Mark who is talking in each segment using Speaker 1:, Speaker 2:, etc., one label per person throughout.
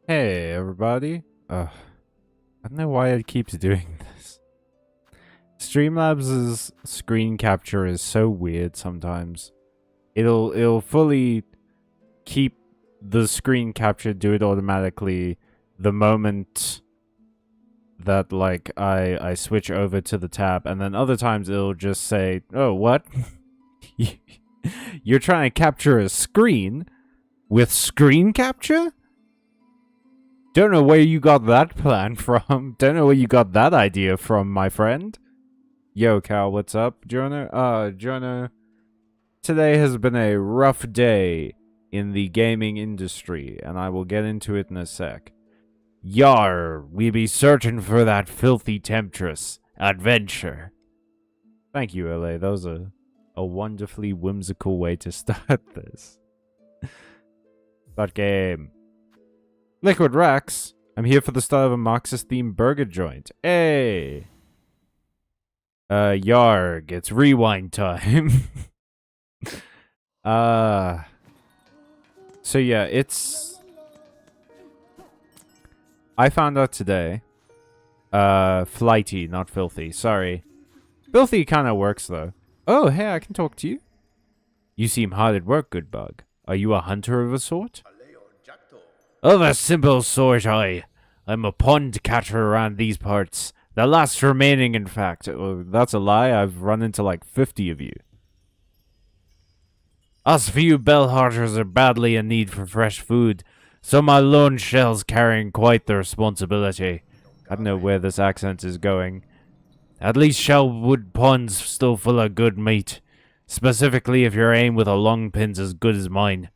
Speaker 1: Hey, everybody. I don't know why it keeps doing this. Streamlabs' screen capture is so weird sometimes. It'll fully keep the screen capture, do it automatically the moment that like I switch over to the tab, and then other times it'll just say, "Oh, what? You're trying to capture a screen with screen capture?" Don't know where you got that plan from. Don't know where you got that idea from, my friend. Yo, Cal, what's up, Jono? Jono, today has been a rough day in the gaming industry, and I will get into it in a sec. Yar, we be searching for that filthy temptress. Adventure. Thank you, LA. That was a wonderfully whimsical way to start this. That game. Liquid Rex, I'm here for the start of a Marxist-themed burger joint. Hey! Yarg, it's rewind time. So yeah, it's... I found out today. Flighty, not filthy, sorry. Filthy kinda works, though. Oh, hey, I can talk to you. You seem hard at work, good bug. Are you a hunter of a sort? Of a simple sort, I'm a pond catcher around these parts. The last remaining, in fact. Oh, that's a lie. I've run into like 50 of you. Us few bellhearters are badly in need for fresh food, so my lone shell's carrying quite the responsibility. I don't know where this accent is going. At least Shellwood Pond's still full of good meat. Specifically if your aim with a long pin's as good as mine.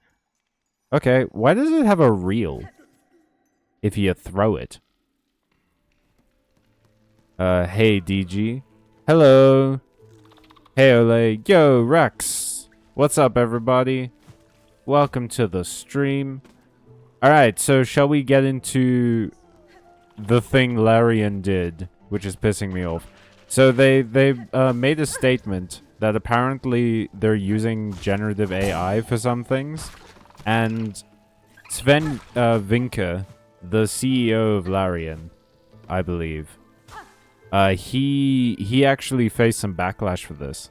Speaker 1: Okay, why does it have a reel? If you throw it. Hey, DG. Hello. Hey, Ole. Yo, Rex. What's up, everybody? Welcome to the stream. Alright, so shall we get into the thing Larian did, which is pissing me off. So they made a statement that apparently they're using generative AI for some things. And Sven Vinke, the CEO of Larian, I believe, he actually faced some backlash for this.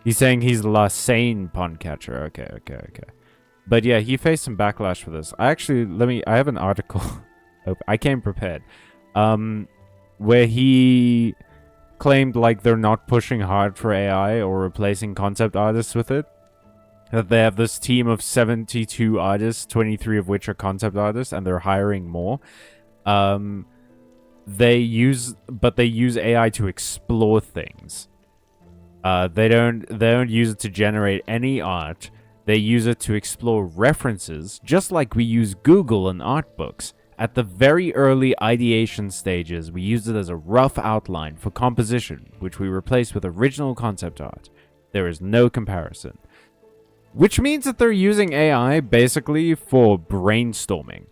Speaker 1: He's saying he's the sane pond catcher. Okay. But yeah, he faced some backlash for this. I have an article. I came prepared. Where he claimed like they're not pushing hard for AI or replacing concept artists with it. That they have this team of 72 artists, 23 of which are concept artists, and they're hiring more. They use AI to explore things. They don't use it to generate any art. They use it to explore references, just like we use Google and art books. At the very early ideation stages, we use it as a rough outline for composition, which we replace with original concept art. There is no comparison. Which means that they're using AI basically for brainstorming.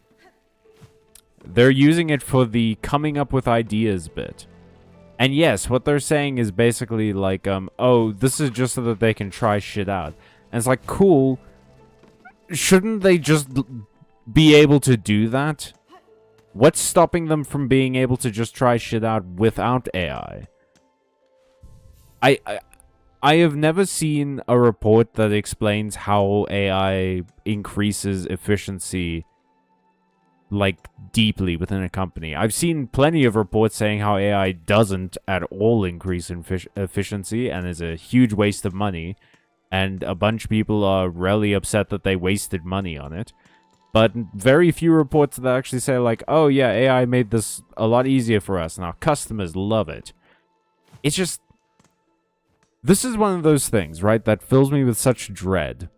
Speaker 1: They're using it for the coming up with ideas bit. And yes, what they're saying is basically like, oh, this is just so that they can try shit out. And it's like, cool. Shouldn't they just be able to do that? What's stopping them from being able to just try shit out without AI? I have never seen a report that explains how AI increases efficiency, like, deeply within a company. I've seen plenty of reports saying how AI doesn't at all increase efficiency and is a huge waste of money, and a bunch of people are really upset that they wasted money on it. But very few reports that actually say, like, oh yeah, AI made this a lot easier for us, and our customers love it. It's just... This is one of those things, right, that fills me with such dread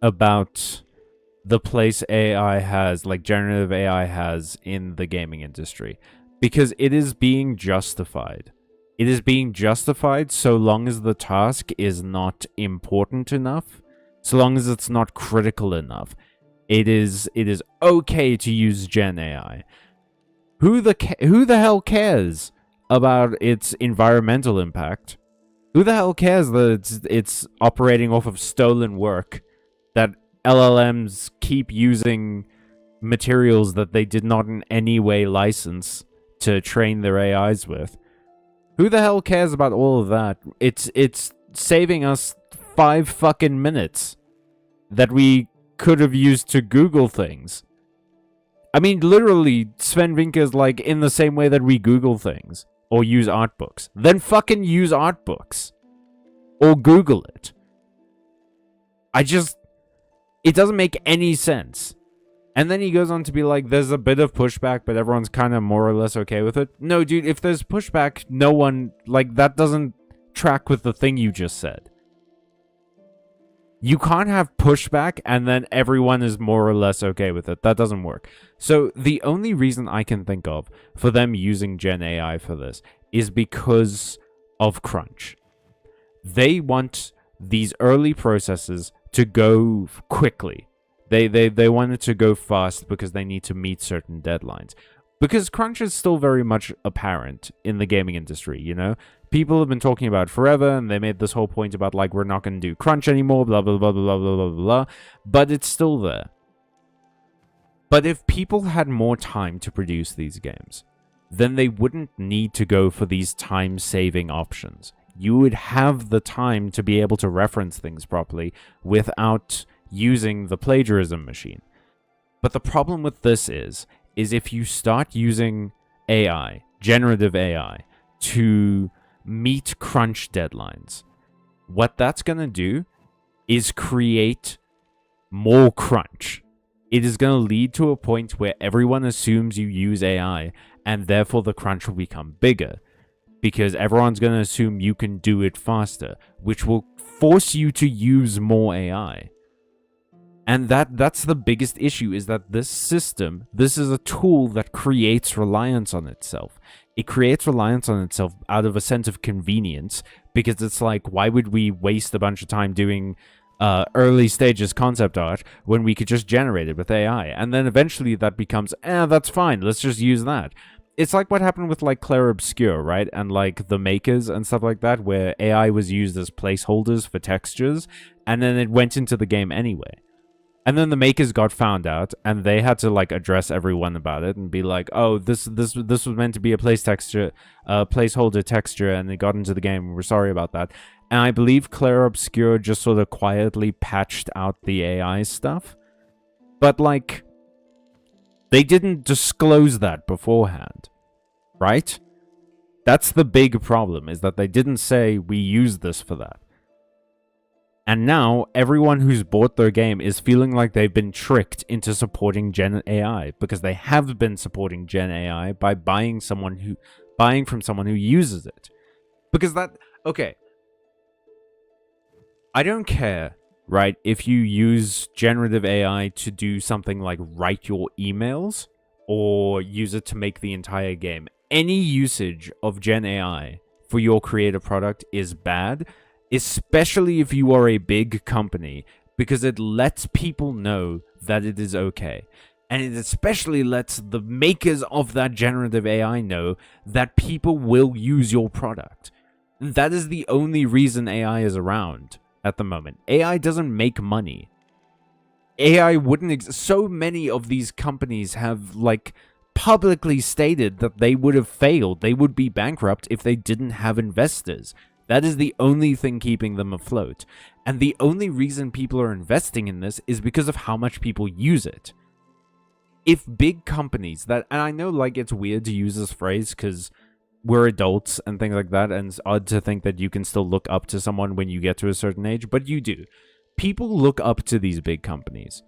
Speaker 1: about the place AI has, like generative AI has in the gaming industry. Because it is being justified. It is being justified so long as the task is not important enough, so long as it's not critical enough. It is okay to use Gen AI. Who the hell cares about its environmental impact? Who the hell cares that it's operating off of stolen work that LLMs keep using materials that they did not in any way license to train their AIs with. Who the hell cares about all of that? It's saving us 5 fucking minutes that we could have used to Google things. I mean, literally, Sven Vinke is like, in the same way that we Google things or use art books. Then fucking use art books. Or Google it. It doesn't make any sense. And then he goes on to be like, there's a bit of pushback, but everyone's kind of more or less okay with it. No, dude, if there's pushback, no one, like, that doesn't track with the thing you just said. You can't have pushback and then everyone is more or less okay with it. That doesn't work. So the only reason I can think of for them using Gen AI for this is because of crunch. They want these early processes to go quickly. They want it to go fast because they need to meet certain deadlines. Because crunch is still very much apparent in the gaming industry, you know? People have been talking about it forever, and they made this whole point about, like, we're not going to do crunch anymore, blah, blah, blah, blah, blah, blah, blah, but it's still there. But if people had more time to produce these games, then they wouldn't need to go for these time-saving options. You would have the time to be able to reference things properly without using the plagiarism machine. But the problem with this is if you start using AI, generative AI, to meet crunch deadlines, what that's going to do is create more crunch. It is going to lead to a point where everyone assumes you use AI, and therefore the crunch will become bigger. Because everyone's going to assume you can do it faster, which will force you to use more AI. And that's the biggest issue, is that this system, this is a tool that creates reliance on itself. It creates reliance on itself out of a sense of convenience, because it's like, why would we waste a bunch of time doing early stages concept art when we could just generate it with AI? And then eventually that becomes, that's fine, let's just use that. It's like what happened with, like, Clair Obscur, right? And, like, the makers and stuff like that, where AI was used as placeholders for textures, and then it went into the game anyway. And then the makers got found out, and they had to, like, address everyone about it and be like, oh, this was meant to be a placeholder texture, and it got into the game. We're sorry about that. And I believe Clair Obscur just sort of quietly patched out the AI stuff. But, like, they didn't disclose that beforehand, right? That's the big problem, is that they didn't say, we use this for that. And now, everyone who's bought their game is feeling like they've been tricked into supporting Gen AI, because they have been supporting Gen AI by buying from someone who uses it. Because okay. I don't care, right, if you use generative AI to do something like write your emails, or use it to make the entire game. Any usage of Gen AI for your creative product is bad, especially if you are a big company, because it lets people know that it is okay. And it especially lets the makers of that generative AI know that people will use your product. That is the only reason AI is around at the moment. AI doesn't make money. AI wouldn't so many of these companies have, like, publicly stated that they would have failed. They would be bankrupt if they didn't have investors. That is the only thing keeping them afloat. And the only reason people are investing in this is because of how much people use it. If big companies and I know, like, it's weird to use this phrase because we're adults and things like that, and it's odd to think that you can still look up to someone when you get to a certain age, but you do. People look up to these big companies.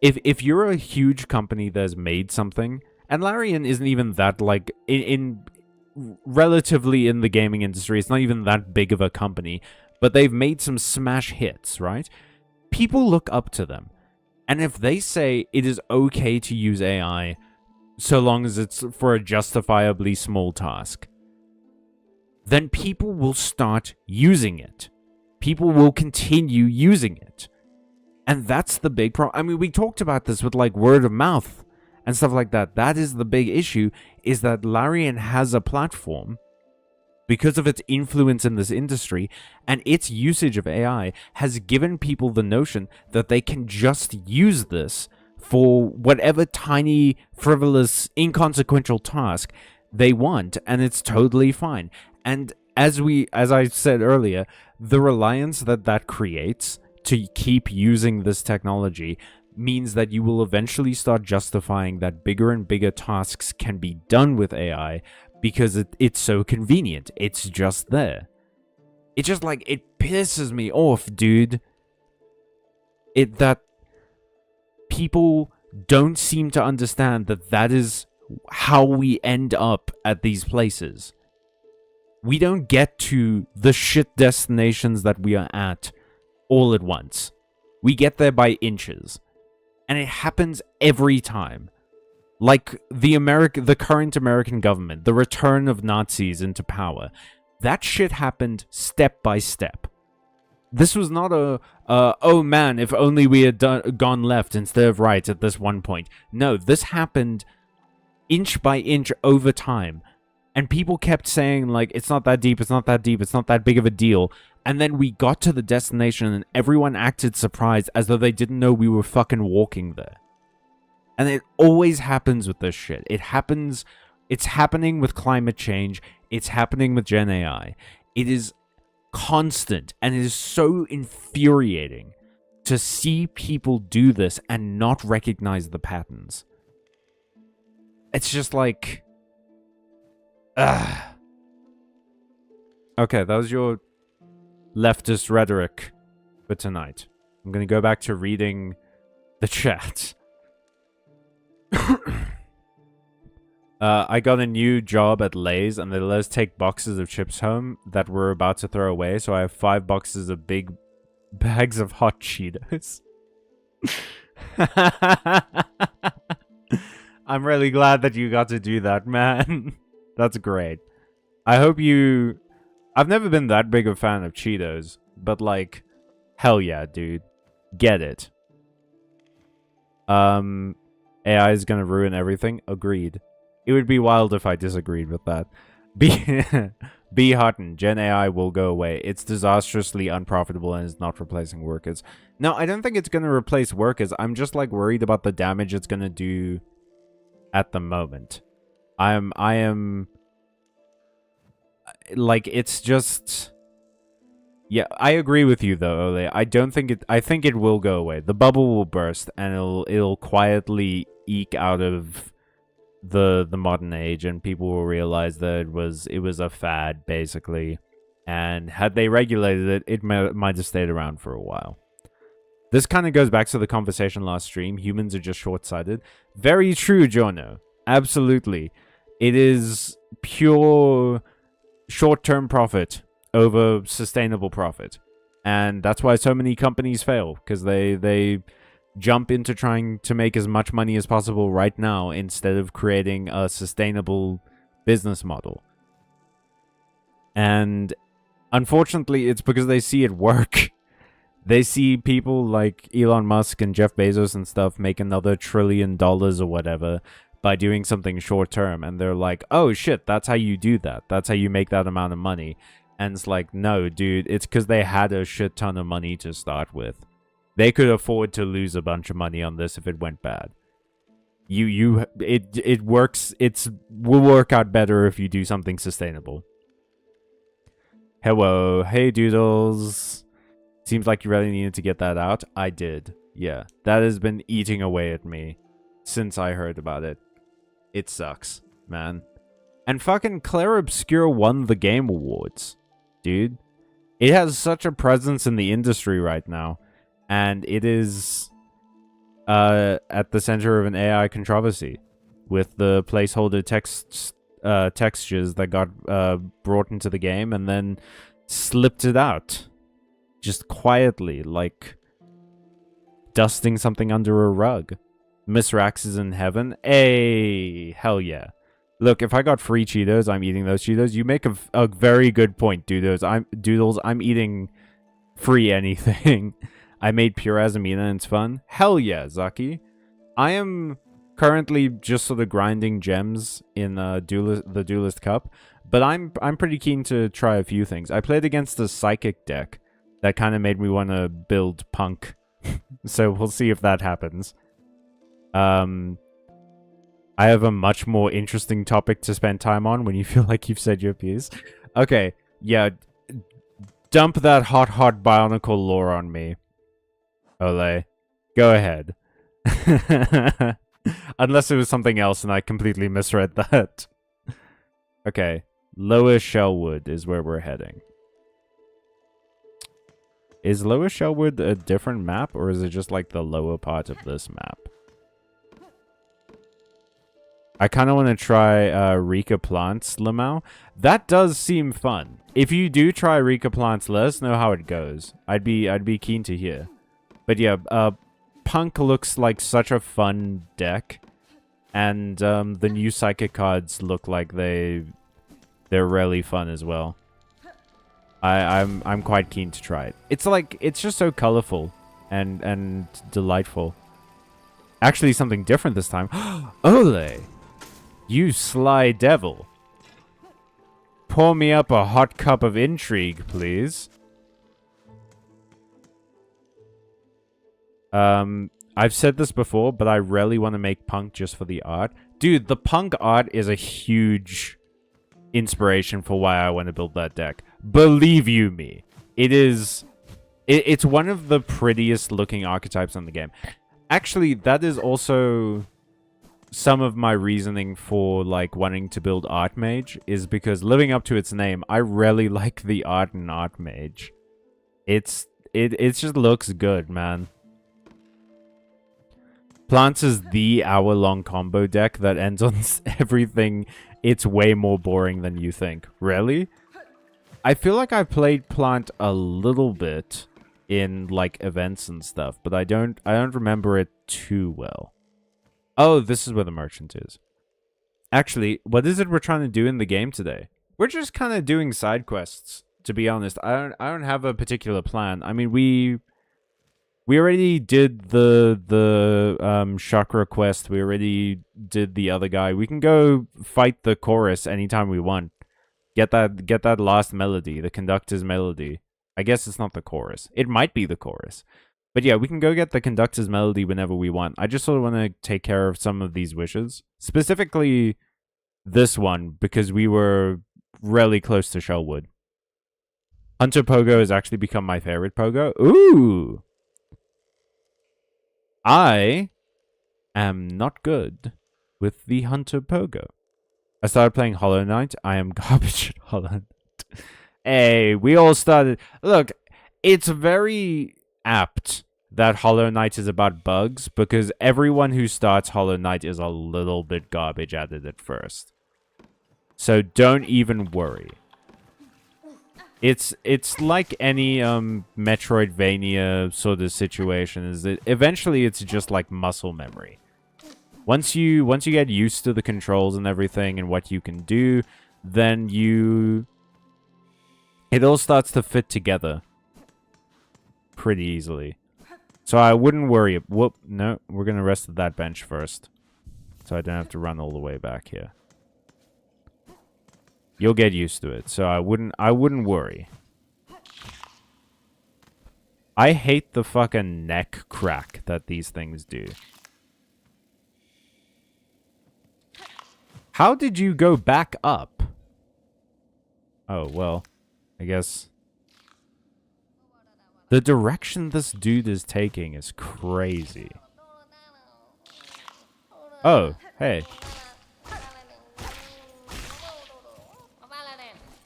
Speaker 1: If you're a huge company that's made something, and Larian isn't even that, like, relatively in the gaming industry, it's not even that big of a company, but they've made some smash hits, right? People look up to them. And if they say it is okay to use AI so long as it's for a justifiably small task, then people will start using it. People will continue using it. And that's the big problem. I mean, we talked about this with, like, word of mouth and stuff like that. That is the big issue, is that Larian has a platform because of its influence in this industry, and its usage of AI has given people the notion that they can just use this for whatever tiny, frivolous, inconsequential task they want, and it's totally fine. And as I said earlier, the reliance that creates to keep using this technology means that you will eventually start justifying that bigger and bigger tasks can be done with AI because it's so convenient. It's just there. It just, like, it pisses me off, dude. That people don't seem to understand that is how we end up at these places. We don't get to the shit destinations that we are at all at once. We get there by inches. And it happens every time. Like the current American government, the return of Nazis into power. That shit happened step by step. This was not oh man, if only we had gone left instead of right at this one point. No, this happened inch by inch over time. And people kept saying, like, it's not that deep, it's not that deep, it's not that big of a deal. And then we got to the destination and everyone acted surprised as though they didn't know we were fucking walking there. And it always happens with this shit. It's happening with climate change. It's happening with Gen AI. It is constant, and it is so infuriating to see people do this and not recognize the patterns. It's just like... Okay, that was your leftist rhetoric for tonight. I'm gonna go back to reading the chat. I got a new job at Lay's, and they let us take boxes of chips home that we're about to throw away, so I have 5 boxes of big bags of hot Cheetos. I'm really glad that you got to do that, man. That's great. I hope you... I've never been that big a fan of Cheetos, but, like, hell yeah, dude. Get it. AI is gonna ruin everything. Agreed. It would be wild if I disagreed with that. B. Hutton, Gen AI will go away. It's disastrously unprofitable and is not replacing workers. No, I don't think it's gonna replace workers. I'm just, like, worried about the damage it's gonna do at the moment. I am... Like, it's just... Yeah, I agree with you, though, Ole. I think it will go away. The bubble will burst, and it'll quietly eke out of the modern age, and people will realize that it was a fad, basically. And had they regulated it, it might have stayed around for a while. This kind of goes back to the conversation last stream. Humans are just short-sighted. Very true, Jono. Absolutely. It is pure short-term profit over sustainable profit. And that's why so many companies fail, because they jump into trying to make as much money as possible right now instead of creating a sustainable business model. And unfortunately, it's because they see it work. They see people like Elon Musk and Jeff Bezos and stuff make another $1 trillion or whatever by doing something short term, and they're like, oh shit, that's how you do that. That's how you make that amount of money. And it's like, no, dude, it's because they had a shit ton of money to start with. They could afford to lose a bunch of money on this if it went bad. It works. Will work out better if you do something sustainable. Hello, hey Doodles. Seems like you really needed to get that out. I did. Yeah, that has been eating away at me since I heard about it. It sucks, man. And fucking Claire Obscure won the Game Awards, dude. It has such a presence in the industry right now, and it is at the center of an AI controversy with the placeholder textures that got brought into the game and then slipped it out. Just quietly, like dusting something under a rug. Miss Rax is in heaven. Hey, hell yeah. Look, if I got free Cheetos, I'm eating those Cheetos. You make a very good point, Doodles. I'm eating free anything. I made pure Azamina and it's fun. Hell yeah, Zaki. I am currently just sort of grinding gems in the Duelist Cup, but I'm pretty keen to try a few things. I played against the Psychic deck. That kind of made me want to build Punk. So we'll see if that happens. I have a much more interesting topic to spend time on when you feel like you've said your piece. Okay, yeah. Dump that hot bionicle lore on me. Ole. Go ahead. Unless it was something else and I completely misread that. Okay. Lower Shellwood is where we're heading. Is Lower Shellwood a different map, or is it just like the lower part of this map? I kind of want to try Rika Plants Lamau. That does seem fun. If you do try Rika Plants, let us know how it goes. I'd be keen to hear. But yeah, Punk looks like such a fun deck, and the new Psychic cards look like they're really fun as well. I'm quite keen to try it. It's just so colorful and delightful. Actually, something different this time. Ole, you sly devil. Pour me up a hot cup of intrigue, please. I've said this before, but I really want to make Punk just for the art. Dude, the Punk art is a huge inspiration for why I want to build that deck. Believe you me. It's one of the prettiest looking archetypes in the game. Actually, that is also some of my reasoning for like wanting to build Archmage, is because living up to its name, I really like the art in Archmage. It just looks good, man. Plants is the hour-long combo deck that ends on everything. It's way more boring than you think. Really? I feel like I played Plant a little bit in like events and stuff, but I don't remember it too well. Oh, this is where the merchant is. Actually, what is it we're trying to do in the game today? We're just kind of doing side quests, to be honest. I don't have a particular plan. I mean, we already did the chakra quest. We already did the other guy. We can go fight the chorus anytime we want. Get that last melody, the conductor's melody. I guess it's not the chorus. It might be the chorus. But yeah, we can go get the conductor's melody whenever we want. I just sort of want to take care of some of these wishes. Specifically this one, because we were really close to Shellwood. Hunter Pogo has actually become my favorite Pogo. Ooh! I am not good with the Hunter Pogo. I started playing Hollow Knight. I am garbage at Hollow Knight. Hey, we all started... Look, it's very apt that Hollow Knight is about bugs, because everyone who starts Hollow Knight is a little bit garbage at it at first. So don't even worry. It's like any Metroidvania sort of situation, is that eventually it's just like muscle memory. Once you get used to the controls and everything and what you can do, then it all starts to fit together pretty easily. So I wouldn't worry. Whoop, no, we're gonna rest at that bench first, so I don't have to run all the way back here. You'll get used to it, so I wouldn't worry. I hate the fucking neck crack that these things do. How did you go back up? Oh, well, I guess the direction this dude is taking is crazy. Oh, hey.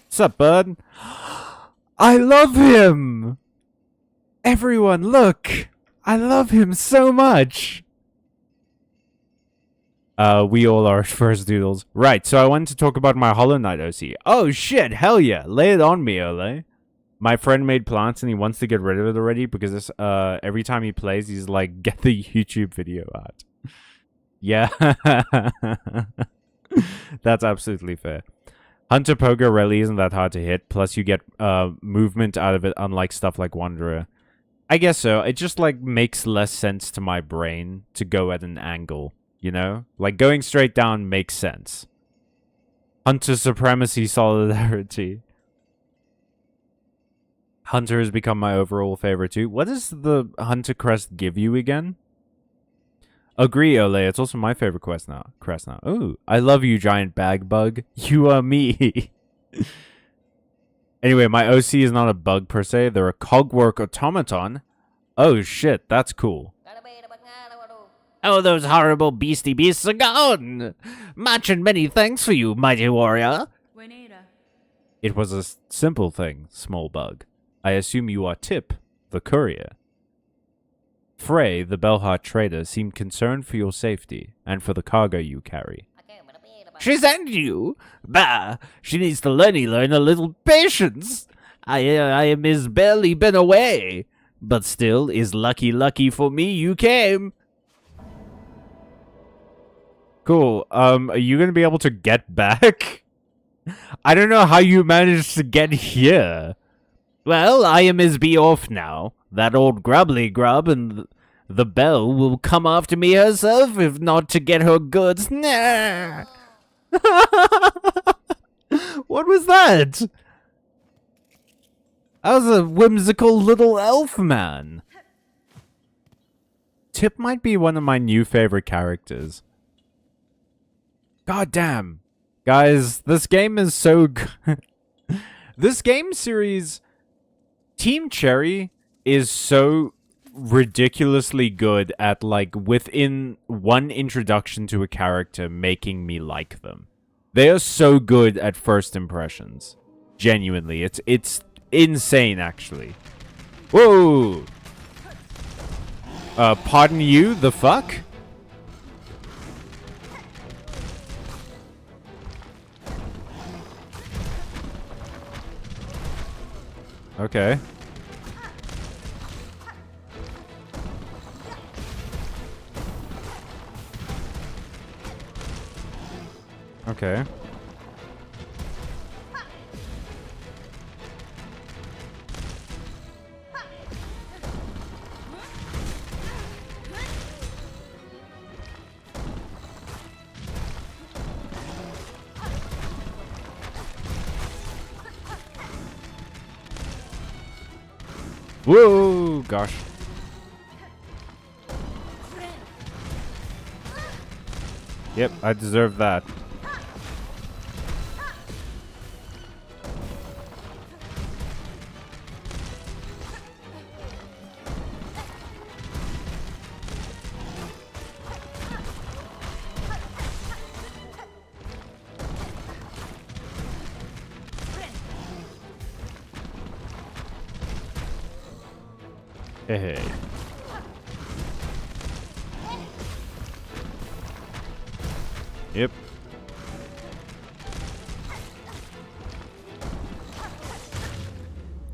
Speaker 1: What's up, bud? I love him! Everyone, look! I love him so much! We all are first doodles. Right, so I wanted to talk about my Hollow Knight OC. Oh shit, hell yeah! Lay it on me, Ole. My friend made plants and he wants to get rid of it already because this, every time he plays, he's like, get the YouTube video out. Yeah. That's absolutely fair. Hunter Pogo really isn't that hard to hit, plus you get movement out of it, unlike stuff like Wanderer. I guess so. It just like makes less sense to my brain to go at an angle, you know? Like going straight down makes sense. Hunter Supremacy Solidarity. Hunter has become my overall favorite too. What does the Hunter Crest give you again? Agree, Ole. It's also my favorite quest now. Ooh, I love you, giant bag bug. You are me. Anyway, my OC is not a bug per se. They're a cogwork automaton. Oh shit, that's cool. Oh, those horrible beastie beasts are gone. Much and many thanks for you, mighty warrior. It was a simple thing, small bug. I assume you are Tip, the courier. Frey, the Bellheart trader, seemed concerned for your safety and for the cargo you carry. She sent you? Bah! She needs to learn a little patience. I has barely been away. But still, is lucky for me you came. Cool. Are you gonna be able to get back? I don't know how you managed to get here. Well, I am is be off now. That old grubbly grub and the bell will come after me herself if not to get her goods. Nah. What was that? That was a whimsical little elf man. Tip might be one of my new favorite characters. God damn. Guys, this game is so good. This game series, Team Cherry, is so ridiculously good at, like, within one introduction to a character, making me like them. They are so good at first impressions. Genuinely. It's insane, actually. Whoa! Pardon you? The fuck? Okay. Okay. Whoa, gosh. Yep, I deserve that. Hey. Yep.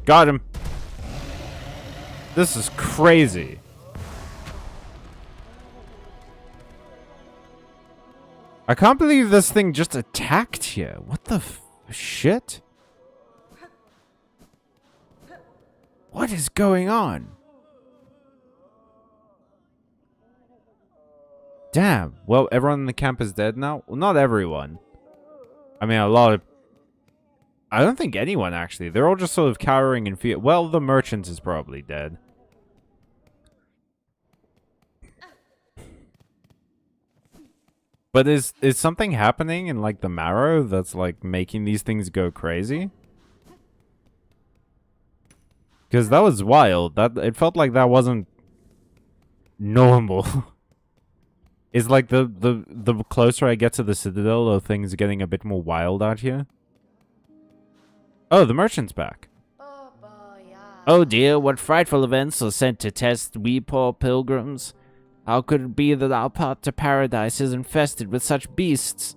Speaker 1: Got him. This is crazy. I can't believe this thing just attacked here. What the shit? What is going on? Damn. Well, everyone in the camp is dead now? Well, not everyone. I mean, a lot of... I don't think anyone, actually. They're all just sort of cowering in fear. Well, the merchant is probably dead. But is something happening in, like, the marrow that's, like, making these things go crazy? Because that was wild. It felt like that wasn't normal. Is like the closer I get to the Citadel, the things are getting a bit more wild out here. Oh, the merchant's back. Oh dear, what frightful events are sent to test we poor pilgrims. How could it be that our path to paradise is infested with such beasts?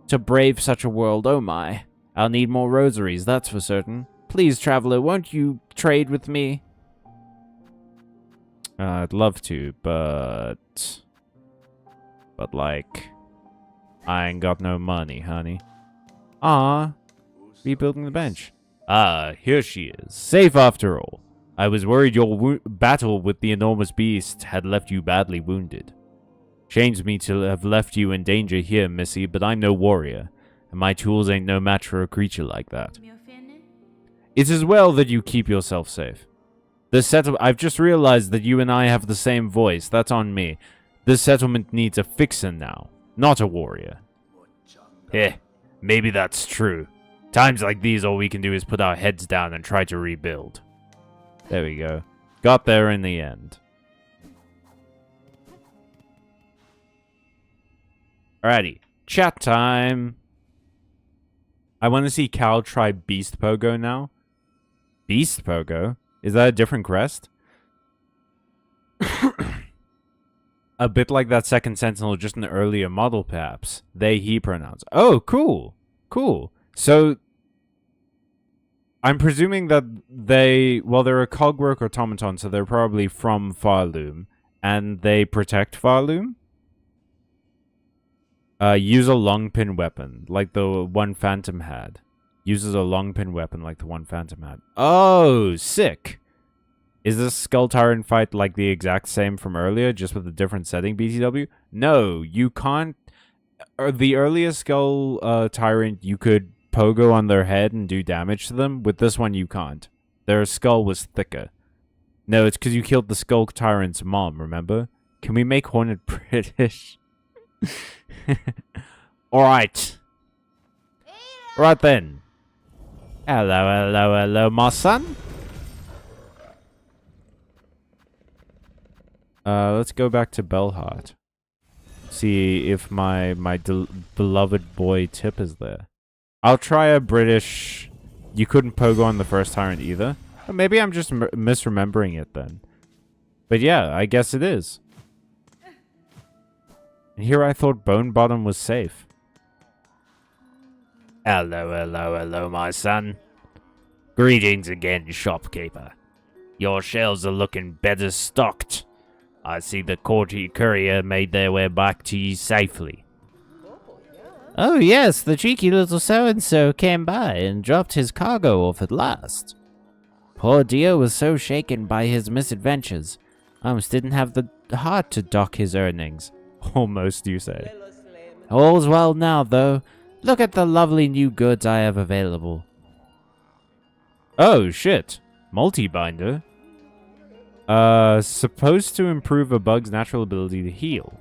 Speaker 1: To brave such a world, oh my. I'll need more rosaries, that's for certain. Please, traveler, won't you trade with me? I'd love to, but like, I ain't got no money, honey. Ah, rebuilding the bench. Ah, here she is. Safe after all. I was worried your battle with the enormous beast had left you badly wounded. Shames me to have left you in danger here, missy, but I'm no warrior, and my tools ain't no match for a creature like that. It's as well that you keep yourself safe. I've just realized that you and I have the same voice. That's on me. This settlement needs a fixer now, not a warrior. Maybe that's true. Times like these, all we can do is put our heads down and try to rebuild. There we go. Got there in the end. Alrighty. Chat time. I want to see Cal try Beast Pogo now. Beast Pogo? Is that a different crest? A bit like that second sentinel, just an earlier model, perhaps. They, he pronouns. Oh, cool. Cool. So, I'm presuming that they're a cogwork automaton, so they're probably from Farloom. And they protect Farloom? Use a long pin weapon, like the one Phantom had. Uses a long pin weapon like the one Phantom had. Oh, sick. Is this Skull Tyrant fight like the exact same from earlier, just with a different setting, BTW? No, you can't. The earliest Skull Tyrant, you could pogo on their head and do damage to them. With this one, you can't. Their skull was thicker. No, it's because you killed the Skull Tyrant's mom, remember? Can we make Hornet British? Alright. Right then. Hello, my son. Let's go back to Belhart. See if my beloved boy Tip is there. I'll try a British... You couldn't pogo on the first tyrant either. Or maybe I'm just misremembering it then. But yeah, I guess it is. And here I thought Bone Bottom was safe. Hello, my son. Greetings again, shopkeeper. Your shelves are looking better stocked. I see the courier made their way back to you safely. Oh yes, the cheeky little so-and-so came by and dropped his cargo off at last. Poor dear was so shaken by his misadventures, I almost didn't have the heart to dock his earnings. Almost, you say. All's well now, though. Look at the lovely new goods I have available. Oh, shit. Multi-binder? Supposed to improve a bug's natural ability to heal.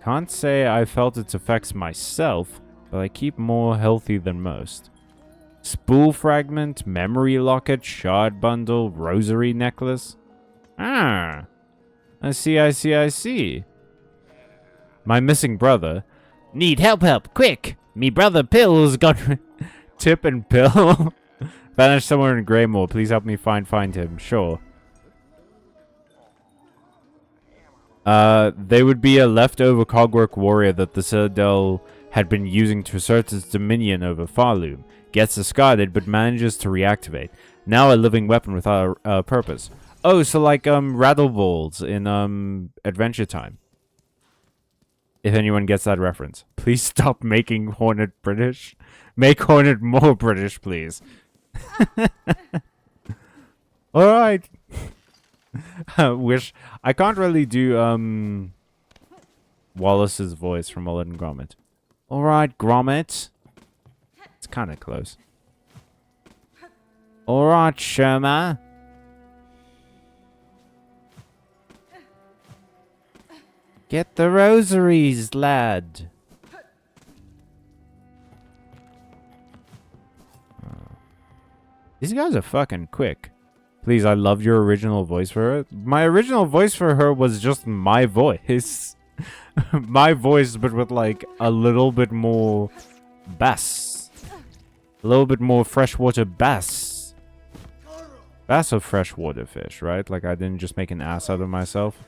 Speaker 1: Can't say I felt its effects myself, but I keep more healthy than most. Spool fragment, memory locket, shard bundle, rosary necklace. Ah. I see. My missing brother. Need help, quick! Me brother Pill's gone. Tip and Pill? Vanished somewhere in Greymore. Please help me find him. Sure. They would be a leftover cogwork warrior that the Citadel had been using to assert its dominion over Farloom. Gets discarded, but manages to reactivate. Now a living weapon without a purpose. Oh, so like, Rattleballs in, Adventure Time. If anyone gets that reference. Please stop making Hornet British. Make Hornet more British, please. Alright. Wish... I can't really do, Wallace's voice from Mullet and Gromit. Alright, Gromit. It's kind of close. Alright, Sherma. Get the rosaries, lad. These guys are fucking quick. Please, I loved your original voice for her. My original voice for her was just my voice. My voice, but with like a little bit more bass. A little bit more freshwater bass. Bass of freshwater fish, right? Like I didn't just make an ass out of myself.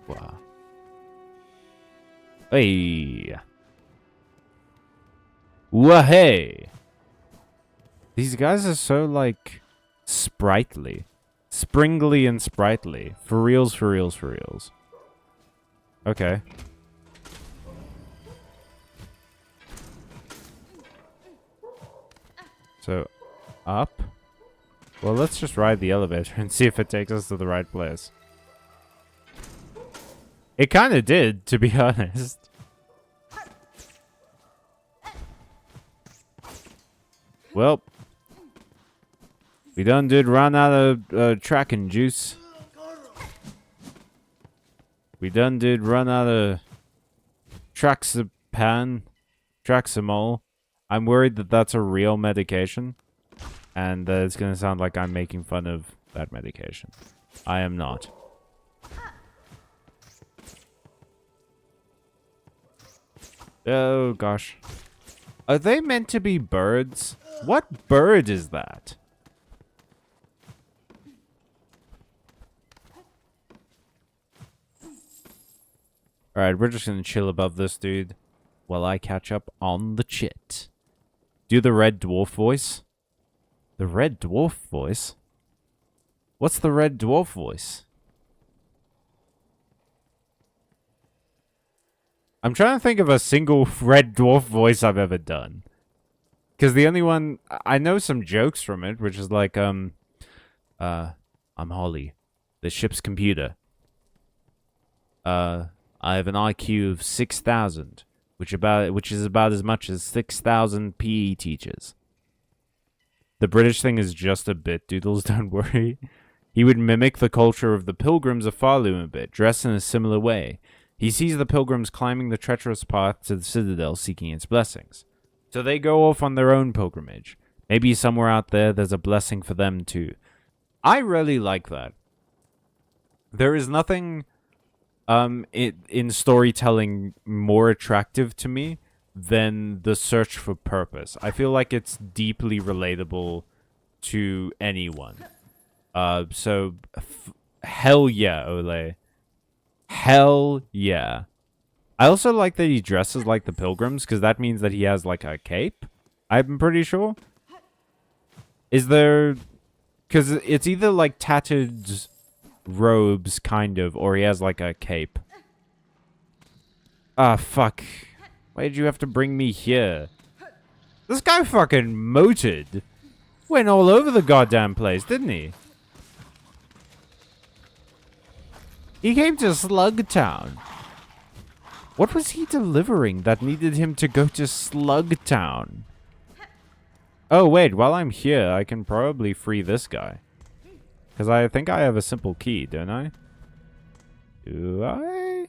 Speaker 1: Wow. Hey. Wah-hey. These guys are so, like, sprightly. Springly and sprightly. For reals, for reals, for reals. Okay. So, up. Well, let's just ride the elevator and see if it takes us to the right place. It kind of did, to be honest. We done did run out of tracking juice. We done did run out of Traxamol. I'm worried that that's a real medication. And it's going to sound like I'm making fun of that medication. I am not. Oh, gosh. Are they meant to be birds? What bird is that? Alright, we're just gonna chill above this dude while I catch up on the chit. Do the red dwarf voice. The red dwarf voice? What's the red dwarf voice? I'm trying to think of a single red dwarf voice I've ever done. Because the only one... I know some jokes from it, which is like, I'm Holly, the ship's computer. I have an IQ of 6,000, which is about as much as 6,000 PE teachers. The British thing is just a bit, doodles, don't worry. He would mimic the culture of the pilgrims of Farloom a bit, dressed in a similar way. He sees the pilgrims climbing the treacherous path to the citadel seeking its blessings. So they go off on their own pilgrimage. Maybe somewhere out there there's a blessing for them too. I really like that. There is nothing in storytelling more attractive to me than the search for purpose. I feel like it's deeply relatable to anyone. So hell yeah, Ole. Hell yeah. I also like that he dresses like the pilgrims, because that means that he has like a cape. I'm pretty sure. Is there... Because it's either like tattered robes, kind of, or he has like a cape. Ah, fuck. Why did you have to bring me here? This guy fucking motored. Went all over the goddamn place, didn't he? He came to Slugtown. What was he delivering that needed him to go to Slugtown? Oh, wait, while I'm here, I can probably free this guy. Because I think I have a simple key, don't I? Do I?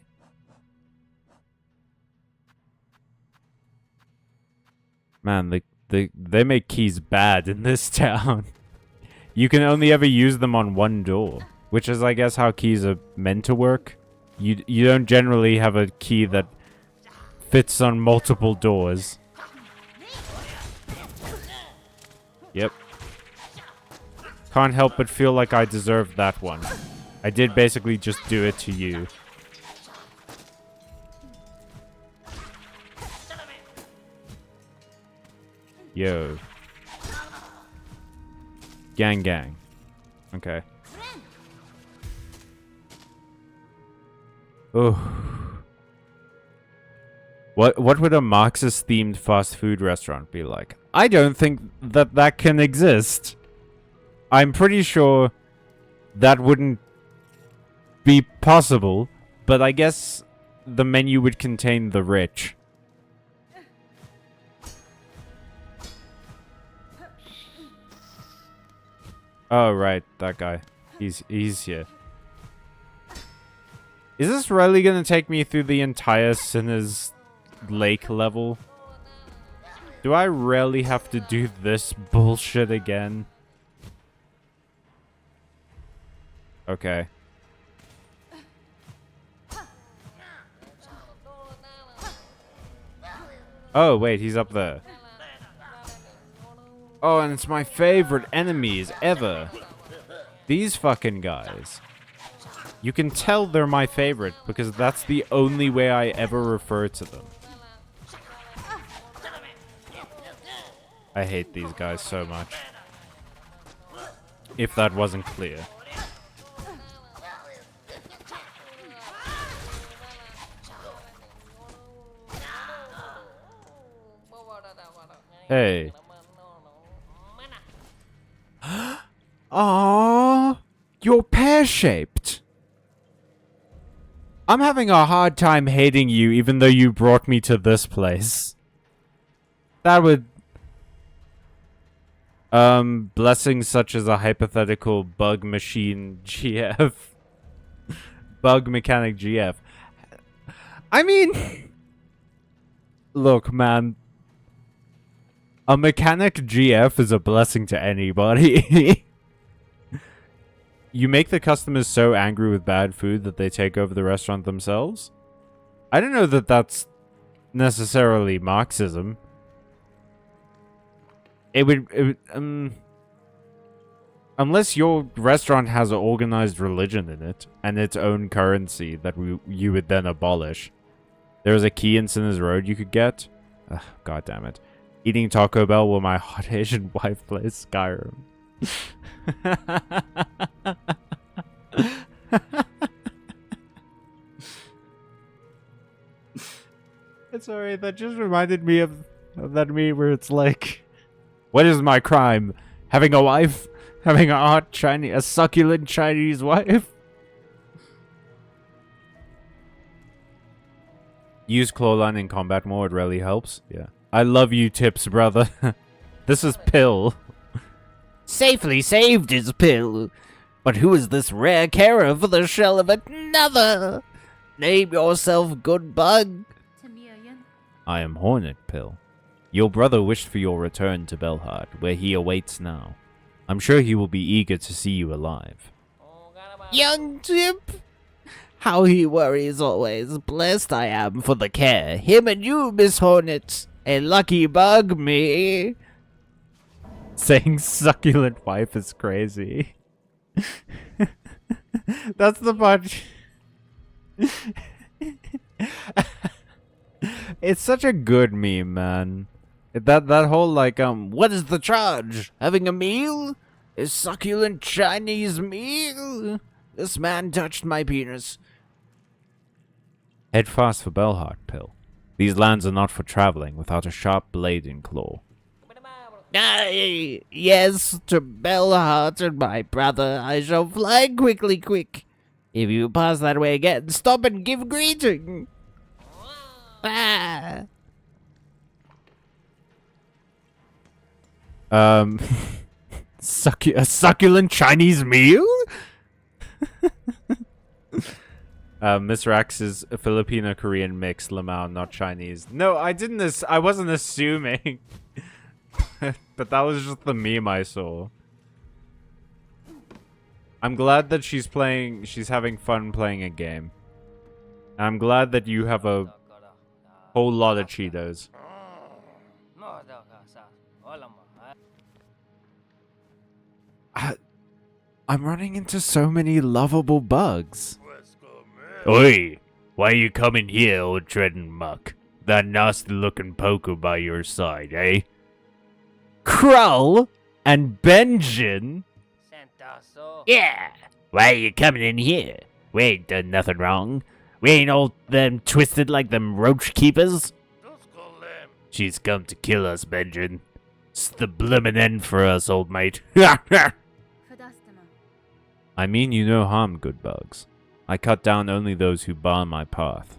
Speaker 1: Man, they make keys bad in this town. You can only ever use them on one door. Which is, I guess, how keys are meant to work. You don't generally have a key that fits on multiple doors. Yep. Can't help but feel like I deserved that one. I did basically just do it to you. Yo. Gang gang. Okay. Oh. What would a Marxist-themed fast food restaurant be like? I don't think that can exist. I'm pretty sure that wouldn't be possible, but I guess the menu would contain the rich. Oh, right, that guy. He's here. Is this really gonna take me through the entire Sinner's Lake level? Do I really have to do this bullshit again? Okay. Oh, wait, he's up there. Oh, and it's my favorite enemies ever. These fucking guys. You can tell they're my favorite because that's the only way I ever refer to them. I hate these guys so much. If that wasn't clear. Hey. Aww, you're pear-shaped. I'm having a hard time hating you even though you brought me to this place. That would... Blessings such as a hypothetical bug machine GF. Bug mechanic GF. I mean, look, man. A mechanic GF is a blessing to anybody. You make the customers so angry with bad food that they take over the restaurant themselves? I don't know that that's necessarily Marxism. Unless your restaurant has an organized religion in it and its own currency that you would then abolish. There's a key in Sinner's Road you could get. Ugh, God damn it. Eating Taco Bell while my hot Asian wife plays Skyrim. Sorry, that just reminded me of that meme where it's like, what is my crime? Having a wife? Having a succulent Chinese wife? Use clawline in combat mode really helps. Yeah. I love you tips, brother. This is Pill.
Speaker 2: Safely saved is Pill. But who is this rare carer for the shell of another? Name yourself, good bug.
Speaker 1: I am Hornet Pill. Your brother wished for your return to Belhard, where he awaits now. I'm sure he will be eager to see you alive.
Speaker 2: Young Tip! How he worries always. Blessed I am for the care. Him and you, Miss Hornet. A lucky bug, me.
Speaker 1: Saying succulent wife is crazy. That's the bunch. It's such a good meme, man. That whole like
Speaker 2: what is the charge? Having a meal? A succulent Chinese meal? This man touched my penis.
Speaker 1: Head fast for Belhard, Pill. These lands are not for traveling without a sharp blade and claw.
Speaker 2: Aye, yes, to Belhard and my brother I shall fly quickly quick. If you pass that way again, stop and give greeting. Ah.
Speaker 1: A succulent Chinese meal? Miss Rax is a Filipino-Korean mix, Lamau, not Chinese. No, I wasn't assuming. But that was just the meme I saw. I'm glad that she's having fun playing a game. I'm glad that you have a whole lot of Cheetos. I'm running into so many lovable bugs.
Speaker 3: Oi! Why you coming here, old treading muck? That nasty-looking poker by your side, eh?
Speaker 1: Krull and Benjin?
Speaker 3: Yeah! Why you coming in here? We ain't done nothing wrong. We ain't all them twisted like them roach keepers. She's come to kill us, Benjin. It's the bloomin' end for us, old mate.
Speaker 1: I mean you no harm, good bugs. I cut down only those who bar my path.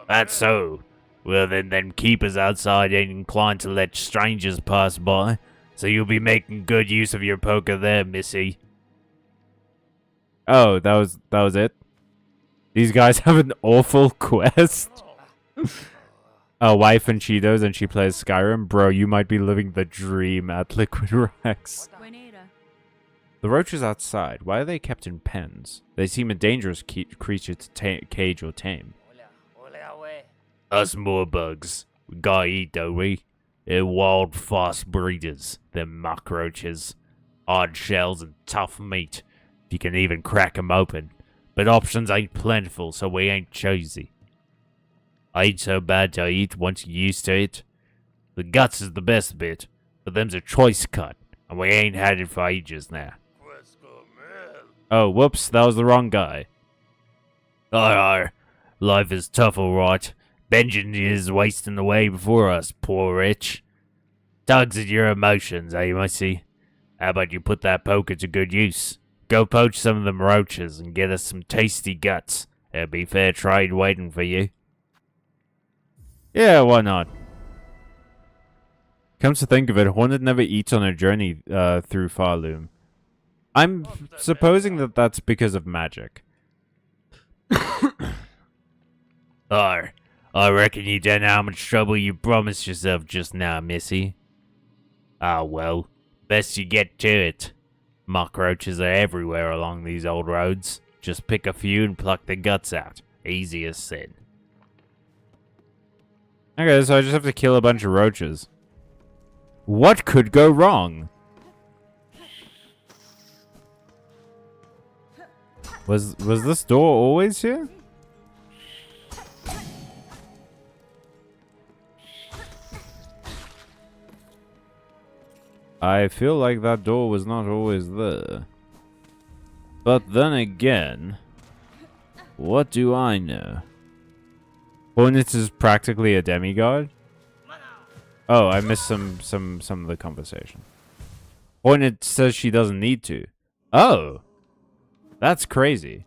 Speaker 3: That's so. Well then, them keepers outside ain't inclined to let strangers pass by, so you'll be making good use of your poker there, missy.
Speaker 1: Oh, that was it? These guys have an awful quest? A wife and Cheetos and she plays Skyrim? Bro, you might be living the dream at Liquid Rex. The roaches outside, why are they kept in pens? They seem a dangerous creature to cage or tame.
Speaker 3: Us more bugs. We gotta eat, don't we? They're wild, fast breeders. Them muck roaches. Odd shells and tough meat. You can even crack 'em open. But options ain't plentiful, so we ain't choosy. Ain't so bad to eat once you're used to it. The guts is the best bit, but them's a choice cut, and we ain't had it for ages now.
Speaker 1: Oh, whoops, that was the wrong guy.
Speaker 3: Arr, life is tough, alright. Benjamin is wasting away before us, poor wretch. Tugs at your emotions, eh, missy? How about you put that poker to good use? Go poach some of them roaches and get us some tasty guts. There'll be fair trade waiting for you.
Speaker 1: Yeah, why not? Comes to think of it, Hornet never eats on her journey through Farloom. I'm supposing that that's because of magic.
Speaker 3: I reckon you don't know how much trouble you promised yourself just now, missy. Ah, well, best you get to it. Cockroaches are everywhere along these old roads. Just pick a few and pluck the guts out. Easy as said.
Speaker 1: Okay, so I just have to kill a bunch of roaches. What could go wrong? Was this door always here? I feel like that door was not always there. But then again, what do I know? Hornet is practically a demigod? Oh, I missed some of the conversation. Hornet says she doesn't need to. Oh! That's crazy.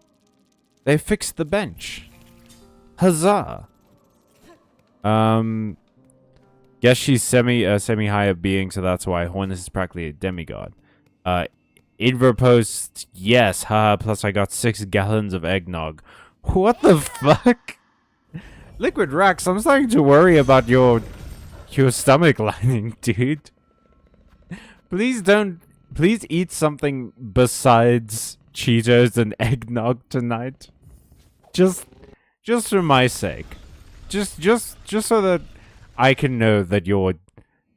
Speaker 1: They fixed the bench. Huzzah! Guess she's semi-higher being, so that's why Hornet is practically a demigod. Inver post, yes, haha, plus I got 6 gallons of eggnog. What the fuck? Liquid Rax, I'm starting to worry about your stomach lining, dude. Please eat something besides Cheetos and eggnog tonight. Just for my sake. Just so that I can know that you're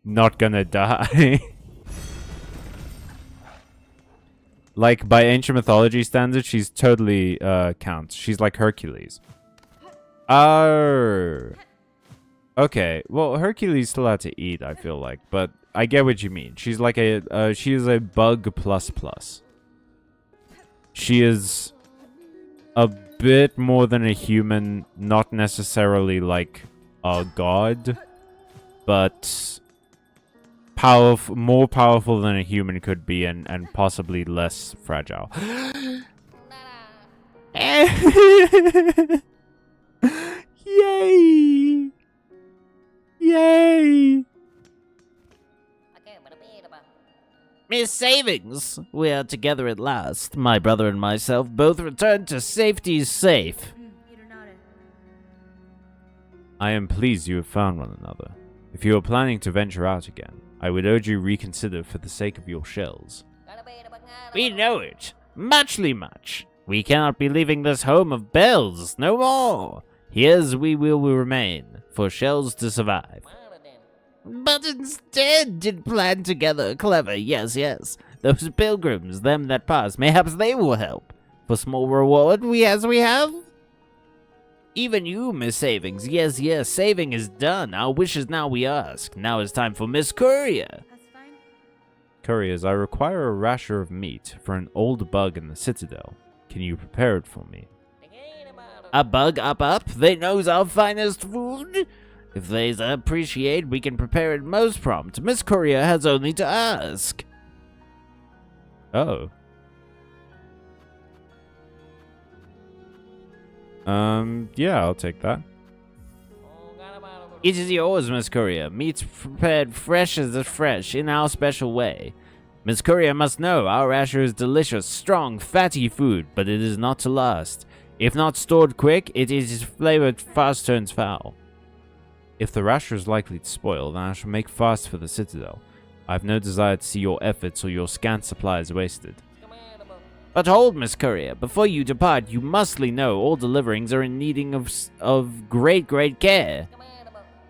Speaker 1: not gonna die. Like, by ancient mythology standards, she's totally, counts. She's like Hercules. Oh. Okay, well, Hercules still had to eat, I feel like, but I get what you mean. She's like she is a bug plus plus. She is a bit more than a human, not necessarily like a god, but more powerful than a human could be, and possibly less fragile. Yay! Yay!
Speaker 2: Miss Savings, we are together at last. My brother and myself both returned to safety safe.
Speaker 1: I am pleased you have found one another. If you are planning to venture out again, I would urge you reconsider for the sake of your shells.
Speaker 2: We know it. Muchly much. We cannot be leaving this home of bells no more. Here's we will remain, for shells to survive. But instead did plan together clever, yes, yes. Those pilgrims, them that pass, mayhaps they will help. For small reward, we have. Even you, Miss Savings, yes, yes, saving is done. Our wishes now we ask. Now is time for Miss Courier.
Speaker 4: That's fine.
Speaker 1: Couriers, I require a rasher of meat for an old bug in the Citadel. Can you prepare it for me?
Speaker 2: A bug up, they knows our finest food. If they's appreciate, we can prepare it most prompt. Miss Courier has only to ask.
Speaker 1: Oh. Yeah, I'll take that.
Speaker 2: It is yours, Miss Courier. Meat's prepared fresh as the fresh, in our special way. Miss Courier must know our rasher is delicious, strong, fatty food, but it is not to last. If not stored quick, it is flavored fast turns foul.
Speaker 1: If the rasher is likely to spoil, then I shall make fast for the Citadel. I have no desire to see your efforts or your scant supplies wasted.
Speaker 2: But hold, Miss Courier, before you depart, you mustly know all deliverings are in needing of great care.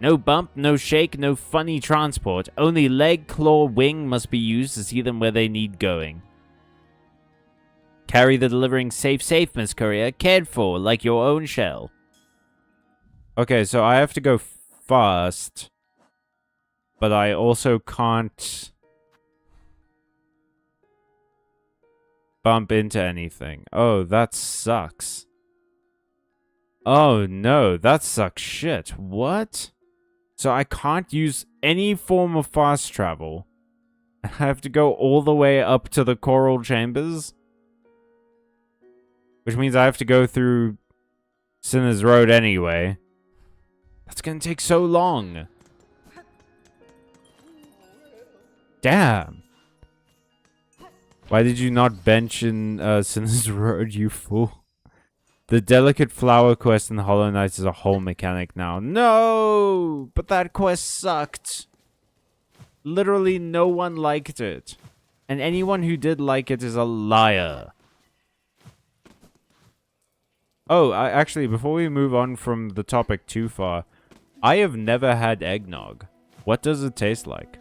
Speaker 2: No bump, no shake, no funny transport. Only leg, claw, wing must be used to see them where they need going. Carry the delivering safe, Miss Courier, cared for like your own shell.
Speaker 1: Okay, so I have to go fast, but I also can't bump into anything. Oh, that sucks. Oh no, that sucks shit. What? So I can't use any form of fast travel. I have to go all the way up to the coral chambers, which means I have to go through Sinner's Road anyway. That's gonna take so long. Damn. Why did you not bench in Sinner's Road, you fool? The delicate flower quest in Hollow Knight is a whole mechanic now. No! But that quest sucked. Literally no one liked it. And anyone who did like it is a liar. Oh, actually, before we move on from the topic too far, I have never had eggnog. What does it taste like?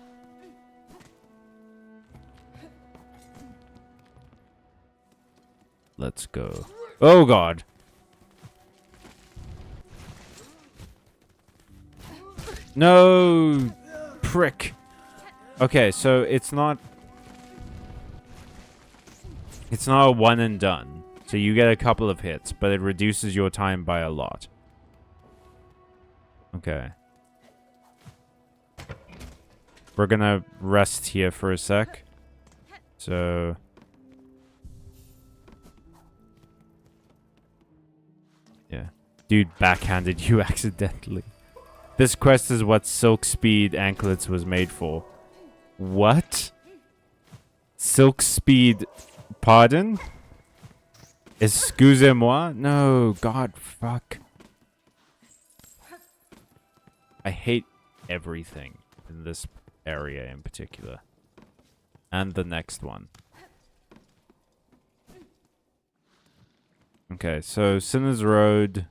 Speaker 1: Let's go. Oh, God. No, prick. Okay, so it's not a one and done. So you get a couple of hits, but it reduces your time by a lot. Okay. We're gonna rest here for a sec. So yeah. Dude backhanded you accidentally. This quest is what Silk Speed Anklets was made for. What? Silk Speed... Pardon? Excusez-moi? No, God, fuck. I hate everything in this area in particular. And the next one. Okay, so Sinner's Road...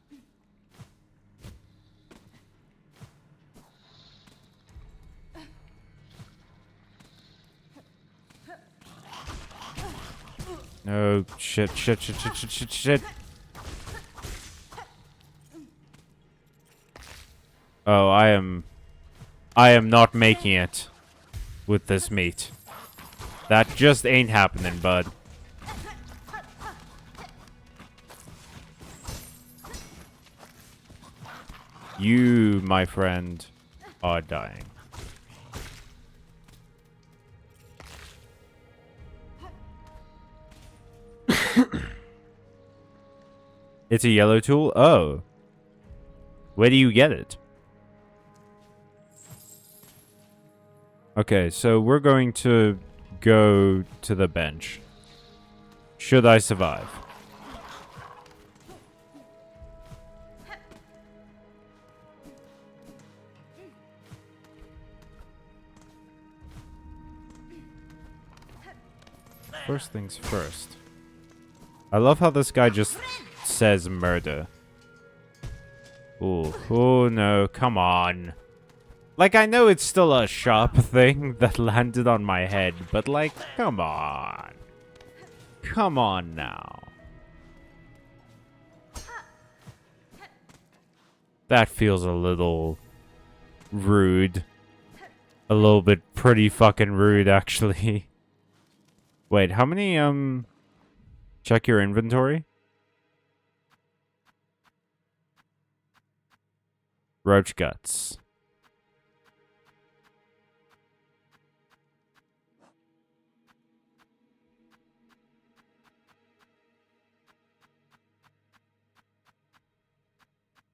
Speaker 1: No, shit. Oh, I am not making it with this meat. That just ain't happening, bud. You, my friend, are dying. It's a yellow tool? Oh. Where do you get it? Okay, so we're going to go to the bench. Should I survive? First things first. I love how this guy just says murder. Ooh. Oh no, come on. Like, I know it's still a sharp thing that landed on my head, but like, come on. Come on now. That feels a little rude. A little bit pretty fucking rude, actually. Wait, how many, check your inventory? Roach guts.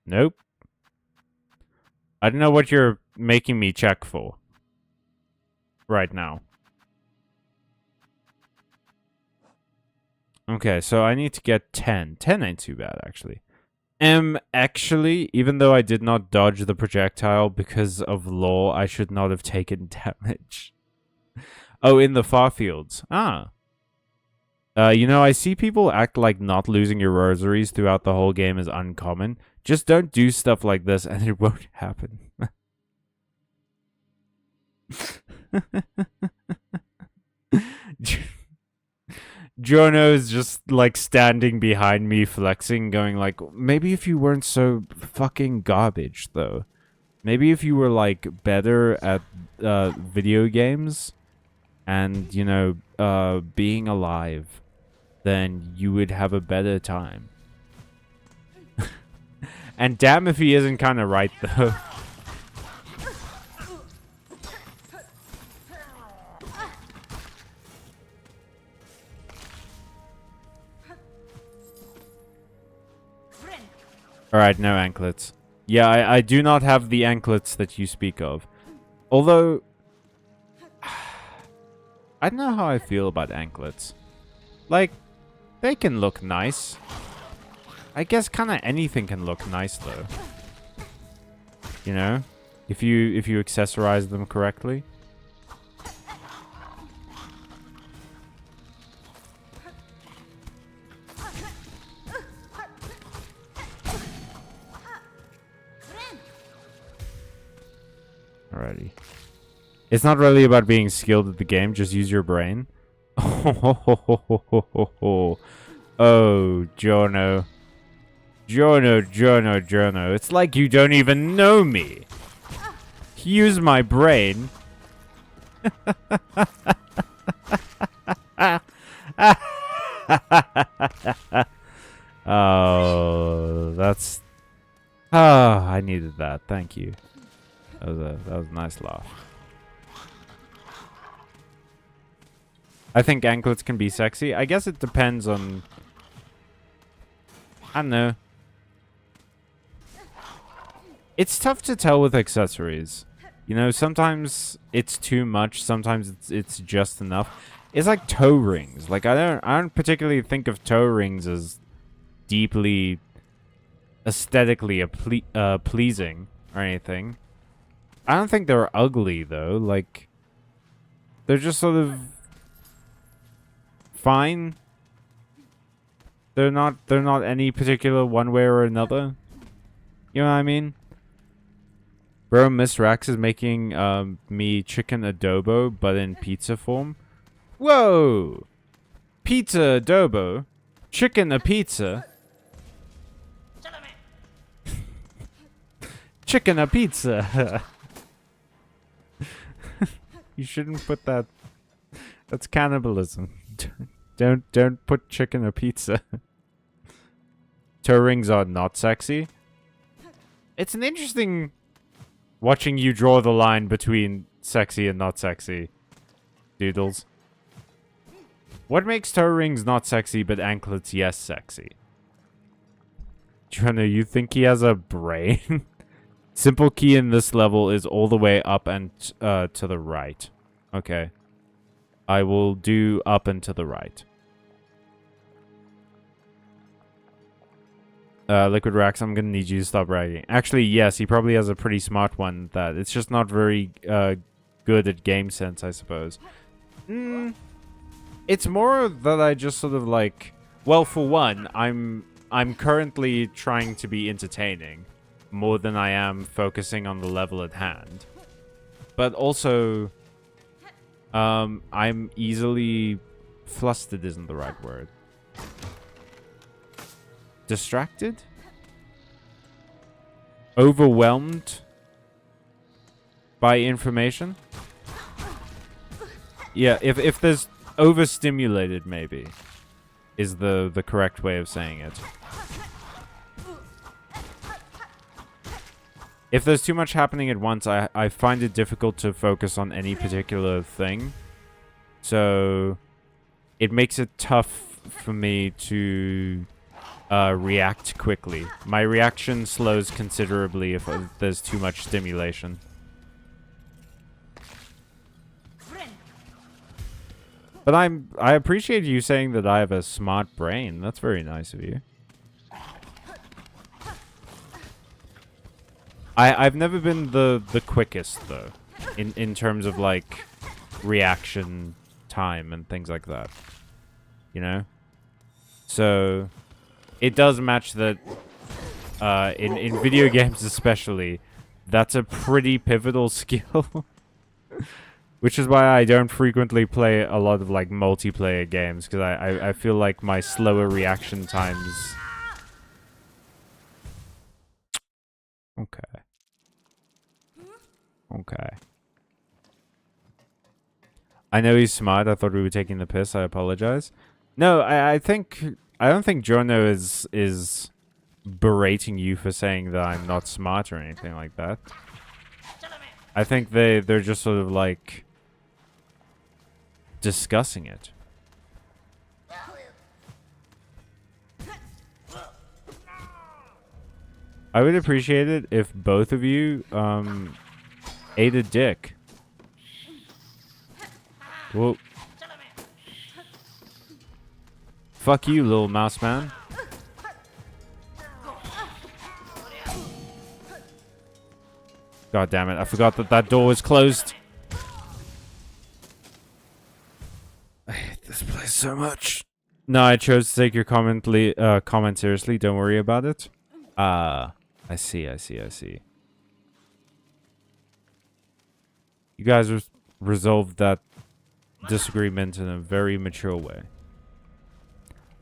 Speaker 1: Nope. I don't know what you're making me check for right now. Okay, so I need to get 10. 10 ain't too bad, actually. Actually, even though I did not dodge the projectile because of law, I should not have taken damage. Oh, in the far fields. Ah. You know, I see people act like not losing your rosaries throughout the whole game is uncommon. Just don't do stuff like this and it won't happen. Jono's just like standing behind me flexing, going like, maybe if you weren't so fucking garbage though. Maybe if you were like better at video games and, you know, being alive, then you would have a better time. And damn if he isn't kind of right though. Alright, no anklets. Yeah, I do not have the anklets that you speak of. Although, I don't know how I feel about anklets. Like, they can look nice. I guess kind of anything can look nice though. You know, if you accessorize them correctly. Alrighty. It's not really about being skilled at the game, just use your brain. Oh, Jono. Jono. It's like you don't even know me. Use my brain. Oh, that's... Oh, I needed that. Thank you. That was a nice laugh. I think anklets can be sexy. I guess it depends on... I don't know. It's tough to tell with accessories. You know, sometimes it's too much, sometimes it's just enough. It's like toe rings. Like I don't particularly think of toe rings as deeply aesthetically pleasing or anything. I don't think they're ugly though. Like they're just sort of fine. They're not any particular one way or another. You know what I mean? Bro, Miss Rax is making me chicken adobo, but in pizza form. Whoa! Pizza adobo? Chicken a pizza? Chicken a pizza! You shouldn't put that. That's cannibalism. Don't put chicken a pizza. Toe rings are not sexy. It's an interesting... watching you draw the line between sexy and not sexy. Doodles. What makes toe rings not sexy but anklets yes sexy? Jono, you think he has a brain? Simple key in this level is all the way up and to the right. Okay. I will do up and to the right. Liquid Rax, I'm gonna need you to stop writing. Actually, yes, he probably has a pretty smart one. That it's just not very good at game sense, I suppose. It's more that I just sort of like. Well, for one, I'm currently trying to be entertaining more than I am focusing on the level at hand. But also, I'm easily flustered. Isn't the right word. Distracted? Overwhelmed by information? Yeah, if there's overstimulated, maybe, is the correct way of saying it. If there's too much happening at once, I find it difficult to focus on any particular thing. So, it makes it tough for me to... react quickly. My reaction slows considerably if there's too much stimulation. But I appreciate you saying that I have a smart brain. That's very nice of you. I've never been the quickest though, in terms of like reaction time and things like that. You know? So it does match that in video games especially, that's a pretty pivotal skill. Which is why I don't frequently play a lot of like multiplayer games, because I feel like my slower reaction times... Okay. Okay. I know he's smart. I thought we were taking the piss. I apologize. No, I don't think Jono is berating you for saying that I'm not smart or anything like that. I think they're just sort of like discussing it. I would appreciate it if both of you ate a dick. Well, fuck you, little mouse man. God damn it, I forgot that that door was closed. I hate this place so much. No, I chose to take your comment seriously. Don't worry about it. I see. You guys resolved that disagreement in a very mature way.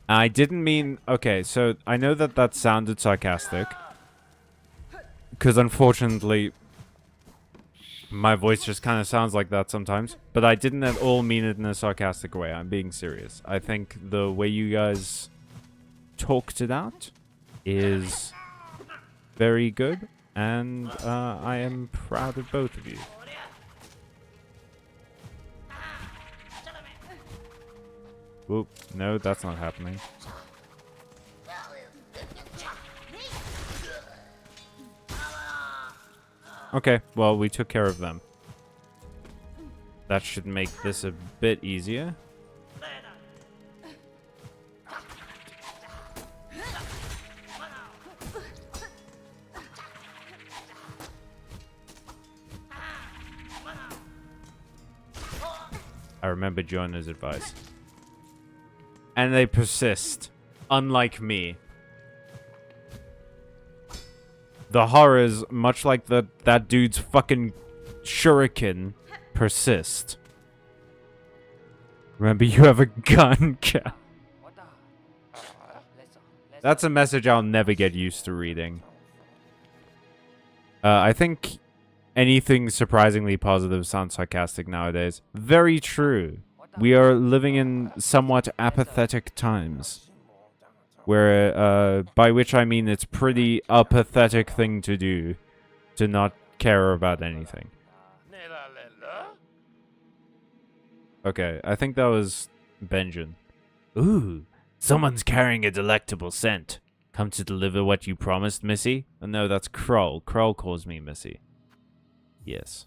Speaker 1: I didn't mean... Okay, so I know that that sounded sarcastic. Because unfortunately, my voice just kind of sounds like that sometimes. But I didn't at all mean it in a sarcastic way. I'm being serious. I think the way you guys talked it out is very good. And I am proud of both of you. Whoop, no, that's not happening. Okay, well, we took care of them. That should make this a bit easier. I remember Jonah's advice. And they persist, unlike me. The horrors, much like that dude's fucking shuriken, persist. Remember, you have a gun, Cal. That's a message I'll never get used to reading. I think anything surprisingly positive sounds sarcastic nowadays. Very true. We are living in somewhat apathetic times. Where, by which I mean it's pretty a pathetic thing to do. To not care about anything. Okay, I think that was Benjamin.
Speaker 2: Ooh, someone's carrying a delectable scent. Come to deliver what you promised, Missy?
Speaker 1: Oh, no, that's Kroll. Kroll calls me Missy. Yes.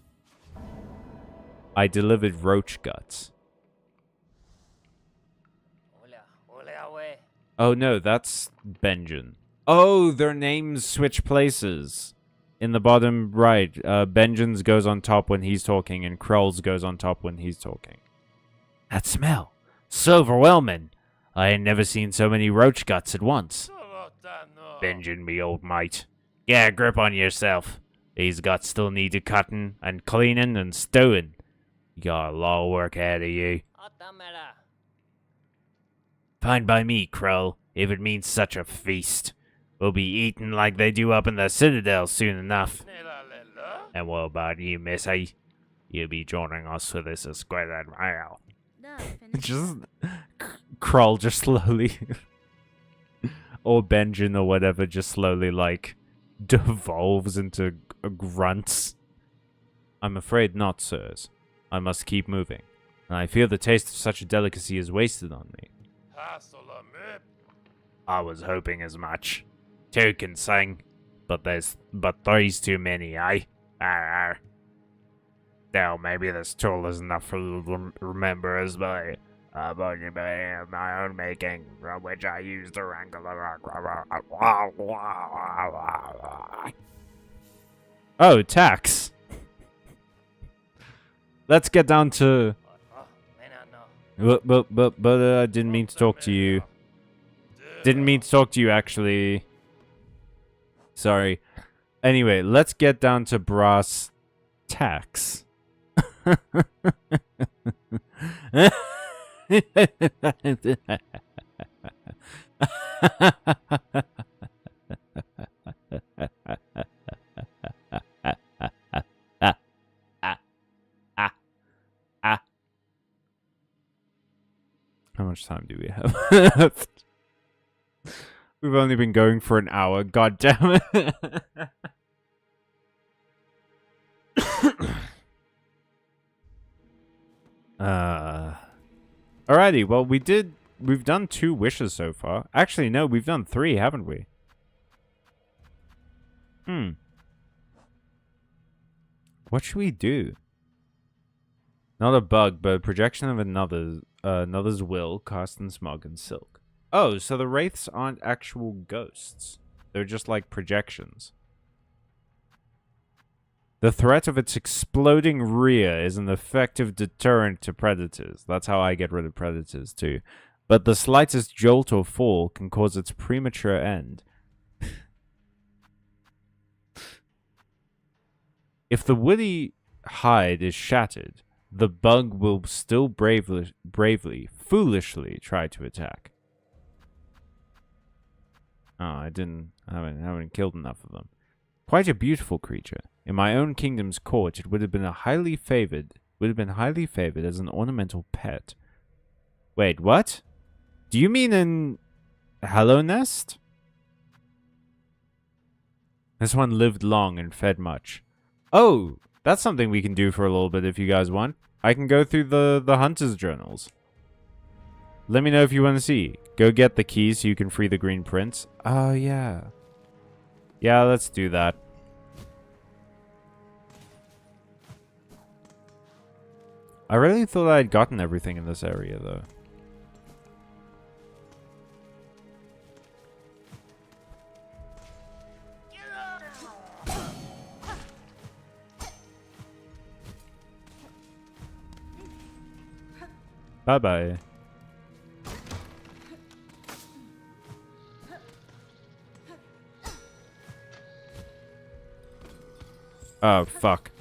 Speaker 1: I delivered roach guts. Oh, no, that's Benjamin. Oh, their names switch places. In the bottom right, Benjamin's goes on top when he's talking, and Kroll's goes on top when he's talking.
Speaker 2: That smell. So overwhelming. I ain't never seen so many roach guts at once.
Speaker 3: Benjamin, me old mate.
Speaker 2: Get a grip on yourself. These guts still need a cutting and cleaning and stewing. You got a lot of work ahead of you. Fine by me, Kroll, if it means such a feast. We'll be eating like they do up in the Citadel soon enough.
Speaker 3: And what about you, Missy? You'll be joining us for this exquisite meal.
Speaker 1: Just Kroll just slowly or Benjamin or whatever just slowly like devolves into grunts. I'm afraid not, sirs. I must keep moving, and I fear the taste of such a delicacy is wasted on me.
Speaker 3: I was hoping as much. Two can sing, but three's too many, eh? Arr. Now, maybe this tool is enough for you to remember as my own making, from which I used to wrangle
Speaker 1: Oh, tax. Let's get down to... But I didn't mean to talk to you. Didn't mean to talk to you, actually. Sorry. Anyway, let's get down to brass tacks. How much time do we have? We've only been going for an hour. God damn it. Alrighty, well, we've done 2 wishes so far. Actually, no, we've done 3, haven't we? What should we do? Not a bug, but a projection of another's will, cast in Smog and Silk. Oh, so the wraiths aren't actual ghosts. They're just like projections. The threat of its exploding rear is an effective deterrent to predators. That's how I get rid of predators too. But the slightest jolt or fall can cause its premature end. If the woody hide is shattered, the bug will still bravely, foolishly try to attack. Oh, I haven't killed enough of them. Quite a beautiful creature. In my own kingdom's court, it would have been highly favored as an ornamental pet. Wait, what? Do you mean in Hello Nest? This one lived long and fed much. Oh, that's something we can do for a little bit if you guys want. I can go through the hunter's journals. Let me know if you want to see. Go get the keys so you can free the green prince. Oh, yeah. Yeah, let's do that. I really thought I had gotten everything in this area, though. Bye-bye. Oh, fuck.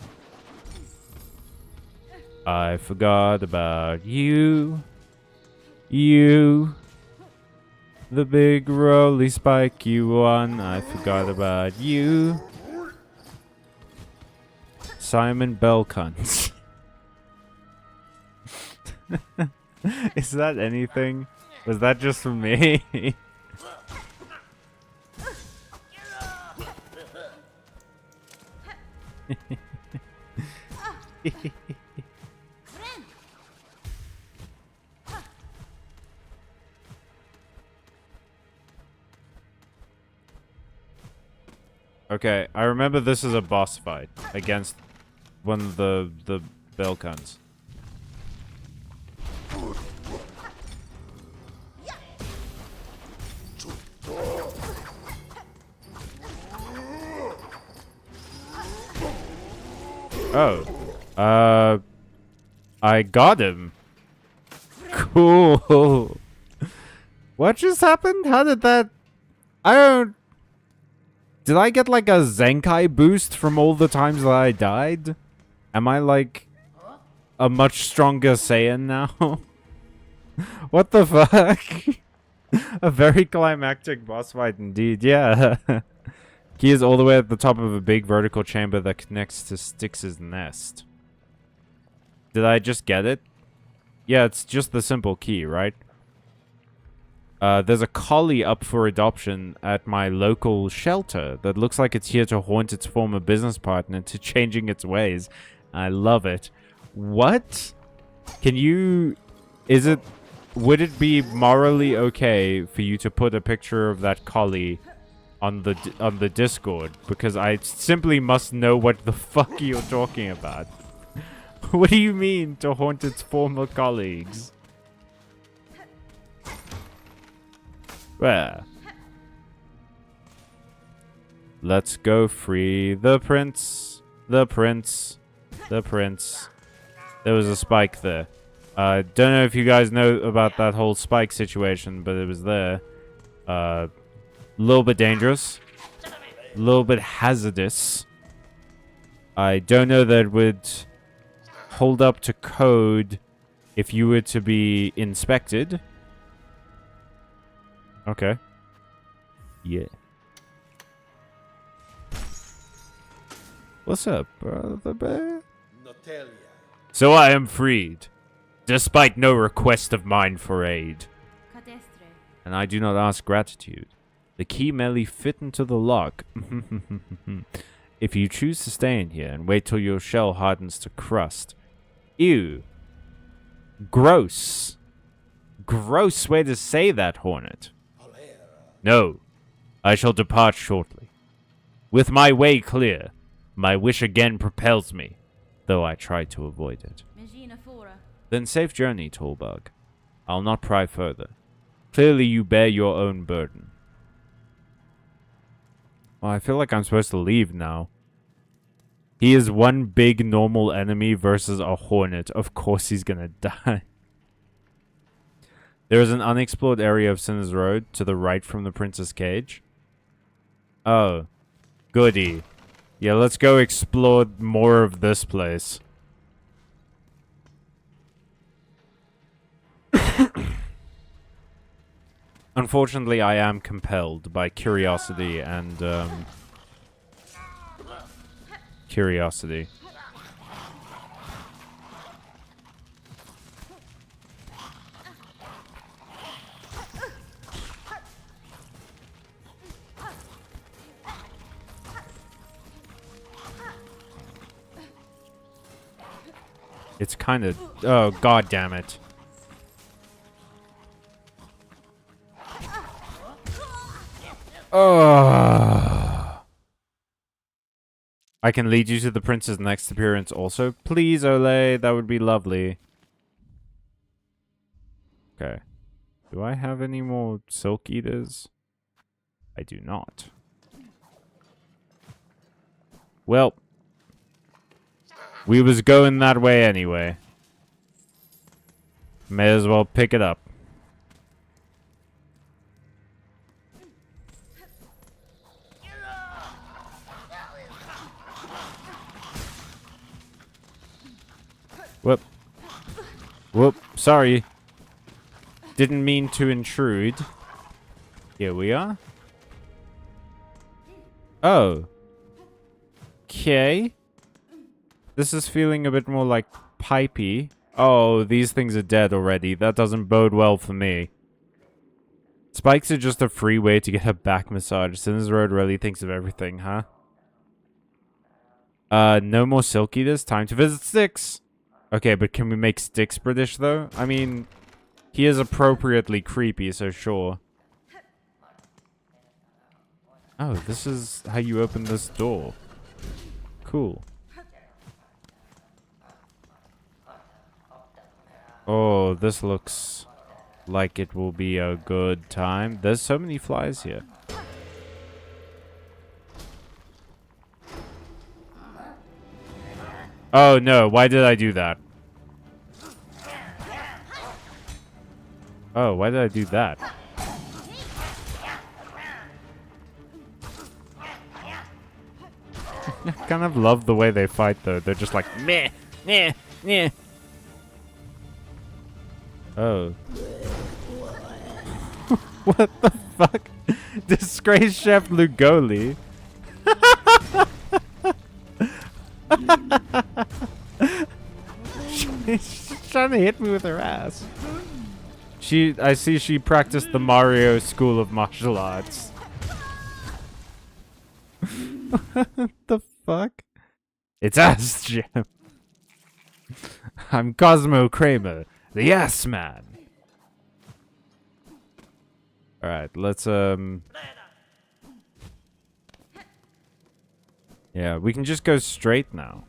Speaker 1: I forgot about you. You. The big roly spiky one. I forgot about you. Simon Bellcunt. Is that anything? Was that just for me? Okay, I remember this is a boss fight against one of the Bellcuns. Oh. I got him. Cool. What just happened? How did that... I don't... Did I get like a Zenkai boost from all the times that I died? Am I like a much stronger Saiyan now? What the fuck? A very climactic boss fight indeed, yeah. Key is all the way at the top of a big vertical chamber that connects to Styx's nest. Did I just get it? Yeah, it's just the simple key, right? There's a collie up for adoption at my local shelter that looks like it's here to haunt its former business partner to changing its ways. I love it. What? Can you... Would it be morally okay for you to put a picture of that collie on the Discord? Because I simply must know what the fuck you're talking about. What do you mean, to haunt its former colleagues? Where? Let's go free the prince. The prince. The prince. There was a spike there. Don't know if you guys know about that whole spike situation, but it was there. A little bit dangerous. A little bit hazardous. I don't know that it would hold up to code if you were to be inspected. Okay. Yeah. What's up, brother bear? So I am freed, despite no request of mine for aid. And I do not ask gratitude. The key merely fit into the lock. If you choose to stay in here and wait till your shell hardens to crust. Ew. Gross. Gross way to say that, Hornet. No, I shall depart shortly. With my way clear, my wish again propels me, though I try to avoid it. Then safe journey, Tallbug. I'll not pry further. Clearly you bear your own burden. Well, I feel like I'm supposed to leave now. He is one big normal enemy versus a hornet. Of course he's gonna die. There is an unexplored area of Sinner's Road to the right from the Prince's Cage. Oh. Goody. Yeah, let's go explore more of this place. Unfortunately, I am compelled by curiosity and, curiosity. It's kind of... Oh, god damn it. Oh. I can lead you to the prince's next appearance also. Please, Ole, that would be lovely. Okay. Do I have any more silk eaters? I do not. Well, we was going that way anyway. May as well pick it up. Whoop. Whoop. Sorry. Didn't mean to intrude. Here we are. Oh. Okay. This is feeling a bit more like pipey. Oh, these things are dead already. That doesn't bode well for me. Spikes are just a free way to get a back massage. Sinner's Road really thinks of everything, huh? No more silk eaters. Time to visit Styx. Okay, but can we make Styx British, though? I mean, he is appropriately creepy, so sure. Oh, this is how you open this door. Cool. Oh, this looks like it will be a good time. There's so many flies here. Oh no, why did I do that? Oh, why did I do that? I kind of love the way they fight though. They're just like meh, meh, meh. Oh. What the fuck? Disgraced Chef Lugoli. She's trying to hit me with her ass. I see she practiced the Mario School of Martial Arts. What the fuck? It's Ass Jim. I'm Cosmo Kramer, the Yes Man. Alright, let's, yeah, we can just go straight now.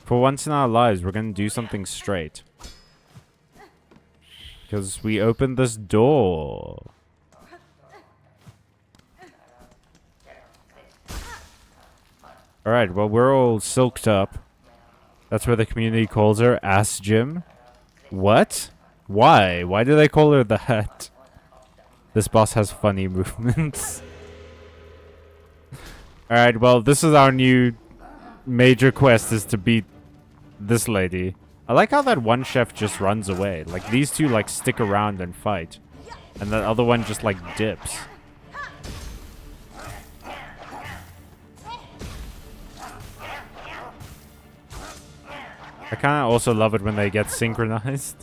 Speaker 1: For once in our lives, we're gonna do something straight. Because we opened this door. Alright, well, we're all silked up. That's what the community calls her, Ass Jim. What? Why? Why do they call her that? This boss has funny movements. Alright, well, this is our new major quest, is to beat this lady. I like how that one chef just runs away. Like, these two, like, stick around and fight. And that other one just, like, dips. I kind of also love it when they get synchronized.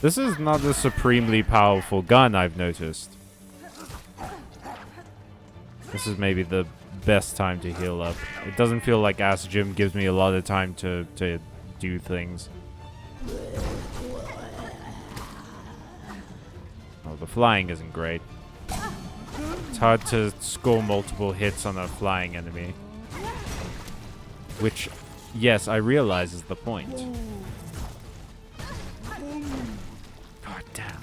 Speaker 1: This is not a supremely powerful gun, I've noticed. This is maybe the best time to heal up. It doesn't feel like Ass Jim gives me a lot of time to do things. Oh, the flying isn't great. It's hard to score multiple hits on a flying enemy. Which Yes, I realize is the point. God damn.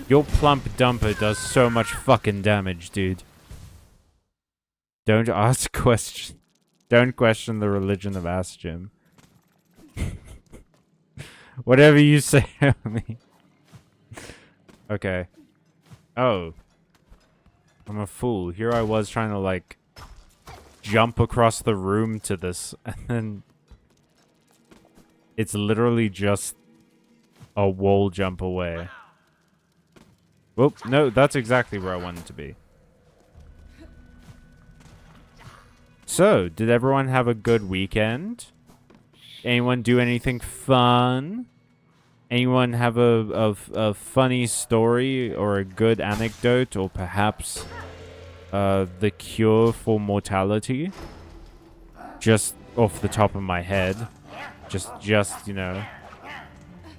Speaker 1: Your plump dumper does so much fucking damage, dude. Don't ask questions. Don't question the religion of Ass Jim. Whatever you say to me. Okay. Oh. I'm a fool. Here I was trying to, like, jump across the room to this, and then it's literally just a wall jump away. Whoop, no, that's exactly where I wanted to be. So, did everyone have a good weekend? Anyone do anything fun? Anyone have a funny story or a good anecdote, or perhaps the cure for mortality? Just off the top of my head. Just, you know,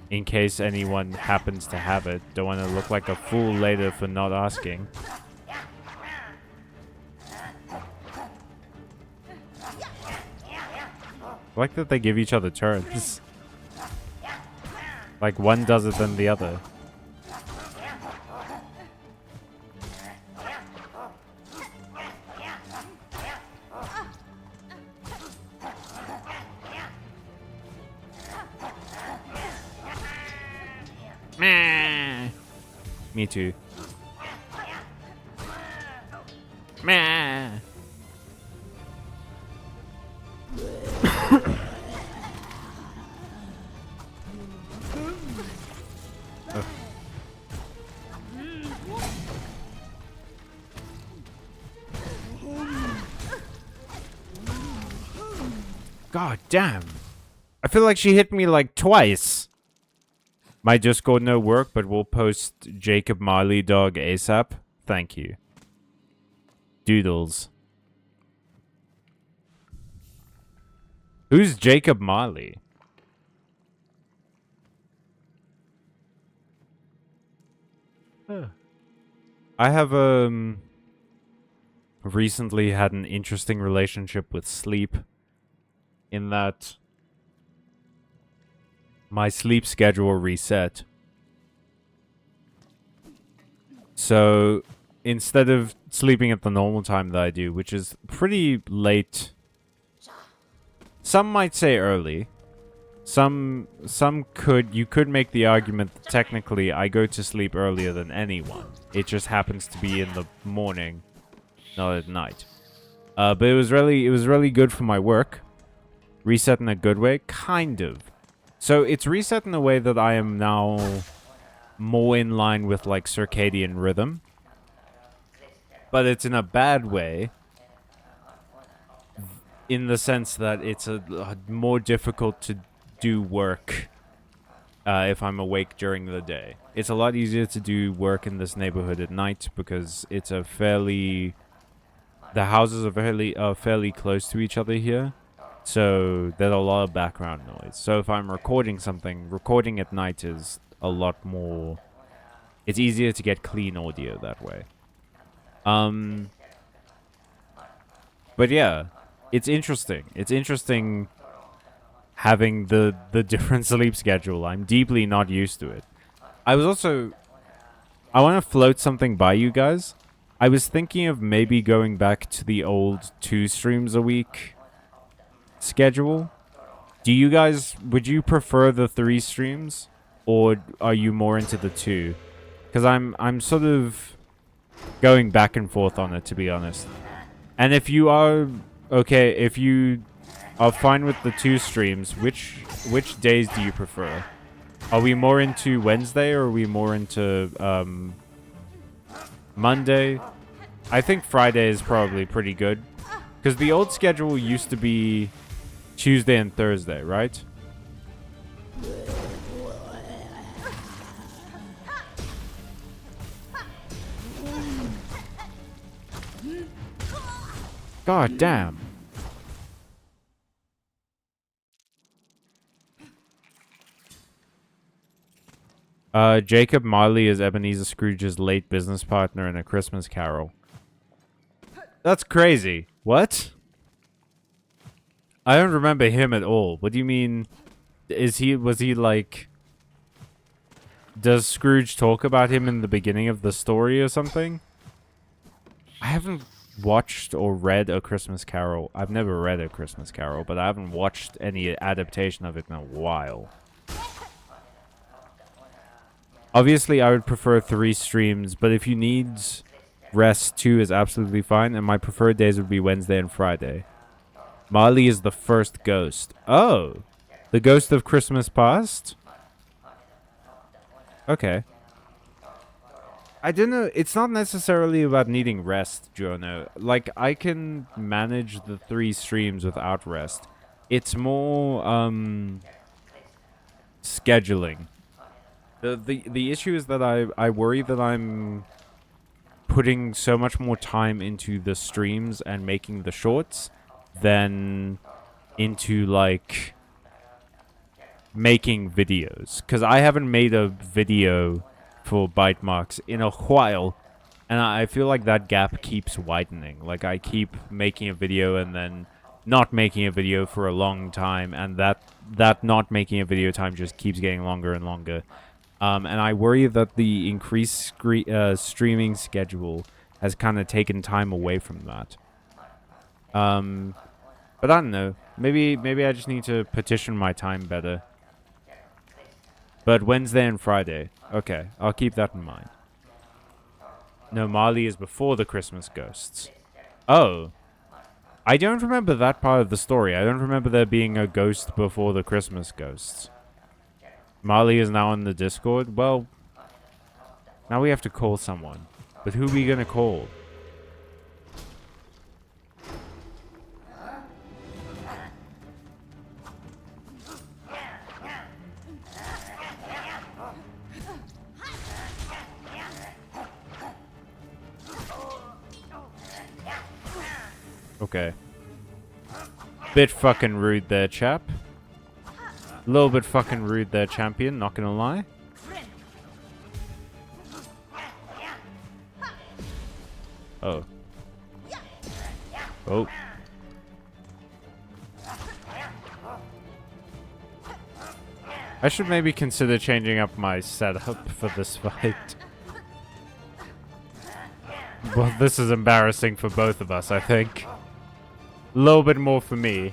Speaker 1: in case anyone happens to have it. Don't want to look like a fool later for not asking. I like that they give each other turns. Like one does it than the other. Me too. God damn. I feel like she hit me like twice. My Discord no work, but we'll post Jacob Marley dog ASAP. Thank you. Doodles. Who's Jacob Marley? I have recently had an interesting relationship with sleep, in that my sleep schedule reset. So instead of sleeping at the normal time that I do, which is pretty late, some might say early, you could make the argument that technically I go to sleep earlier than anyone. It just happens to be in the morning, not at night. But it was really good for my work. Reset in a good way, kind of. So it's reset in a way that I am now more in line with like circadian rhythm, but it's in a bad way, in the sense that it's more difficult to do work if I'm awake during the day. It's a lot easier to do work in this neighborhood at night because it's the houses are fairly close to each other here. So there's a lot of background noise. So if I'm recording something, recording at night is a lot more... It's easier to get clean audio that way. But yeah, it's interesting. It's interesting having the different sleep schedule. I'm deeply not used to it. I want to float something by you guys. I was thinking of maybe going back to the old 2 streams a week schedule. Would you prefer the 3 streams, or are you more into the 2? Because I'm sort of going back and forth on it, to be honest. And if you are okay, if you are fine with the 2 streams, which days do you prefer? Are we more into Wednesday, or are we more into Monday? I think Friday is probably pretty good, because the old schedule used to be Tuesday and Thursday, right? God damn. Jacob Marley is Ebenezer Scrooge's late business partner in A Christmas Carol. That's crazy. What? I don't remember him at all. What do you mean? Was he like... Does Scrooge talk about him in the beginning of the story or something? I haven't watched or read A Christmas Carol. I've never read A Christmas Carol, but I haven't watched any adaptation of it in a while. Obviously, I would prefer 3 streams, but if you need rest, 2 is absolutely fine, and my preferred days would be Wednesday and Friday. Marley is the first ghost. Oh! The ghost of Christmas past? Okay. I don't know. It's not necessarily about needing rest, Jono. Like, I can manage the 3 streams without rest. It's more, scheduling. The issue is that I worry that I'm putting so much more time into the streams and making the shorts than into, like, making videos. Because I haven't made a video for Byte Marx in a while, and I feel like that gap keeps widening. Like, I keep making a video and then not making a video for a long time, and that not making a video time just keeps getting longer and longer. And I worry that the increased streaming schedule has kind of taken time away from that. But I don't know. Maybe I just need to petition my time better. But Wednesday and Friday. Okay, I'll keep that in mind. No, Marley is before the Christmas ghosts. Oh. I don't remember that part of the story. I don't remember there being a ghost before the Christmas ghosts. Marley is now in the Discord. Well, now we have to call someone. But who are we gonna call? Okay. Bit fucking rude there, chap. A little bit fucking rude there, champion, not gonna lie. Oh. Oh. I should maybe consider changing up my setup for this fight. Well, this is embarrassing for both of us, I think. A little bit more for me.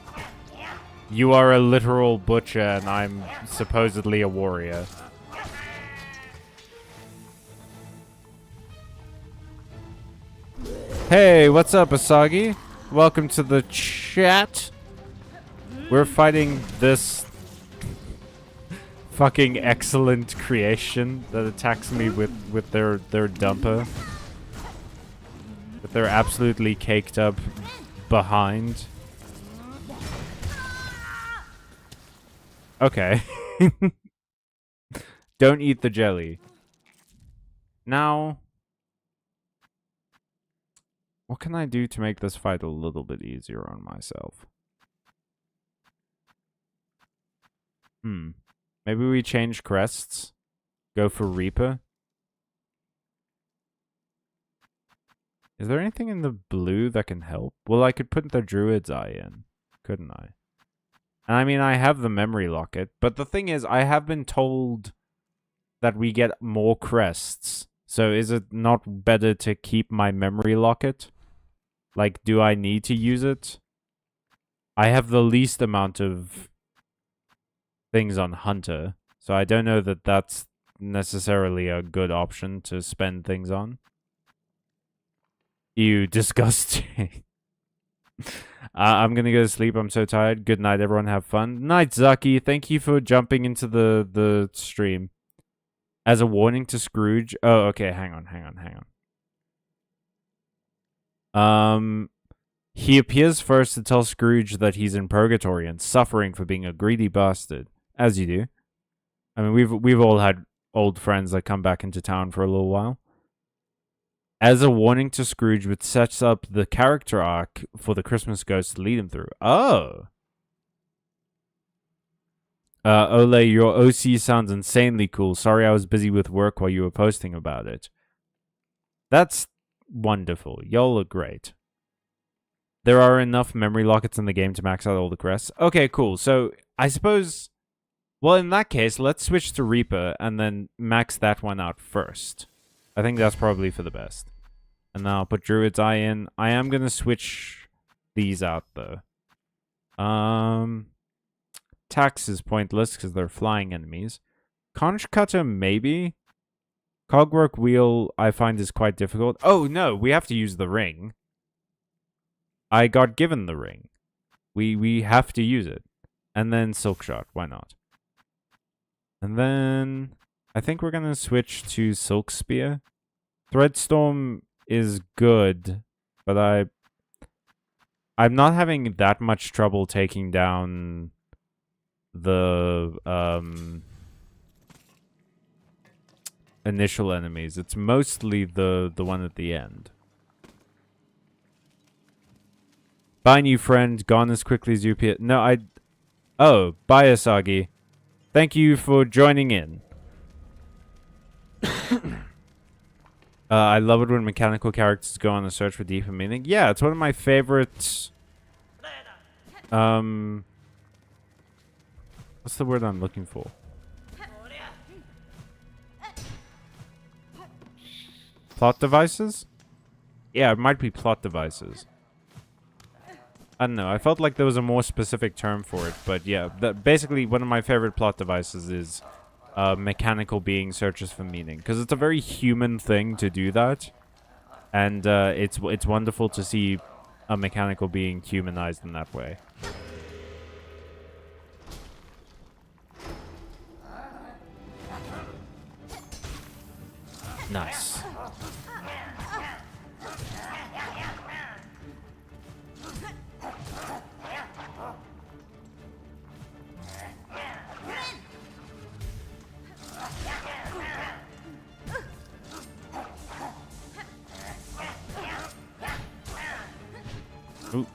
Speaker 1: You are a literal butcher, and I'm supposedly a warrior. Hey, what's up, Asagi? Welcome to the chat. We're fighting this fucking excellent creation that attacks me with their dumper. That they're absolutely caked up behind. Okay. Don't eat the jelly. Now, what can I do to make this fight a little bit easier on myself? Maybe we change crests. Go for Reaper. Is there anything in the blue that can help? Well, I could put the Druid's Eye in, couldn't I? And I mean, I have the memory locket, but the thing is, I have been told that we get more crests. So is it not better to keep my memory locket? Like, do I need to use it? I have the least amount of things on Hunter, so I don't know that that's necessarily a good option to spend things on. Ew, disgusting. I'm gonna go to sleep. I'm so tired. Good night, everyone. Have fun. Night, Zaki. Thank you for jumping into the stream. As a warning to Scrooge. Oh, okay. Hang on. He appears first to tell Scrooge that he's in purgatory and suffering for being a greedy bastard, as you do. I mean, we've all had old friends that come back into town for a little while. As a warning to Scrooge, which sets up the character arc for the Christmas Ghost to lead him through. Oh. Ole, your OC sounds insanely cool. Sorry I was busy with work while you were posting about it. That's wonderful. Y'all look great. There are enough memory lockets in the game to max out all the crests. Okay, cool. So I suppose, well, in that case, let's switch to Reaper and then max that one out first. I think that's probably for the best. And now I'll put Druid's Eye in. I am going to switch these out, though. Tax is pointless because they're flying enemies. Conch Cutter, maybe. Cogwork Wheel, I find is quite difficult. Oh, no, we have to use the ring. I got given the ring. We have to use it. And then Silk Shot, why not? And then I think we're going to switch to Silk Spear. Threadstorm is good, but I'm not having that much trouble taking down the initial enemies. It's mostly the one at the end. Bye, new friend. Gone as quickly as you appear. No, oh, bye, Asagi. Thank you for joining in. I love it when mechanical characters go on a search for deeper meaning. Yeah, it's one of my favorites. What's the word I'm looking for? Plot devices? Yeah, it might be plot devices. I don't know. I felt like there was a more specific term for it, but yeah, basically one of my favorite plot devices is mechanical being searches for meaning, because it's a very human thing to do that, and it's wonderful to see a mechanical being humanized in that way. Nice. Ooh.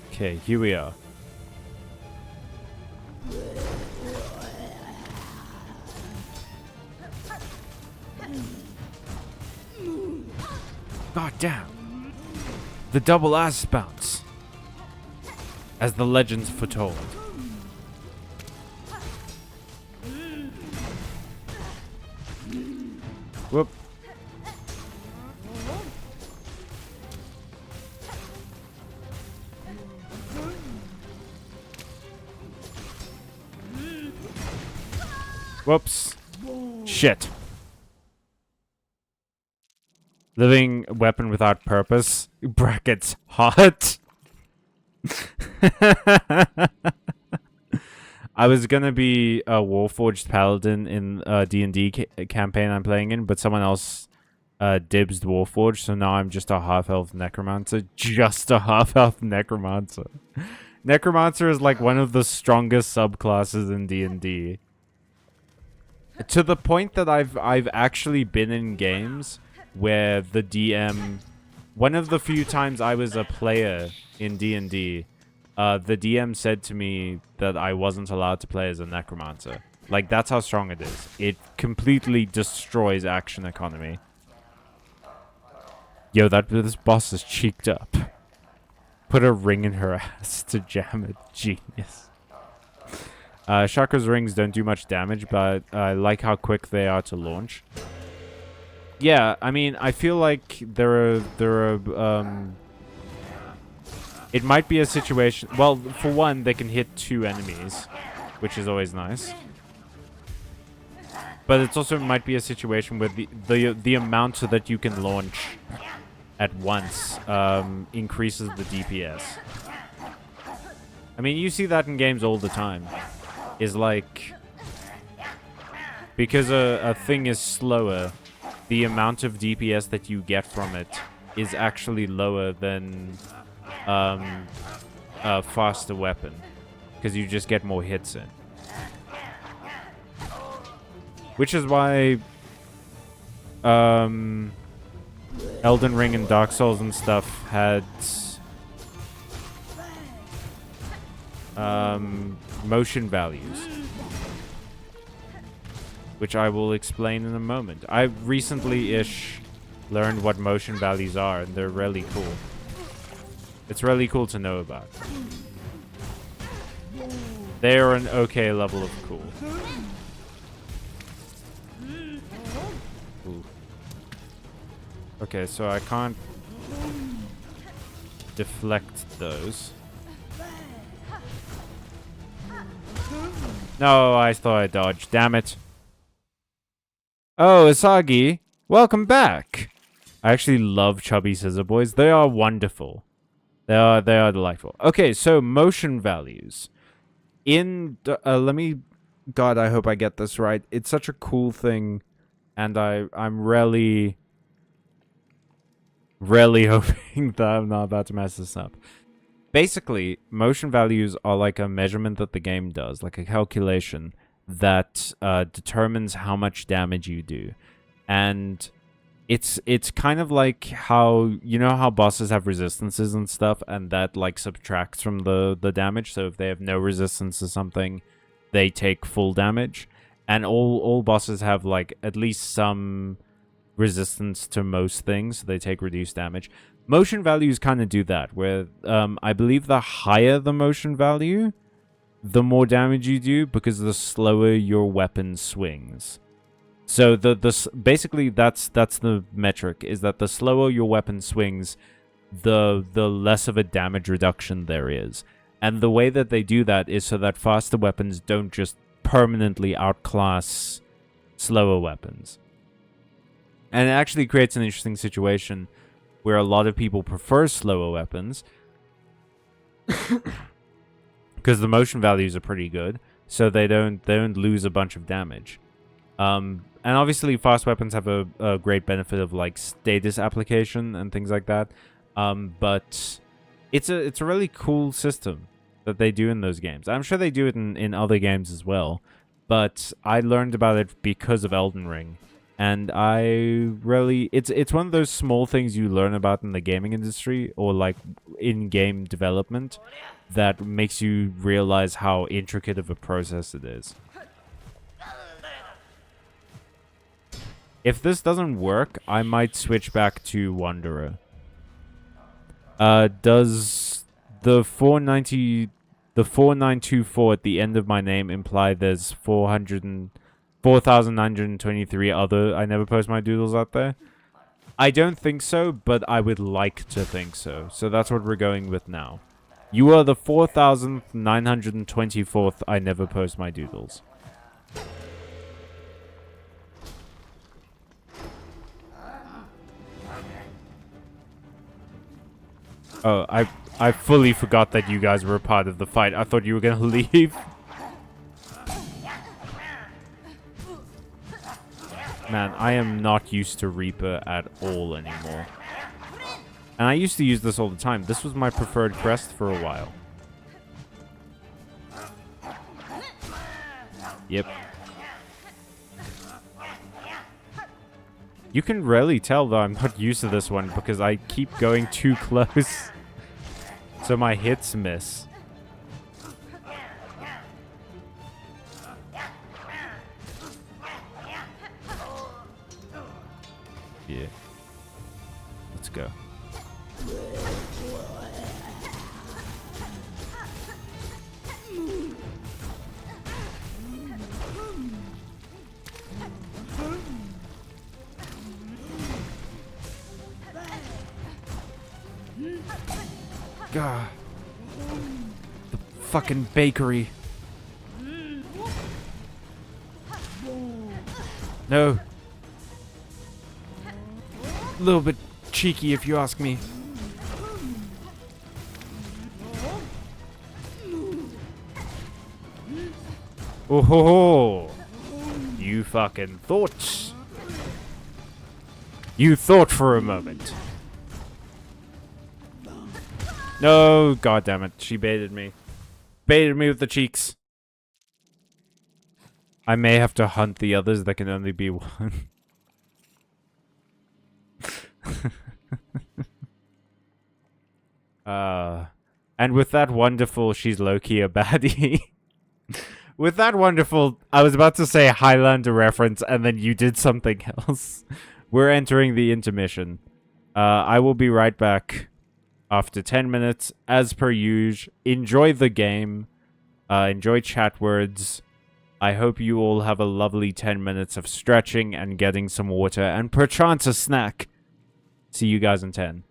Speaker 1: Okay, here we are. God damn. The double ass bounce. As the legends foretold. Whoop. Whoops. Shit. Living weapon without purpose. Brackets. Hot. I was gonna be a Warforged Paladin in a D&D campaign I'm playing in, but someone else dibs Warforged, so now I'm just a half-elf Necromancer. Just a half-elf Necromancer. Necromancer is like one of the strongest subclasses in D&D. To the point that I've actually been in games where the DM... One of the few times I was a player in D&D... the DM said to me that I wasn't allowed to play as a Necromancer. Like, that's how strong it is. It completely destroys action economy. Yo, this boss is cheeked up. Put a ring in her ass to jam it. Genius. Chakra's rings don't do much damage, but I like how quick they are to launch. Yeah, I mean, I feel like there are it might be a situation... Well, for one, they can hit 2 enemies, which is always nice. But it also might be a situation where the amount that you can launch at once increases the DPS. I mean, you see that in games all the time. Is like... Because a thing is slower, the amount of DPS that you get from it is actually lower than... a faster weapon, because you just get more hits in. Which is why Elden Ring and Dark Souls and stuff had motion values. which I will explain in a moment. I recently-ish learned what motion values are, and they're really cool. It's really cool to know about. They're an okay level of cool. Ooh. Okay, so I can't deflect those. No, I thought I dodged. Damn it. Oh, Asagi, welcome back. I actually love chubby scissor boys. They are wonderful. They are delightful. Okay, so motion values. Let me... God, I hope I get this right. It's such a cool thing, and I'm really hoping that I'm not about to mess this up. Basically, motion values are like a measurement that the game does, like a calculation that determines how much damage you do. And it's kind of like how, you know how bosses have resistances and stuff, and that like subtracts from the damage. So if they have no resistance to something, they take full damage. And all bosses have like at least some resistance to most things, so they take reduced damage. Motion values kind of do that, where I believe the higher the motion value, the more damage you do, because the slower your weapon swings. So basically that's the metric, is that the slower your weapon swings, the less of a damage reduction there is. And the way that they do that is so that faster weapons don't just permanently outclass slower weapons. And it actually creates an interesting situation where a lot of people prefer slower weapons because the motion values are pretty good, so they don't lose a bunch of damage. And obviously fast weapons have a great benefit of like status application and things like that. But it's a really cool system that they do in those games. I'm sure they do it in other games as well, but I learned about it because of Elden Ring. And it's one of those small things you learn about in the gaming industry or like in-game development that makes you realize how intricate of a process it is. If this doesn't work, I might switch back to Wanderer. Does the 4924 at the end of my name imply there's 4,923 other I never post my doodles out there? I don't think so, but I would like to think so. So that's what we're going with now. You are the 4,924th I never post my doodles. Oh, I fully forgot that you guys were a part of the fight. I thought you were gonna leave. Man, I am not used to Reaper at all anymore. And I used to use this all the time. This was my preferred crest for a while. Yep. You can really tell that I'm not used to this one because I keep going too close. So my hits miss. Yeah. Let's go. God. The fucking bakery. No. A little bit cheeky if you ask me. Oh ho ho. You fucking thought. You thought for a moment. No, god damn it. She baited me. Baited me with the cheeks. I may have to hunt the others. There can only be one. And with that wonderful, she's low-key a baddie. With that wonderful, I was about to say Highlander reference, and then you did something else. We're entering the intermission. I will be right back after 10 minutes, as per usual. Enjoy the game. Enjoy chat words. I hope you all have a lovely 10 minutes of stretching and getting some water, and perchance a snack. See you guys in 10.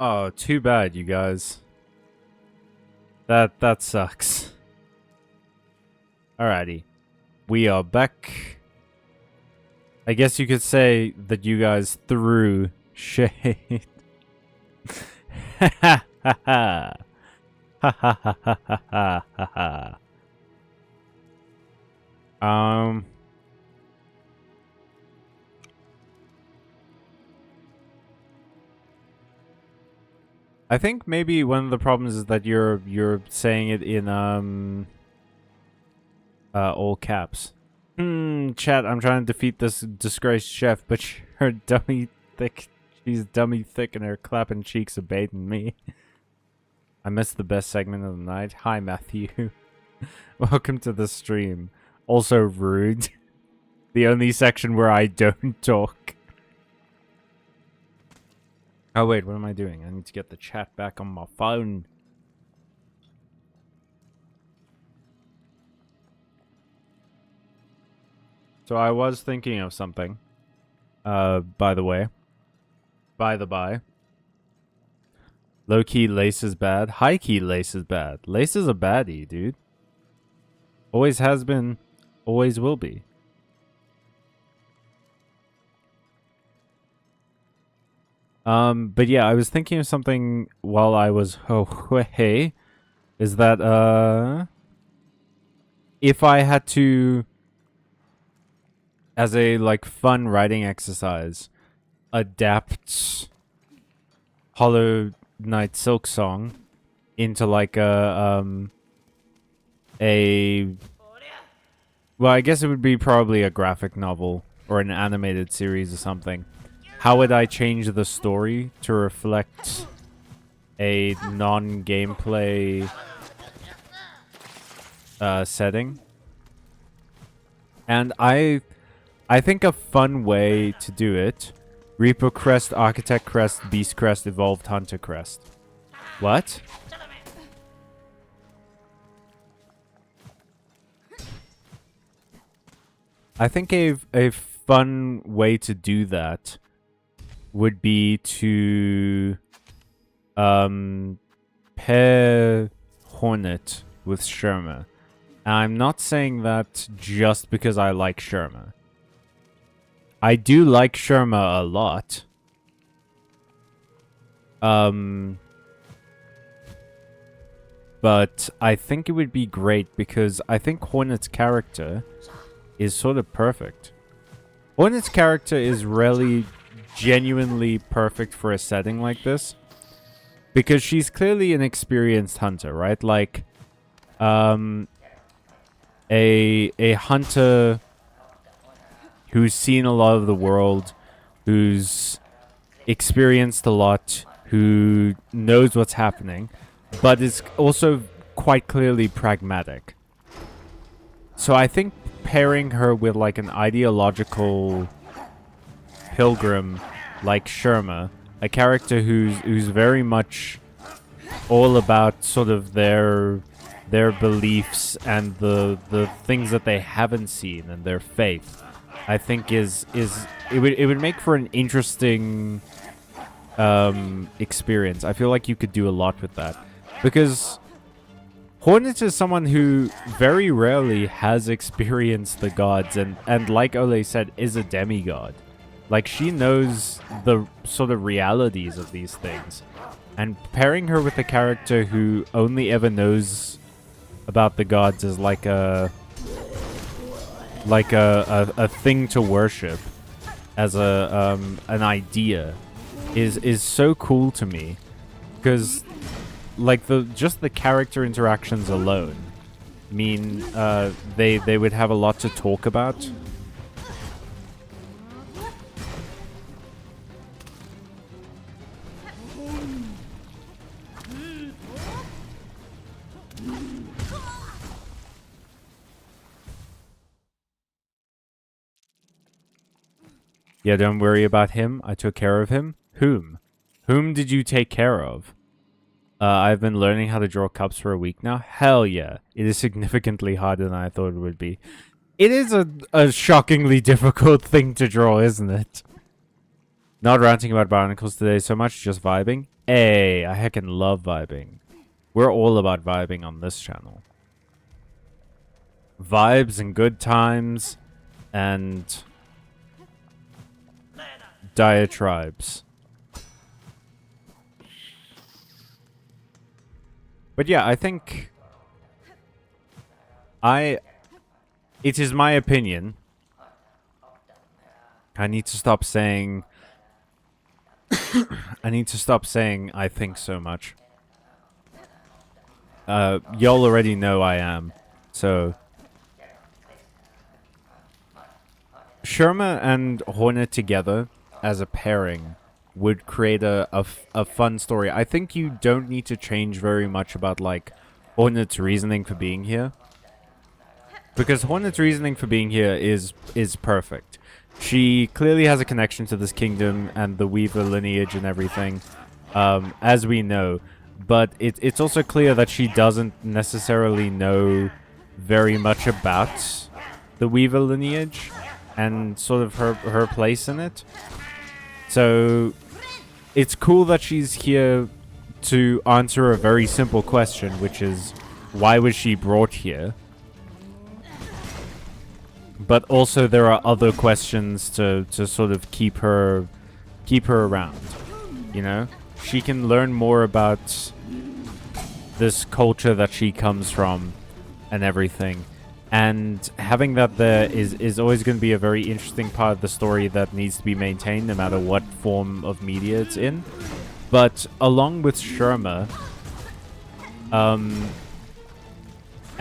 Speaker 1: Oh, too bad, you guys. That sucks. Alrighty. We are back. I guess you could say that you guys threw shade. Ha ha ha ha. Ha ha ha ha ha ha ha. I think maybe one of the problems is that you're saying it in all caps. Chat, I'm trying to defeat this disgraced chef, but her dummy thick, she's dummy thick and her clapping cheeks are baiting me. I missed the best segment of the night. Hi, Matthew. Welcome to the stream. Also rude. The only section where I don't talk. Oh wait, what am I doing? I need to get the chat back on my phone. So I was thinking of something. By the way. By the by. Low-key, Lace is bad. High-key, Lace is bad. Lace is a baddie, dude. Always has been. Always will be. But yeah, I was thinking of something while I was away. Is that, if I had to, as a, like, fun writing exercise, adapt Hollow Knight Silksong into, like, well, I guess it would be probably a graphic novel or an animated series or something. How would I change the story to reflect a non-gameplay setting? And I think a fun way to do it: Reaper Crest, Architect Crest, Beast Crest, Evolved Hunter Crest. What? I think a fun way to do that would be to pair Hornet with Sherma. And I'm not saying that just because I like Sherma. I do like Sherma a lot. But I think it would be great because I think Hornet's character is sort of perfect. Hornet's character is really genuinely perfect for a setting like this, because she's clearly an experienced hunter, right? Like, a hunter who's seen a lot of the world, who's experienced a lot, who knows what's happening, but is also quite clearly pragmatic. So I think pairing her with like an ideological pilgrim like Sherma, a character who's very much all about sort of their beliefs and the things that they haven't seen and their faith, I think it would make for an interesting experience. I feel like you could do a lot with that, because Hornet is someone who very rarely has experienced the gods, and like Ole said, is a demigod. Like, she knows the sort of realities of these things. And pairing her with a character who only ever knows about the gods as like a thing to worship, as an idea, is so cool to me. Because like just the character interactions alone mean they would have a lot to talk about. Yeah, don't worry about him. I took care of him. Whom? Whom did you take care of? I've been learning how to draw cups for a week now. Hell yeah. It is significantly harder than I thought it would be. It is a shockingly difficult thing to draw, isn't it? Not ranting about barnacles today so much, just vibing. Hey, I heckin' love vibing. We're all about vibing on this channel. Vibes and good times and diatribes. But yeah, I think it is my opinion. I need to stop saying I think so much. Y'all already know I am. So Sherma and Hornet together as a pairing would create a fun story. I think you don't need to change very much about, like, Hornet's reasoning for being here. Because Hornet's reasoning for being here is perfect. She clearly has a connection to this kingdom and the Weaver lineage and everything, as we know. But it's also clear that she doesn't necessarily know very much about the Weaver lineage and sort of her place in it. So it's cool that she's here to answer a very simple question, which is, why was she brought here? But also there are other questions to sort of keep her around, you know? She can learn more about this culture that she comes from and everything. And having that there is always going to be a very interesting part of the story that needs to be maintained no matter what form of media it's in. But along with Sherma,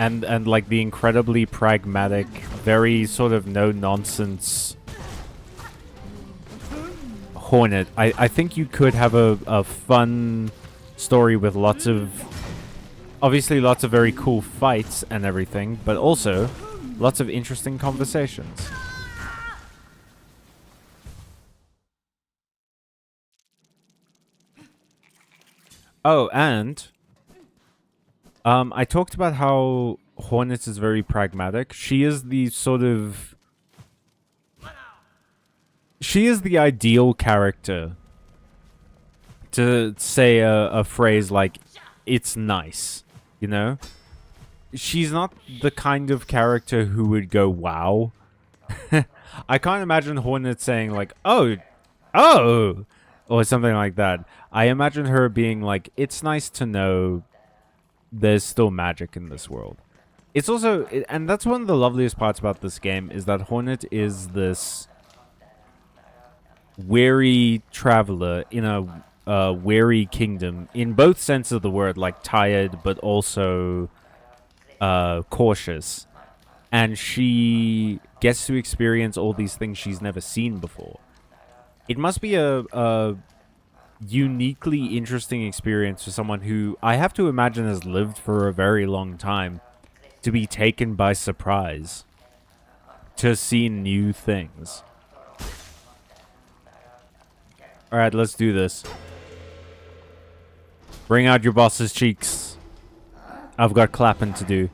Speaker 1: and like the incredibly pragmatic, very sort of no-nonsense Hornet, I think you could have a fun story with obviously lots of very cool fights and everything, but also lots of interesting conversations. Oh, and I talked about how Hornet is very pragmatic. She is the ideal character to say a phrase like, it's nice, you know? She's not the kind of character who would go, wow. I can't imagine Hornet saying like, oh, or something like that. I imagine her being like, it's nice to know there's still magic in this world. It's also, and that's one of the loveliest parts about this game, is that Hornet is this weary traveler in a weary kingdom, in both senses of the word, like tired, but also cautious. And she gets to experience all these things she's never seen before. It must be a uniquely interesting experience for someone who I have to imagine has lived for a very long time to be taken by surprise, to see new things. Alright, let's do this. Bring out your boss's cheeks. I've got clapping to do.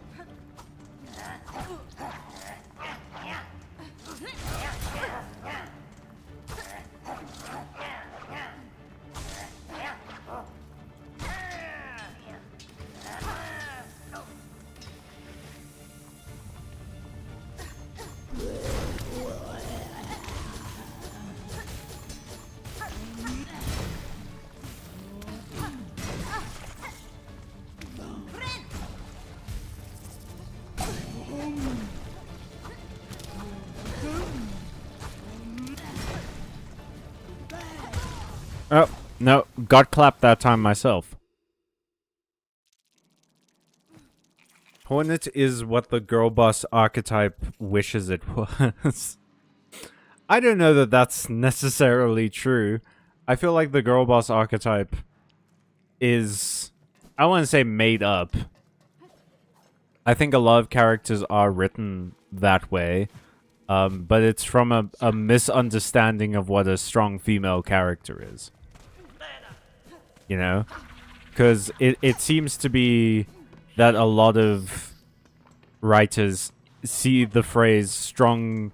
Speaker 1: Oh, no. Got clapped that time myself. Hornet is what the girl boss archetype wishes it was. I don't know that that's necessarily true. I feel like the girl boss archetype is, I want to say, made up. I think a lot of characters are written that way. But it's from a misunderstanding of what a strong female character is. You know? Because it seems to be that a lot of writers see the phrase strong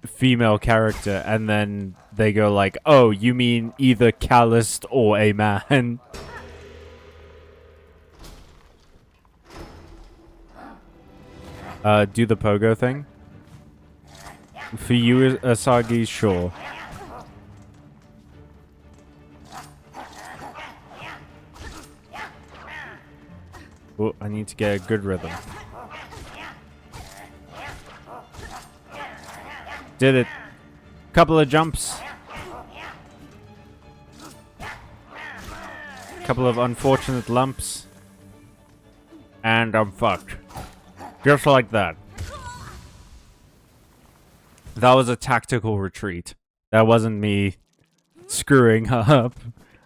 Speaker 1: female character, and then they go like, oh, you mean either calloused or a man. Do the pogo thing. For you, Asagi, sure. Oh, I need to get a good rhythm. Did it. Couple of jumps. Couple of unfortunate lumps. And I'm fucked. Just like that. That was a tactical retreat. That wasn't me screwing up.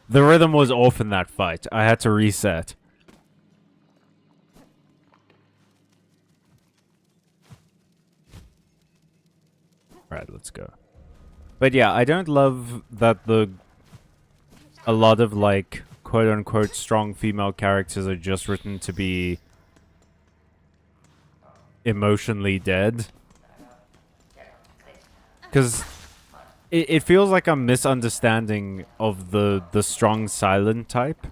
Speaker 1: The rhythm was off in that fight. I had to reset. Right, let's go. But yeah, I don't love that a lot of like quote-unquote strong female characters are just written to be emotionally dead. Because it feels like a misunderstanding of the strong silent type.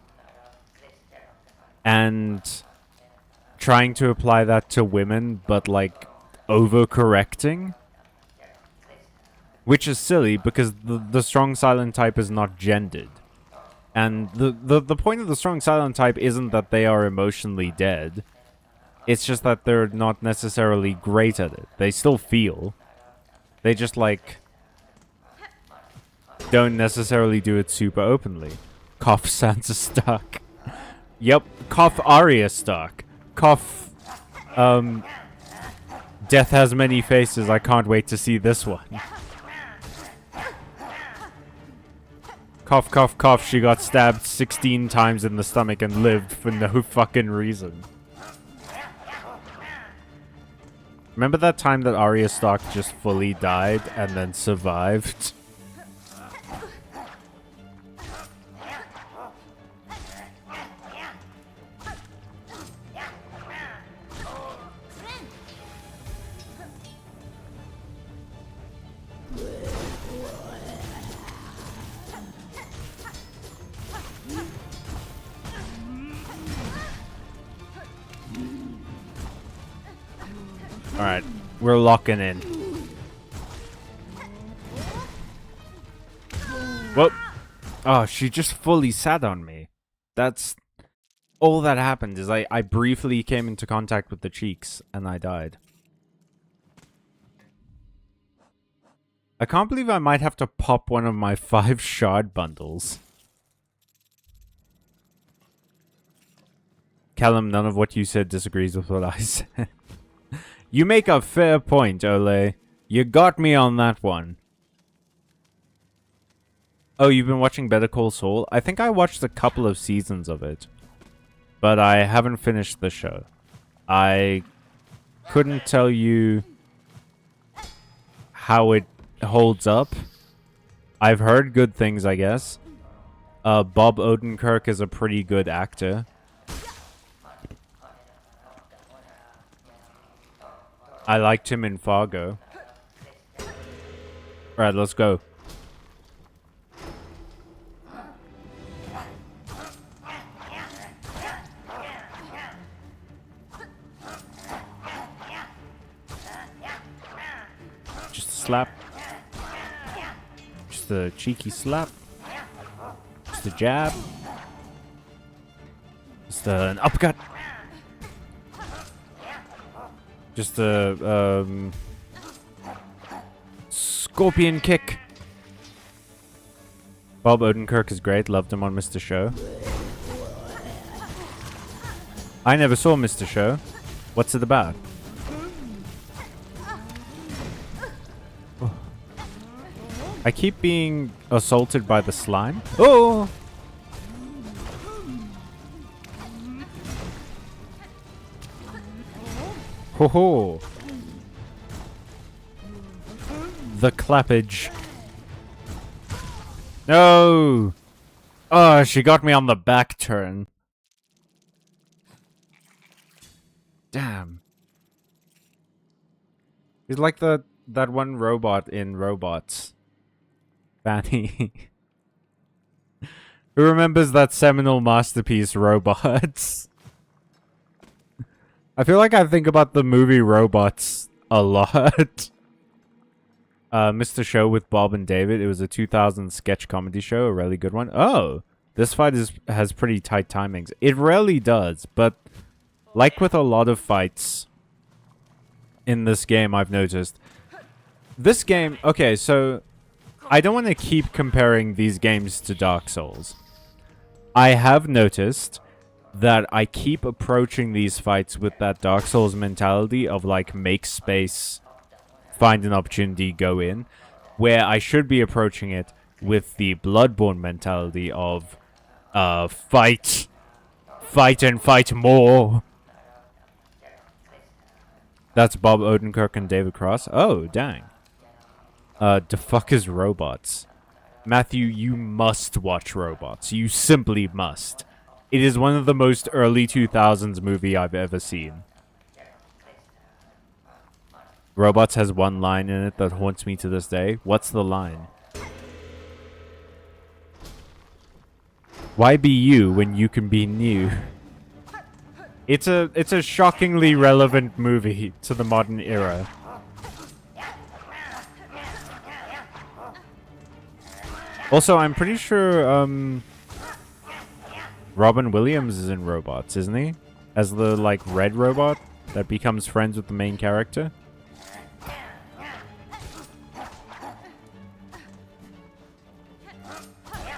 Speaker 1: And trying to apply that to women, but like overcorrecting. Which is silly, because the strong silent type is not gendered. And the point of the strong silent type isn't that they are emotionally dead. It's just that they're not necessarily great at it. They still feel. They just, like, don't necessarily do it super openly. Cough, Sansa Stark. Yep, cough, Arya Stark. Cough, Death Has Many Faces. I can't wait to see this one. Cough, cough, cough. She got stabbed 16 times in the stomach and lived for no fucking reason. Remember that time that Arya Stark just fully died and then survived? Alright, we're locking in. Whoop. Oh, she just fully sat on me. That's... all that happened is I briefly came into contact with the cheeks, and I died. I can't believe I might have to pop one of my 5 shard bundles. Callum, none of what you said disagrees with what I said. You make a fair point, Ole. You got me on that one. Oh, you've been watching Better Call Saul? I think I watched a couple of seasons of it. But I haven't finished the show. I couldn't tell you how it holds up. I've heard good things, I guess. Bob Odenkirk is a pretty good actor. I liked him in Fargo. Alright, let's go. Just a slap. Just a cheeky slap. Just a jab. Just an uppercut. Just a scorpion kick. Bob Odenkirk is great. Loved him on Mr. Show. I never saw Mr. Show. What's it about? Oh. I keep being assaulted by the slime. Oh! Ho ho! The clappage. No! Oh, she got me on the back turn. Damn. It's like the that one robot in Robots? Fanny. Who remembers that seminal masterpiece, Robots? I feel like I think about the movie Robots a lot. Mr. Show with Bob and David. It was a 2000 sketch comedy show, a really good one. Oh, this fight has pretty tight timings. It rarely does, but like with a lot of fights in this game, I've noticed. This game, okay, so I don't want to keep comparing these games to Dark Souls. I have noticed that I keep approaching these fights with that Dark Souls mentality of like make space, find an opportunity, go in, where I should be approaching it with the Bloodborne mentality of fight and fight more. That's Bob Odenkirk and David Cross. Oh, dang. The fuck is Robots? Matthew, you must watch Robots. You simply must. It is one of the most early 2000s movie I've ever seen. Robots has one line in it that haunts me to this day. What's the line? Why be you when you can be new? It's a shockingly relevant movie to the modern era. Also, I'm pretty sure Robin Williams is in Robots, isn't he? As the like red robot that becomes friends with the main character.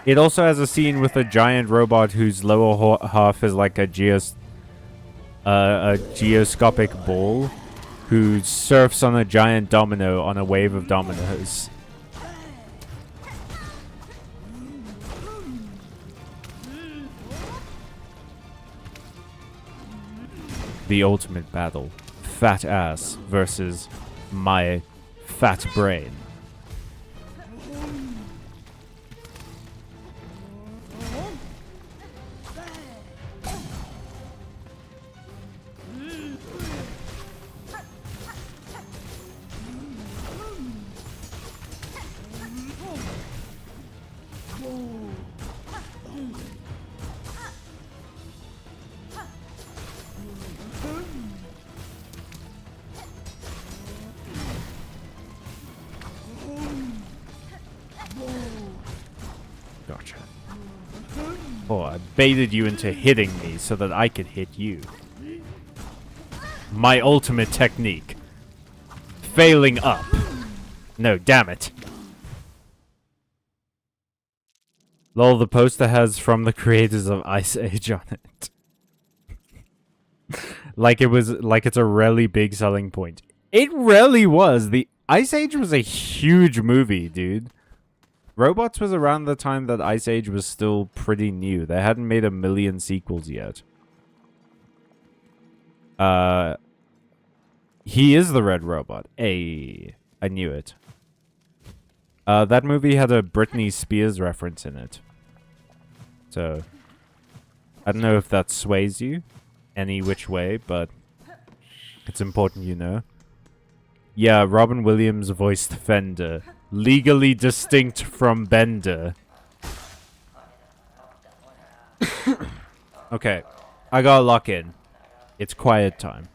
Speaker 1: It also has a scene with a giant robot whose lower half is like a geoscopic ball who surfs on a giant domino on a wave of dominoes. The ultimate battle. Fat ass versus my fat brain. Gotcha. Oh, I baited you into hitting me so that I could hit you. My ultimate technique. Failing up. No, damn it. Lol, the poster has from the creators of Ice Age on it. like it's a really big selling point. It really was. The Ice Age was a huge movie, dude. Robots was around the time that Ice Age was still pretty new. They hadn't made a million sequels yet. He is the red robot. Hey, I knew it. That movie had a Britney Spears reference in it. So, I don't know if that sways you any which way, but it's important you know. Yeah, Robin Williams voiced Fender. Legally distinct from Bender. Okay, I gotta lock in. It's quiet time.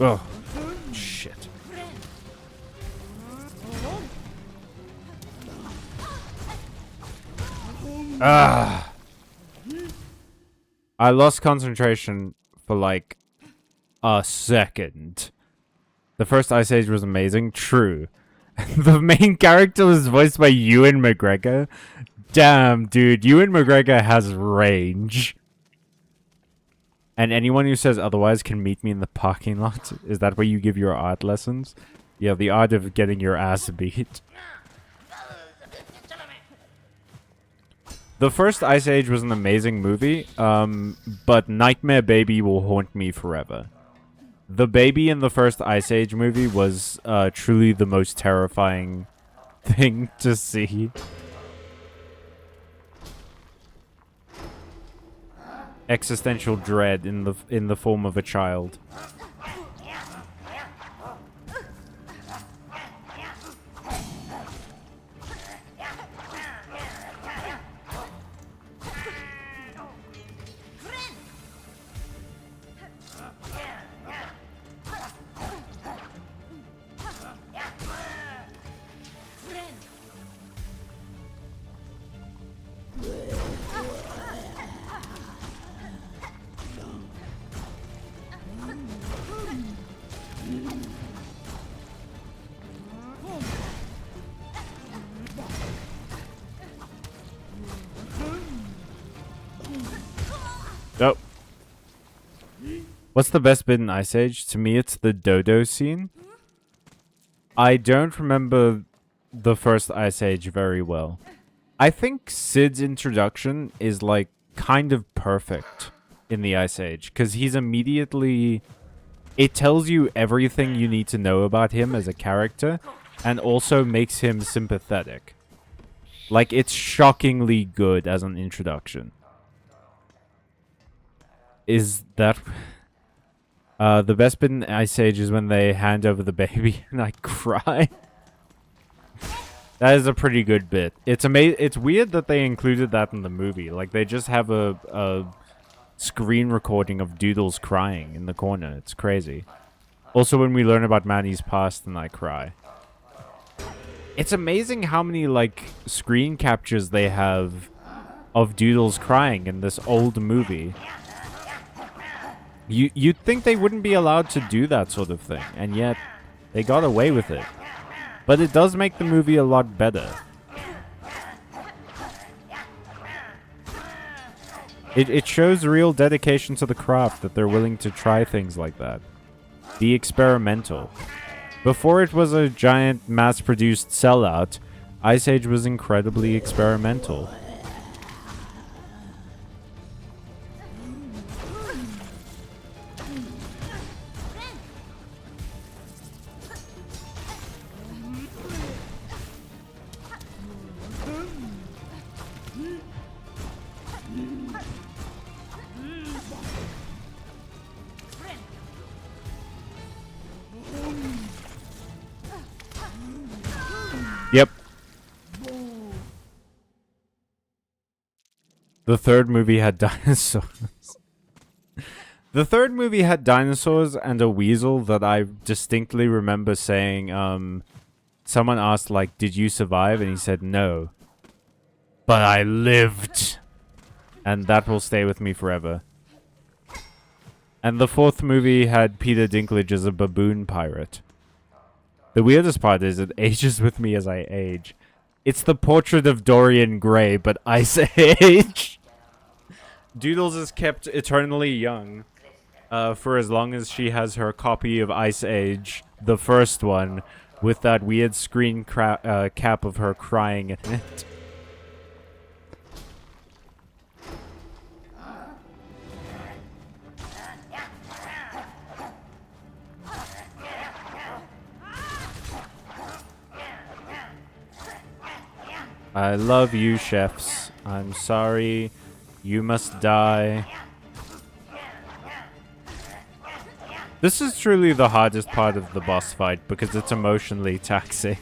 Speaker 1: Oh, shit. Ah. I lost concentration for like a second. The first Ice Age was amazing, true. The main character was voiced by Ewan McGregor. Damn, dude, Ewan McGregor has range. And anyone who says otherwise can meet me in the parking lot. Is that where you give your art lessons? Yeah, the art of getting your ass beat. The first Ice Age was an amazing movie, but Nightmare Baby will haunt me forever. The baby in the first Ice Age movie was truly the most terrifying thing to see. Existential dread in the form of a child. Oh. What's the best bit in Ice Age? To me, it's the dodo scene. I don't remember the first Ice Age very well. I think Sid's introduction is, like, kind of perfect in the Ice Age. Because he's immediately... It tells you everything you need to know about him as a character. And also makes him sympathetic. Like, it's shockingly good as an introduction. Is that... the best bit in Ice Age is when they hand over the baby and I cry. That is a pretty good bit. It's It's weird that they included that in the movie. Like, they just have a screen recording of Doodles crying in the corner. It's crazy. Also, when we learn about Manny's past and I cry. It's amazing how many, like, screen captures they have of Doodles crying in this old movie. You'd think they wouldn't be allowed to do that sort of thing, and yet they got away with it. But it does make the movie a lot better. It shows real dedication to the craft that they're willing to try things like that. Be experimental. Before it was a giant mass-produced sellout, Ice Age was incredibly experimental. Yep. The third movie had dinosaurs. The third movie had dinosaurs and a weasel that I distinctly remember saying, someone asked, like, did you survive? And he said, no. But I lived. And that will stay with me forever. And the fourth movie had Peter Dinklage as a baboon pirate. The weirdest part is it ages with me as I age. It's the portrait of Dorian Gray, but Ice Age. Doodles is kept eternally young for as long as she has her copy of Ice Age, the first one, with that weird screen cap of her crying in it. I love you, chefs. I'm sorry. You must die. This is truly the hardest part of the boss fight because it's emotionally taxing.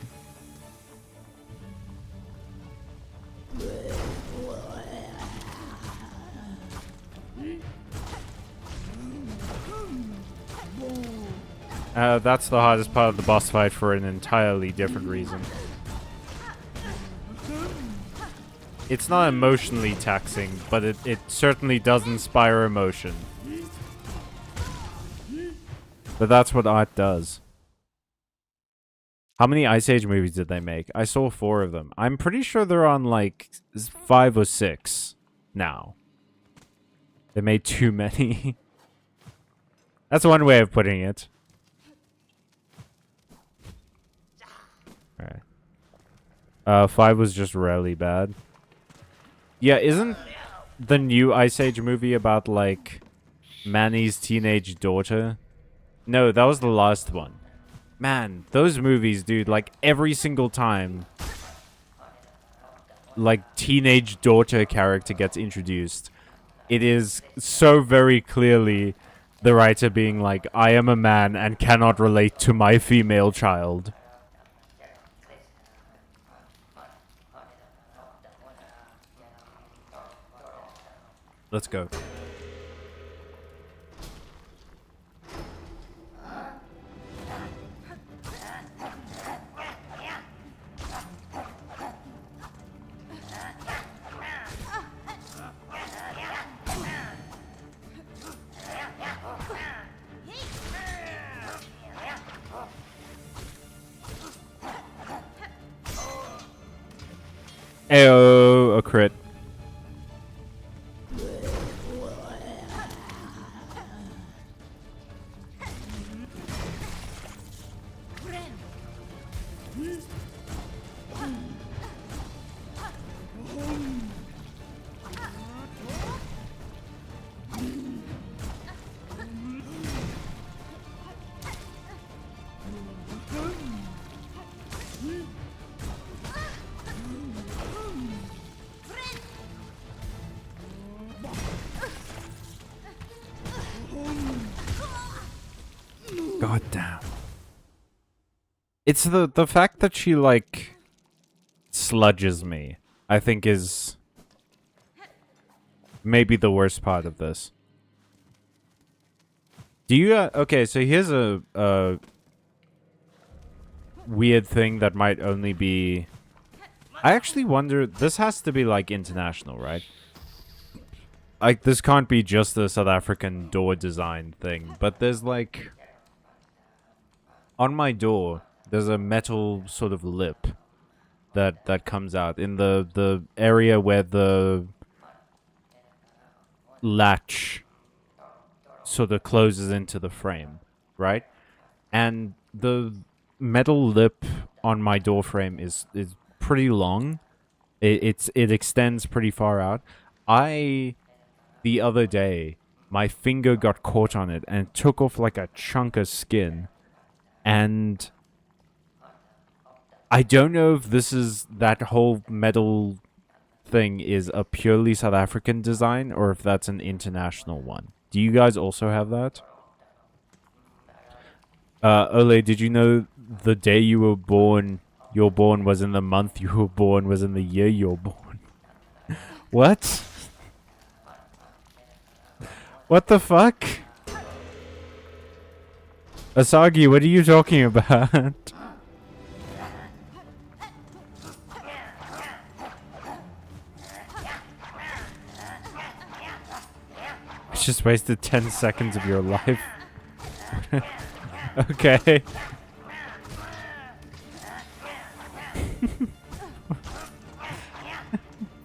Speaker 1: That's the hardest part of the boss fight for an entirely different reason. It's not emotionally taxing, but it certainly does inspire emotion. But that's what art does. How many Ice Age movies did they make? I saw 4 of them. I'm pretty sure they're on like 5 or 6 now. They made too many. That's one way of putting it. Alright. 5 was just really bad. Yeah, isn't the new Ice Age movie about, like, Manny's teenage daughter? No, that was the last one. Man, those movies, dude, like, every single time, like, teenage daughter character gets introduced, it is so very clearly the writer being like, I am a man and cannot relate to my female child. Let's go. Ayo, a crit. God damn. It's the fact that she, like, sludges me, I think is maybe the worst part of this. Do you, okay, so here's a weird thing that might only be... I actually wonder, this has to be, like, international, right? Like, this can't be just a South African door design thing, but there's, like... On my door, there's a metal sort of lip that comes out in the area where the latch sort of closes into the frame, right? And the metal lip on my door frame is pretty long. It extends pretty far out. The other day, my finger got caught on it and took off like a chunk of skin. And I don't know if this is, that whole metal thing is a purely South African design or if that's an international one. Do you guys also have that? Ole, did you know the day you were born, you're born was in the month you were born was in the year you're born? What? What the fuck? Asagi, what are you talking about? I just wasted 10 seconds of your life. Okay.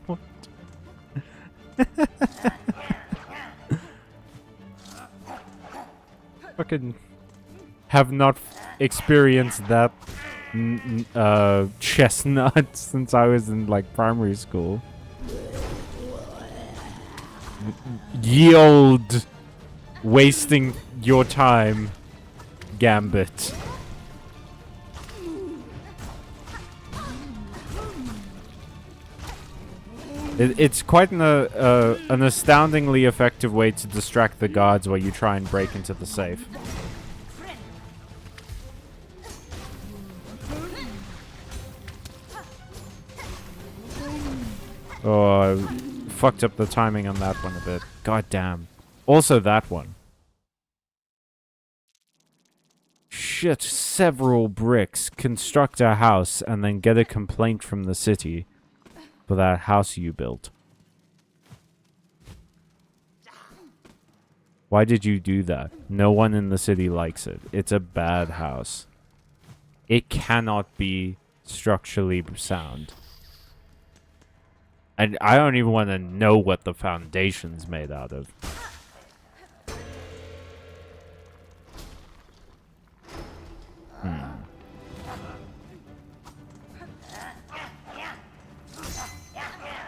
Speaker 1: What? Fucking... have not experienced that chestnut since I was in, like, primary school. Yield wasting your time, Gambit. It's quite an astoundingly effective way to distract the guards while you try and break into the safe. Oh, I fucked up the timing on that one a bit. God damn. Also that one. shit several bricks, construct a house, and then get a complaint from the city for that house you built. Why did you do that? No one in the city likes it. It's a bad house. It cannot be structurally sound. And I don't even want to know what the foundation's made out of.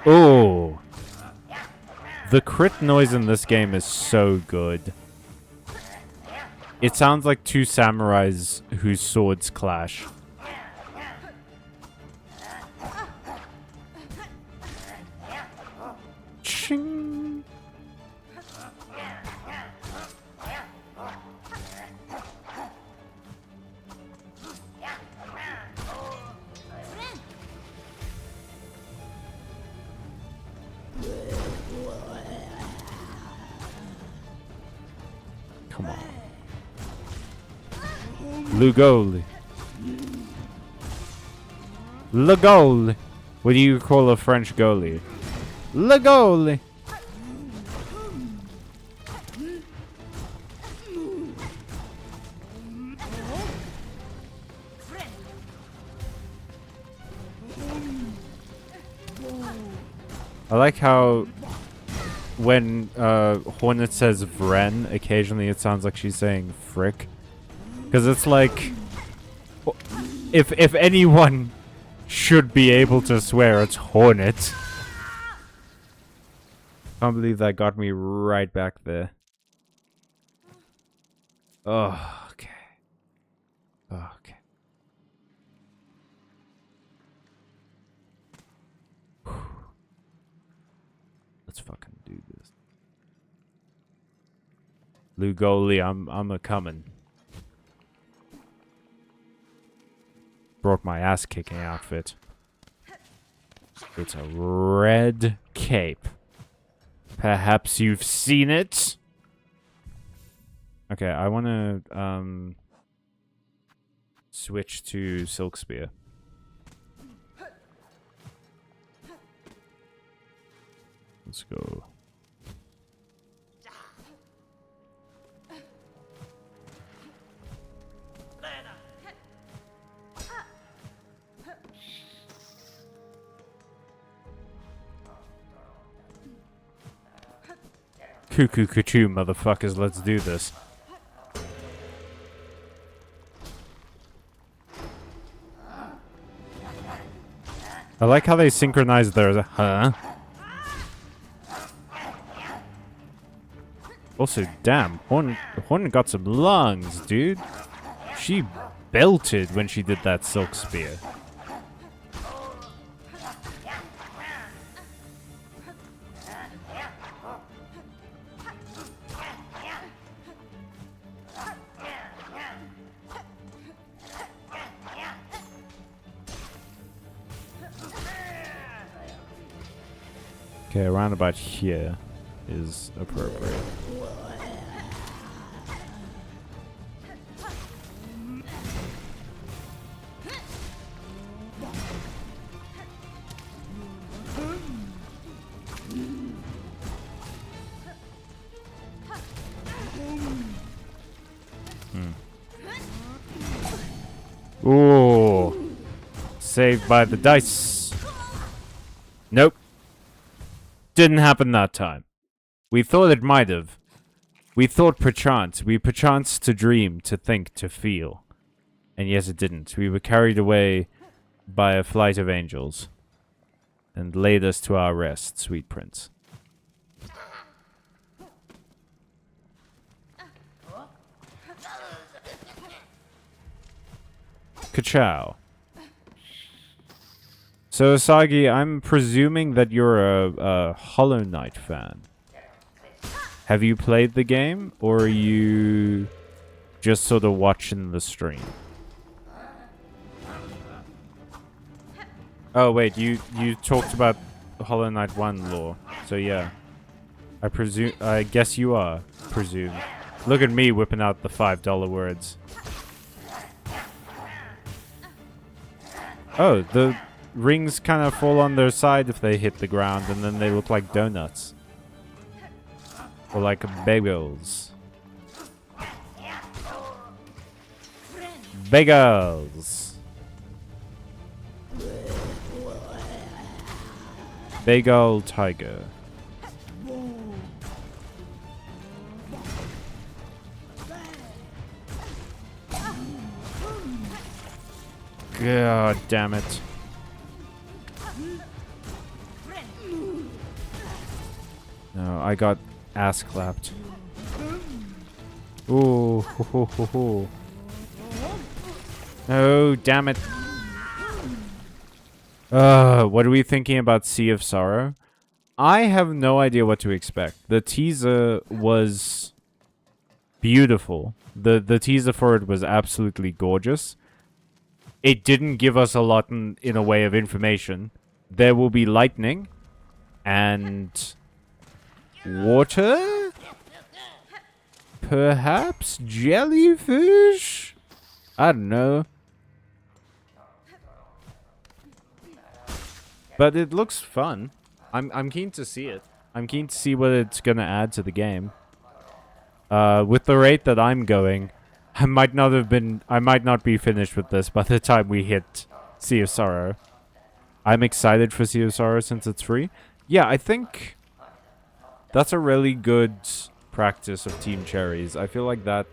Speaker 1: Oh, the crit noise in this game is so good. It sounds like two samurais whose swords clash. Ching. Come on. Lugoli. Le goal. What do you call a French goalie? Le goal. I like how when Hornet says Vren, occasionally it sounds like she's saying frick. Because it's like, if anyone should be able to swear, it's Hornet. Can't believe that got me right back there. Oh, okay. Okay. Let's fucking do this. Lugoli, I'm a coming. Brought my ass kicking outfit. It's a red cape. Perhaps you've seen it? Okay, I want to switch to Silk Spear. Let's go. Cuckoo cuckoo, motherfuckers, let's do this. I like how they synchronize their huh? Also, damn, Hornet got some lungs, dude. She belted when she did that Silk Spear. Okay, around about here is appropriate. Ooh. Saved by the dice. Nope. Didn't happen that time. We thought it might have. We thought perchance. We perchance to dream, to think, to feel. And yes, it didn't. We were carried away by a flight of angels. And laid us to our rest, sweet prince. Ka-chow. So, Asagi, I'm presuming that you're a Hollow Knight fan. Have you played the game, or are you just sort of watching the stream? Oh, wait, you talked about Hollow Knight 1 lore. So, yeah. I guess you are, presume. Look at me whipping out the $5 words. Oh, the rings kind of fall on their side if they hit the ground, and then they look like donuts. Or like bagels. Bagels. Bagel tiger. God damn it. No, I got ass clapped. Ooh, ho, ho, ho, ho. Oh, damn it. What are we thinking about Sea of Sorrow? I have no idea what to expect. The teaser was beautiful. The teaser for it was absolutely gorgeous. It didn't give us a lot in a way of information. There will be lightning and water? Perhaps jellyfish? I don't know. But it looks fun. I'm keen to see it. I'm keen to see what it's gonna add to the game. With the rate that I'm going, I might not be finished with this by the time we hit Sea of Sorrow. I'm excited for Sea of Sorrow since it's free. Yeah, I think that's a really good practice of Team Cherries. I feel like that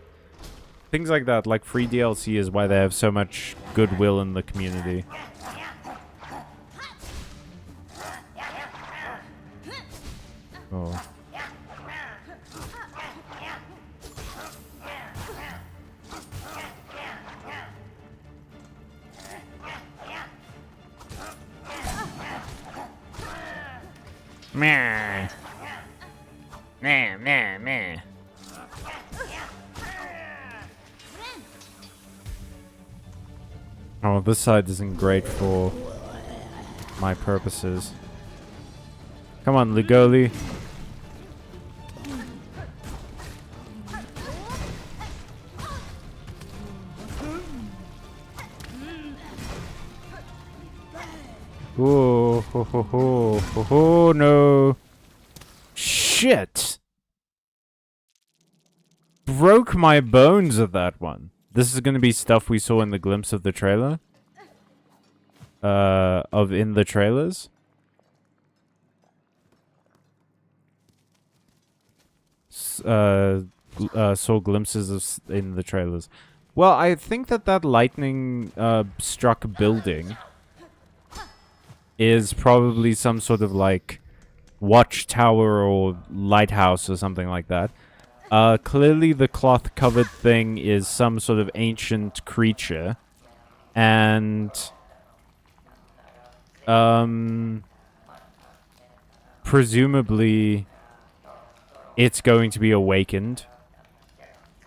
Speaker 1: things like that, like free DLC, is why they have so much goodwill in the community. Oh.
Speaker 2: Meh. Meh, meh, meh.
Speaker 1: Oh, this side isn't great for my purposes. Come on, Ligoli. Oh, ho, ho, ho, ho, ho, no. Shit. Broke my bones at that one. This is going to be stuff we saw in the glimpse of the trailer. In the trailers. Saw glimpses of in the trailers. Well, I think that lightning struck building is probably some sort of like watchtower or lighthouse or something like that. Clearly the cloth covered thing is some sort of ancient creature, and presumably it's going to be awakened,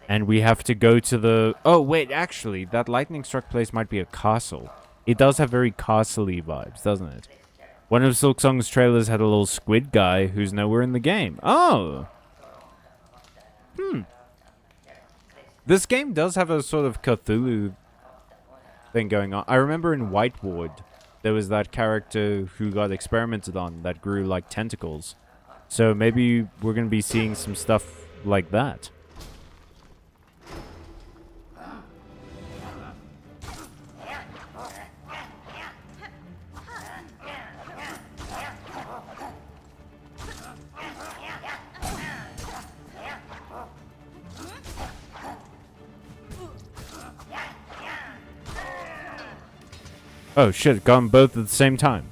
Speaker 1: and we have to go to the... Oh, wait, actually, that lightning struck place might be a castle. It does have very castle-y vibes, doesn't it? One of Silksong's trailers had a little squid guy who's nowhere in the game. Oh! This game does have a sort of Cthulhu thing going on. I remember in Whiteward, there was that character who got experimented on that grew like tentacles. So maybe we're going to be seeing some stuff like that. Oh shit, got them both at the same time.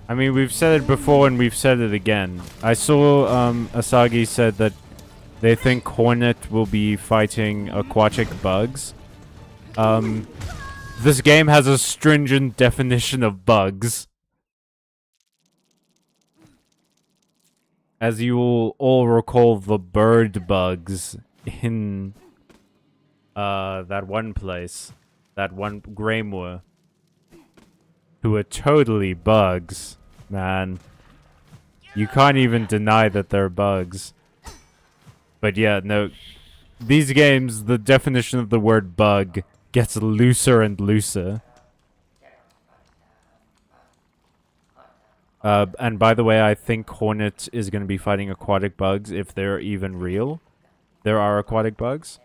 Speaker 1: I mean, we've said it before and we've said it again. I saw Asagi said that they think Hornet will be fighting aquatic bugs. This game has a stringent definition of bugs. As you will all recall, the bird bugs in that one place, that one Greymoor, who are totally bugs, man. You can't even deny that they're bugs. But yeah, no. These games, the definition of the word bug gets looser and looser. And by the way, I think Hornet is going to be fighting aquatic bugs if they're even real. There are aquatic bugs.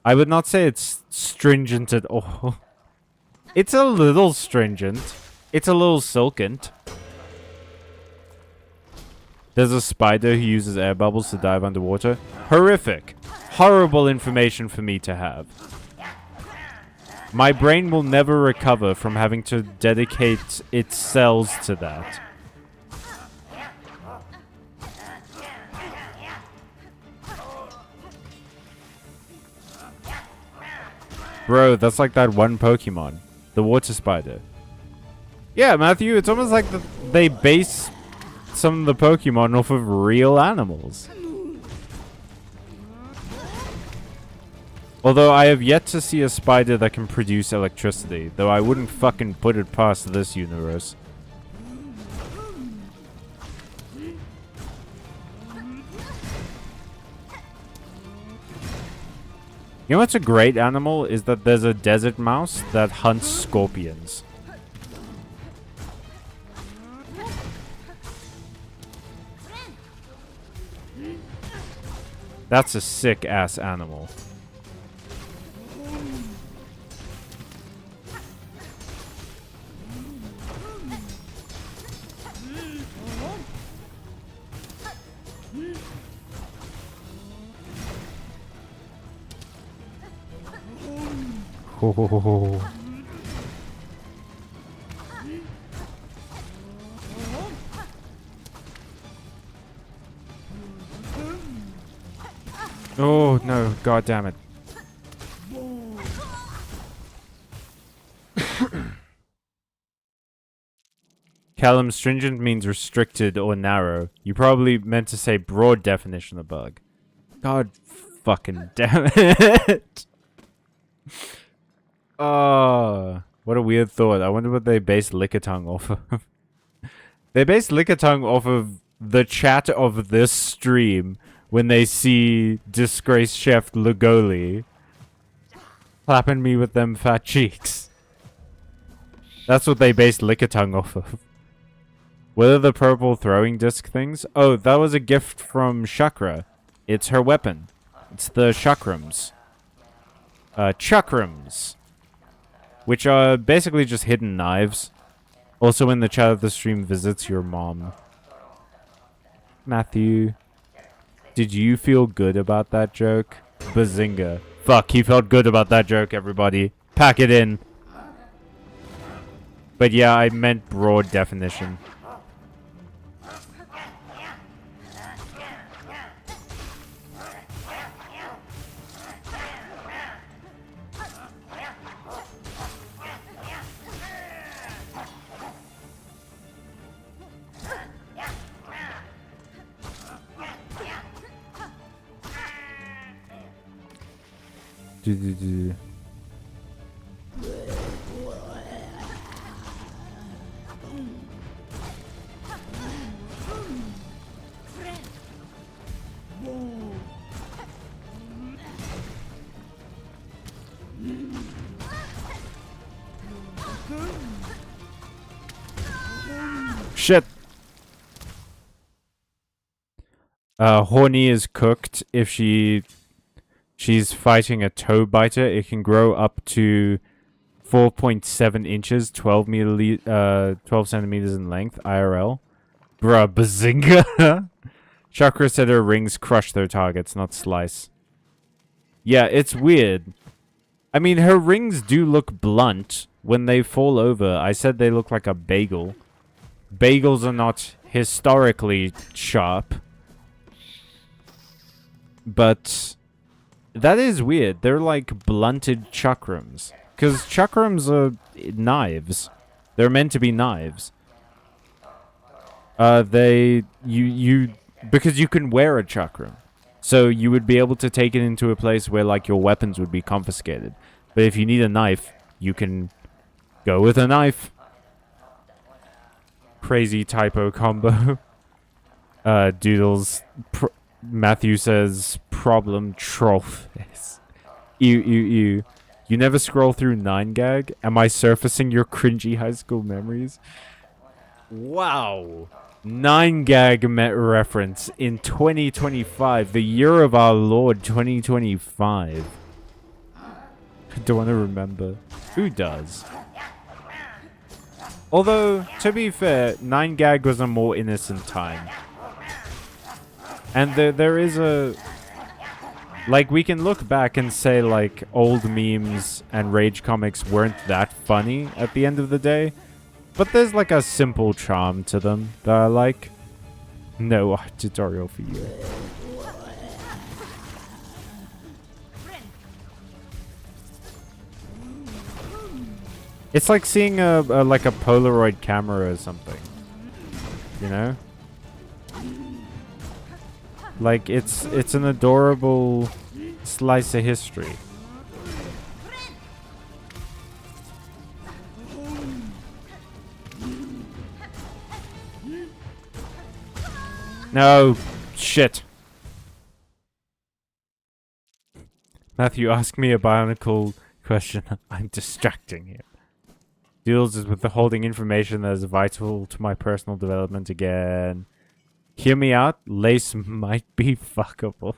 Speaker 1: I would not say it's stringent at all. It's a little stringent. It's a little silkent. There's a spider who uses air bubbles to dive underwater. Horrific. Horrible information for me to have. My brain will never recover from having to dedicate its cells to that. Bro, that's like that one Pokemon. The water spider. Yeah, Matthew, it's almost like they base some of the Pokemon off of real animals. Although I have yet to see a spider that can produce electricity, though I wouldn't fucking put it past this universe. You know what's a great animal? Is that there's a desert mouse that hunts scorpions. That's a sick-ass animal. Oh. Oh no, god damn it. Callum, stringent means restricted or narrow. You probably meant to say broad definition of bug. God fucking damn it. Oh, what a weird thought. I wonder what they base Lickitung off of. They base Lickitung off of the chat of this stream when they see disgraced chef Lugoli clapping me with them fat cheeks. That's what they based Lickitung off of. What are the purple throwing disc things? Oh, that was a gift from Chakra. It's her weapon. It's the chakrams. Chakrams. Which are basically just hidden knives. Also in the chat of the stream visits your mom. Matthew. Did you feel good about that joke? Bazinga. Fuck, he felt good about that joke, everybody. Pack it in. But yeah, I meant broad definition. Shit. Horny is cooked if she's fighting a toe biter. It can grow up to 4.7 inches, 12 centimeters in length, IRL. Bruh, bazinga. Chakra said her rings crush their targets, not slice. Yeah, it's weird. I mean, her rings do look blunt when they fall over. I said they look like a bagel. Bagels are not historically sharp. But that is weird. They're like blunted chakrams. Because chakrams are knives. They're meant to be knives. Because you can wear a chakram. So you would be able to take it into a place where like your weapons would be confiscated. But if you need a knife, you can go with a knife. Crazy typo combo. Doodles. Matthew says problem trollface. Ew. You never scroll through 9gag? Am I surfacing your cringy high school memories? Wow. 9gag reference in 2025. The year of our Lord 2025. I don't want to remember. Who does? Although, to be fair, 9gag was a more innocent time. And there is a... Like, we can look back and say, like, old memes and rage comics weren't that funny at the end of the day. But there's, like, a simple charm to them that I like. No art tutorial for you. It's like seeing like a Polaroid camera or something. You know? Like, it's an adorable slice of history. No, shit. Matthew, ask me a bionicle question. I'm distracting you. Deals is withholding information that is vital to my personal development again. Hear me out. Lace might be fuckable.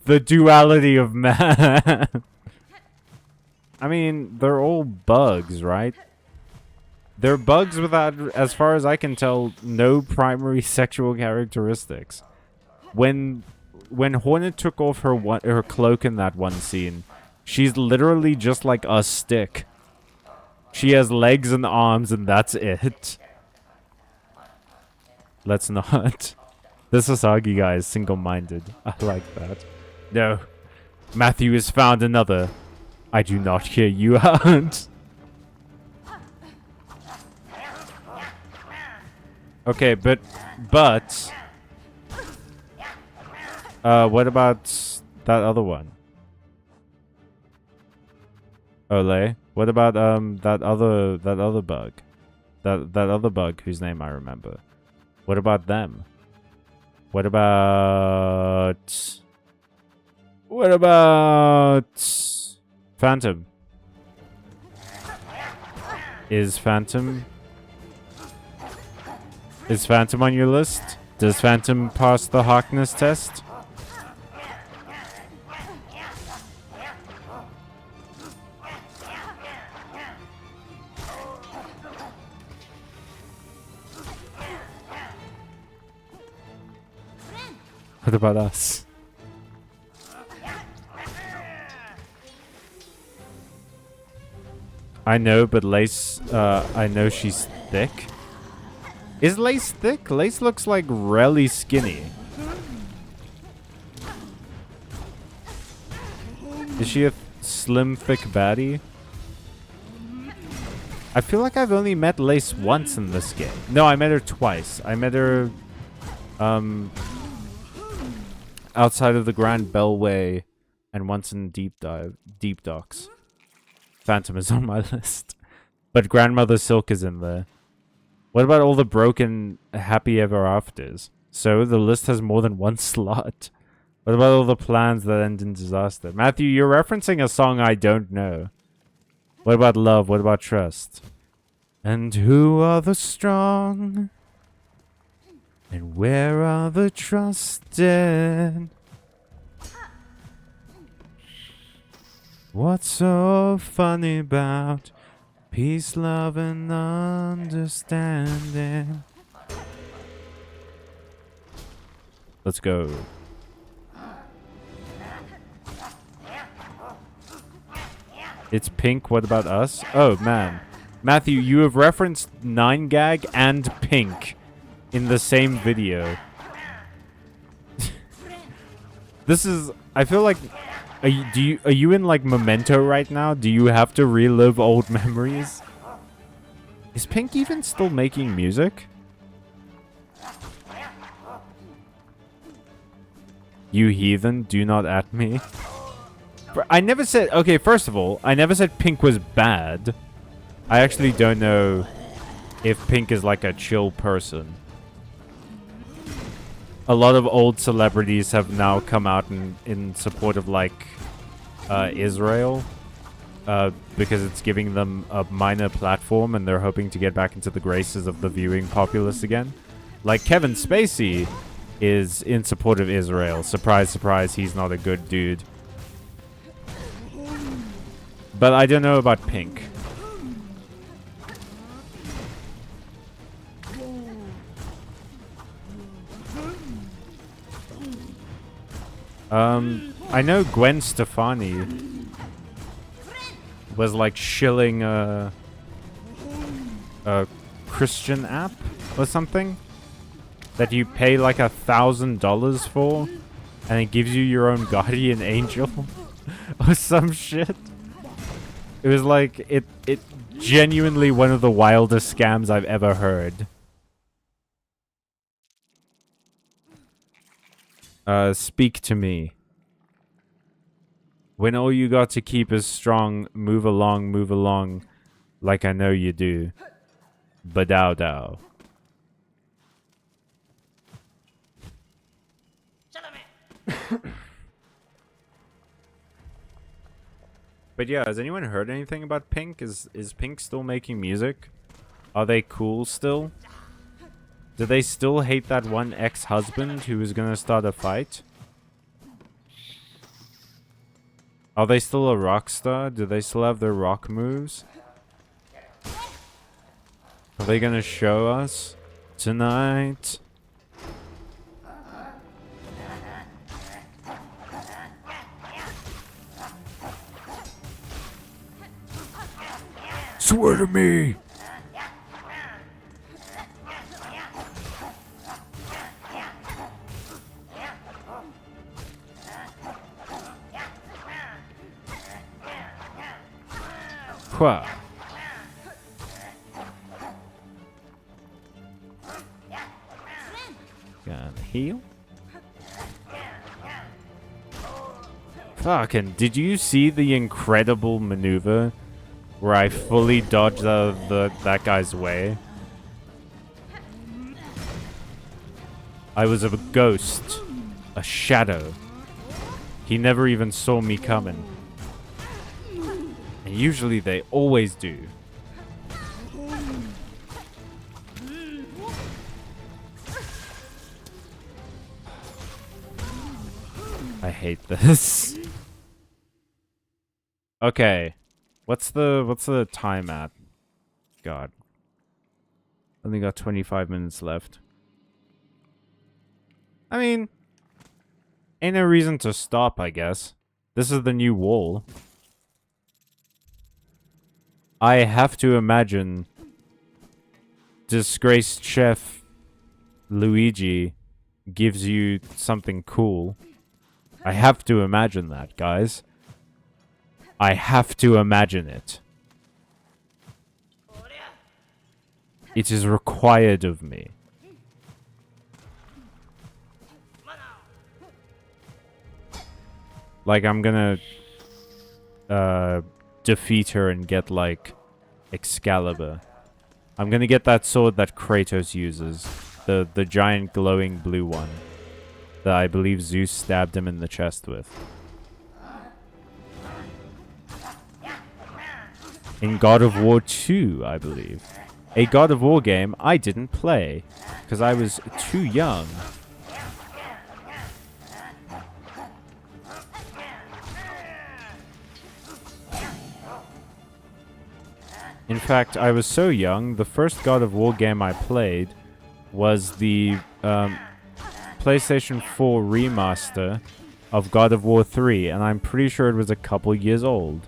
Speaker 1: The duality of man. I mean, they're all bugs, right? They're bugs without, as far as I can tell, no primary sexual characteristics. When Hornet took off her cloak in that one scene, she's literally just like a stick. She has legs and arms, and that's it. Let's not. This Asagi guy is single-minded. I like that. No. Matthew has found another. I do not hear you out. Okay, but... what about that other one? Ole? What about, that other bug? That other bug whose name I remember. What about them? What about Phantom? Is Phantom on your list? Does Phantom pass the Harkness test? What about us? I know, but Lace, I know she's thick. Is Lace thick? Lace looks like really skinny. Is she a slim, thick baddie? I feel like I've only met Lace once in this game. No, I met her twice. I met her, outside of the Grand Bellway, and once in Deep Docks. Phantom is on my list. But Grandmother Silk is in there. What about all the broken happy ever afters? So the list has more than one slot. What about all the plans that end in disaster? Matthew, you're referencing a song I don't know. What about love? What about trust? And who are the strong? And where are the trusted? What's so funny about peace, love, and understanding? Let's go. It's Pink. What about us? Oh, man. Matthew, you have referenced 9gag and Pink in the same video. This is... I feel like... Are you in, like, Memento right now? Do you have to relive old memories? Is Pink even still making music? You heathen, do not at me. I never said... Okay, first of all, I never said Pink was bad. I actually don't know if Pink is, like, a chill person. a lot of old celebrities have now come out in support of like Israel. Because it's giving them a minor platform and they're hoping to get back into the graces of the viewing populace again. Like Kevin Spacey is in support of Israel. Surprise, surprise, he's not a good dude. But I don't know about Pink. I know Gwen Stefani was like shilling a Christian app or something that you pay like $1,000 for, and it gives you your own guardian angel or some shit. It was like it genuinely one of the wildest scams I've ever heard. Speak to me. When all you got to keep is strong, move along, like I know you do. Badow dow. But yeah, has anyone heard anything about Pink? Is Pink still making music? Are they cool still? Do they still hate that one ex-husband who was gonna start a fight? Are they still a rock star? Do they still have their rock moves? Are they gonna show us tonight? Swear to me! Qua. Gonna heal. Fucking, did you see the incredible maneuver where I fully dodged that guy's way? I was a ghost, a shadow. He never even saw me coming. And usually they always do. I hate this. Okay. What's the time at? God. Only got 25 minutes left. I mean, ain't no reason to stop, I guess. This is the new wall. I have to imagine disgraced chef Luigi gives you something cool. I have to imagine that, guys. I have to imagine it. It is required of me. Like, I'm gonna defeat her and get, like, Excalibur. I'm gonna get that sword that Kratos uses. The giant glowing blue one. That I believe Zeus stabbed him in the chest with. In God of War 2, I believe. A God of War game I didn't play. Because I was too young. In fact, I was so young, the first God of War game I played was the PlayStation 4 remaster of God of War 3, and I'm pretty sure it was a couple years old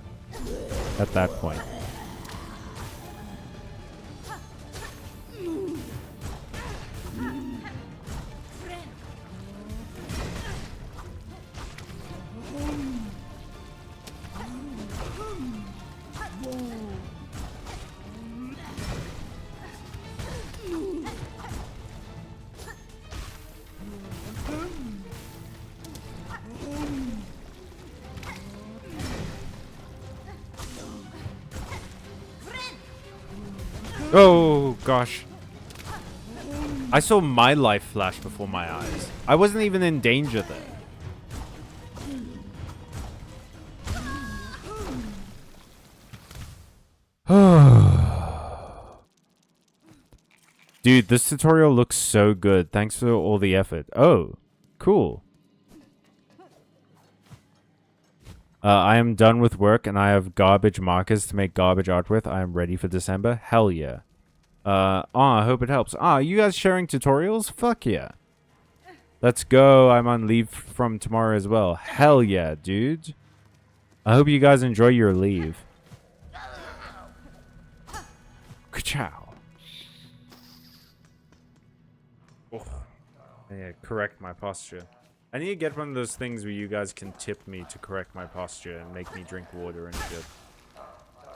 Speaker 1: at that point. Oh, gosh. I saw my life flash before my eyes. I wasn't even in danger there. Dude, this tutorial looks so good. Thanks for all the effort. Oh, cool. I am done with work and I have garbage markers to make garbage art with. I am ready for December. Hell yeah. I hope it helps. You guys sharing tutorials? Fuck yeah. Let's go. I'm on leave from tomorrow as well. Hell yeah, dude. I hope you guys enjoy your leave. Ka-chow. Oh, yeah, correct my posture. I need to get one of those things where you guys can tip me to correct my posture and make me drink water and shit.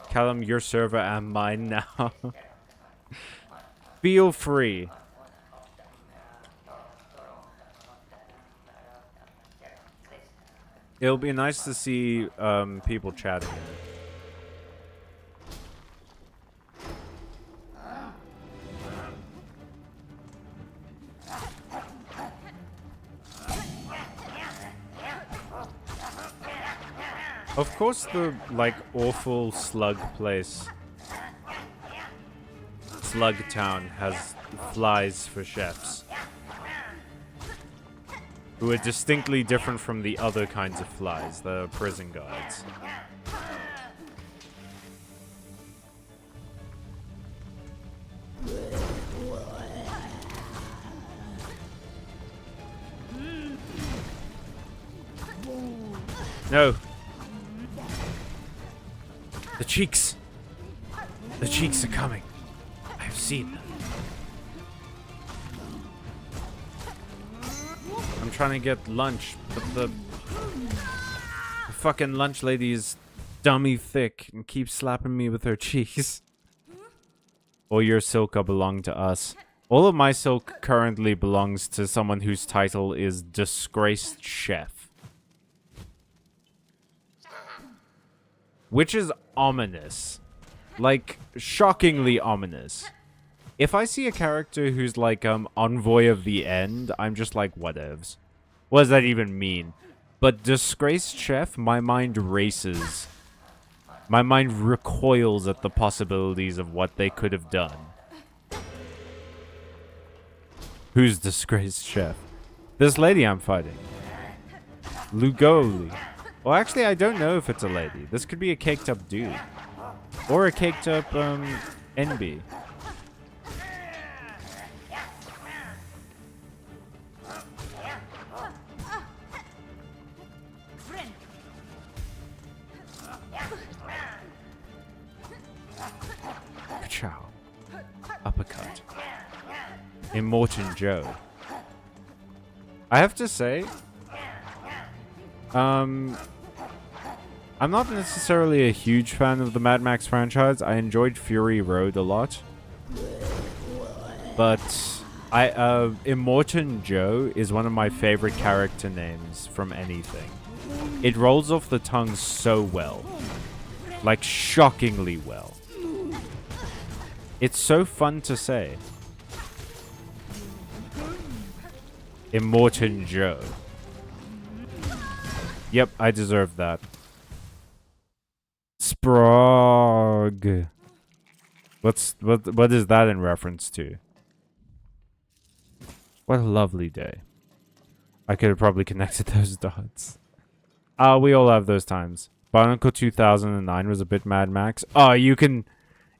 Speaker 1: Callum, your server and mine now. Feel free. It'll be nice to see people chatting. Of course the, like, awful slug place, Slug Town, has flies for chefs. Who are distinctly different from the other kinds of flies, the prison guards. No. The cheeks. The cheeks are coming. I have seen them. I'm trying to get lunch, but the fucking lunch lady is dummy thick and keeps slapping me with her cheeks. All your silka belong to us. All of my silk currently belongs to someone whose title is Disgraced Chef. Which is ominous. Like, shockingly ominous. If I see a character who's like, Envoy of the End, I'm just like, whatevs. What does that even mean? But Disgraced Chef, my mind races. My mind recoils at the possibilities of what they could have done. Who's Disgraced Chef? This lady I'm fighting. Lugoli. Well, actually, I don't know if it's a lady. This could be a caked up dude. Or a caked up, NB. Ka-chow. Uppercut. Immortan Joe. I have to say, I'm not necessarily a huge fan of the Mad Max franchise. I enjoyed Fury Road a lot. But Immortan Joe is one of my favorite character names from anything. It rolls off the tongue so well. Like, shockingly well. It's so fun to say. Immortan Joe. Yep, I deserve that. Sprog. What is that in reference to? What a lovely day. I could have probably connected those dots. We all have those times. Bionicle 2009 was a bit Mad Max. You can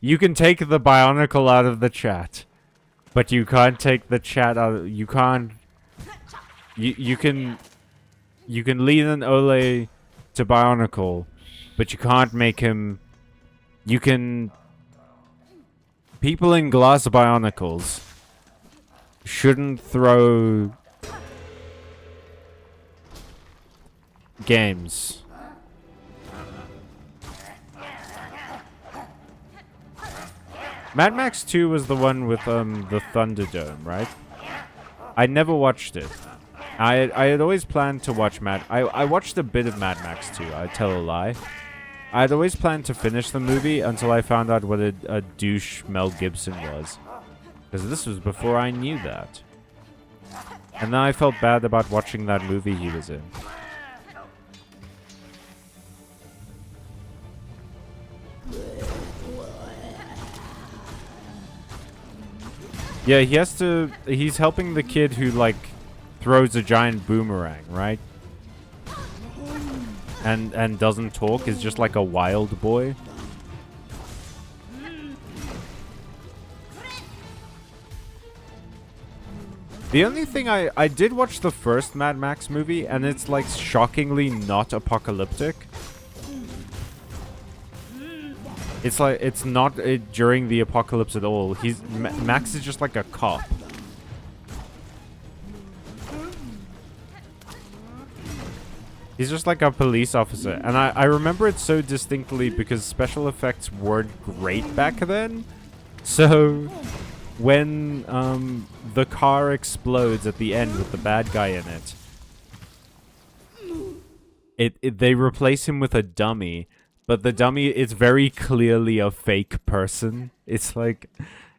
Speaker 1: take the Bionicle out of the chat. But you can't take the chat out. You can't. You can lead an Ole to Bionicle, but you can't make him. You can. People in glass Bionicles shouldn't throw games. Mad Max 2 was the one with the Thunderdome, right? I never watched it. I had always planned to watch I watched a bit of Mad Max 2, I tell a lie. I had always planned to finish the movie until I found out what a douche Mel Gibson was. Because this was before I knew that. And then I felt bad about watching that movie he was in. Yeah, he's helping the kid who, like, throws a giant boomerang, right? And doesn't talk, is just like a wild boy. The only thing I did watch the first Mad Max movie, and it's, like, shockingly not apocalyptic. It's like, it's not during the apocalypse at all. Max is just like a cop. He's just like a police officer. And I remember it so distinctly because special effects weren't great back then. So when the car explodes at the end with the bad guy in it, they replace him with a dummy. But the dummy is very clearly a fake person. It's like,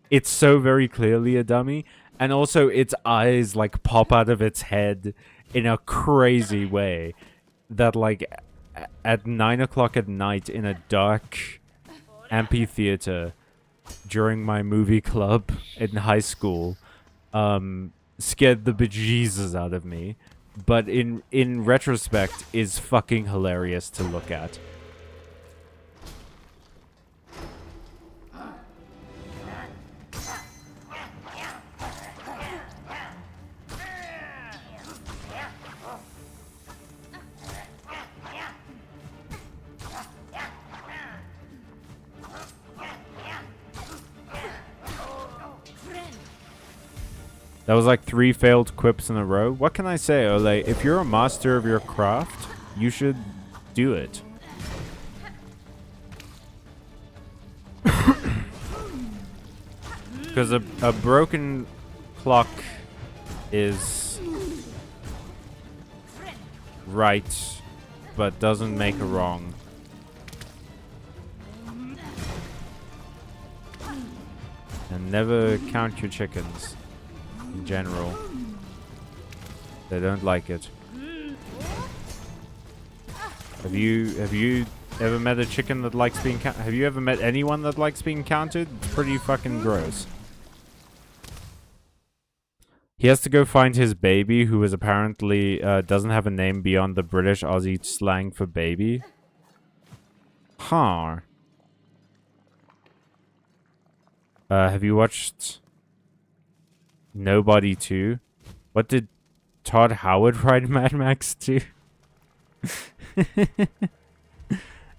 Speaker 1: it's so very clearly a dummy. And also its eyes like pop out of its head in a crazy way. That like at 9 o'clock at night in a dark amphitheater during my movie club in high school scared the bejesus out of me. But in retrospect is fucking hilarious to look at. That was like 3 failed quips in a row. What can I say, Ole? If you're a master of your craft, you should do it. Because a broken clock is right, but doesn't make a wrong. And never count your chickens. In general, they don't like it. Have you ever met a chicken that likes being have you ever met anyone that likes being counted? It's pretty fucking gross. He has to go find his baby, who is apparently doesn't have a name beyond the British Aussie slang for baby. Huh. Have you watched Nobody 2? What did Todd Howard write Mad Max 2?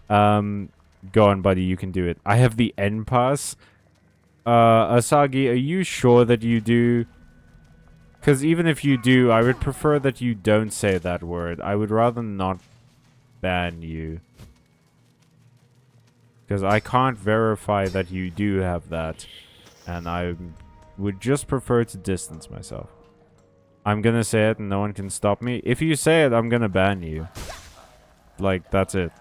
Speaker 1: Go on, buddy, you can do it. I have the N pass. Asagi, are you sure that you do? Because even if you do, I would prefer that you don't say that word. I would rather not ban you. Because I can't verify that you do have that. And I would just prefer to distance myself. I'm gonna say it and no one can stop me. If you say it, I'm gonna ban you. Like, that's it.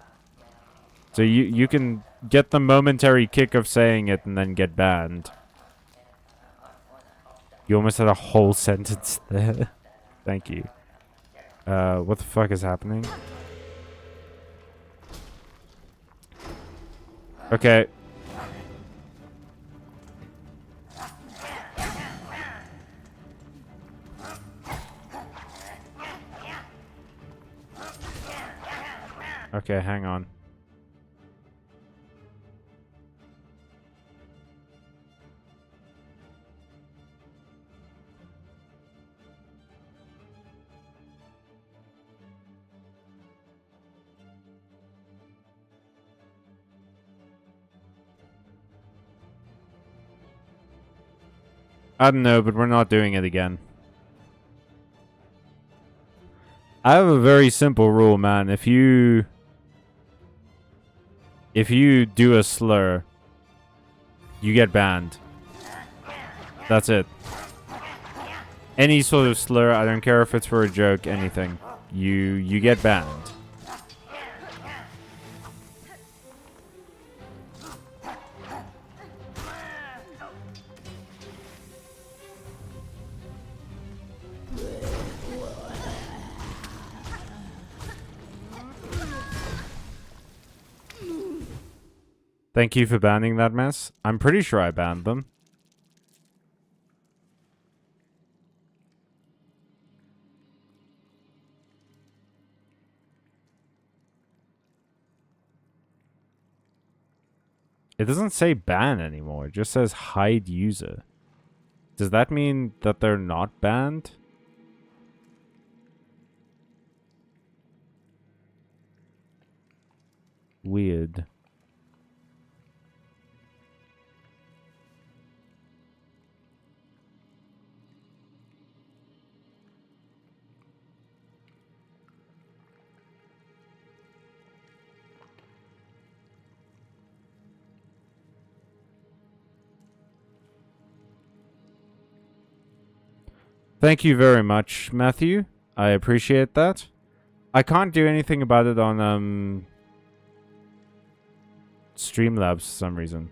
Speaker 1: So you can get the momentary kick of saying it and then get banned. You almost had a whole sentence there. Thank you. What the fuck is happening? Okay. Okay, hang on. I don't know, but we're not doing it again. I have a very simple rule, man. If you do a slur, you get banned. That's it. Any sort of slur, I don't care if it's for a joke, anything. You get banned. Thank you for banning that mess. I'm pretty sure I banned them. It doesn't say ban anymore. It just says hide user. Does that mean that they're not banned? Weird. Thank you very much, Matthew. I appreciate that. I can't do anything about it on Streamlabs for some reason.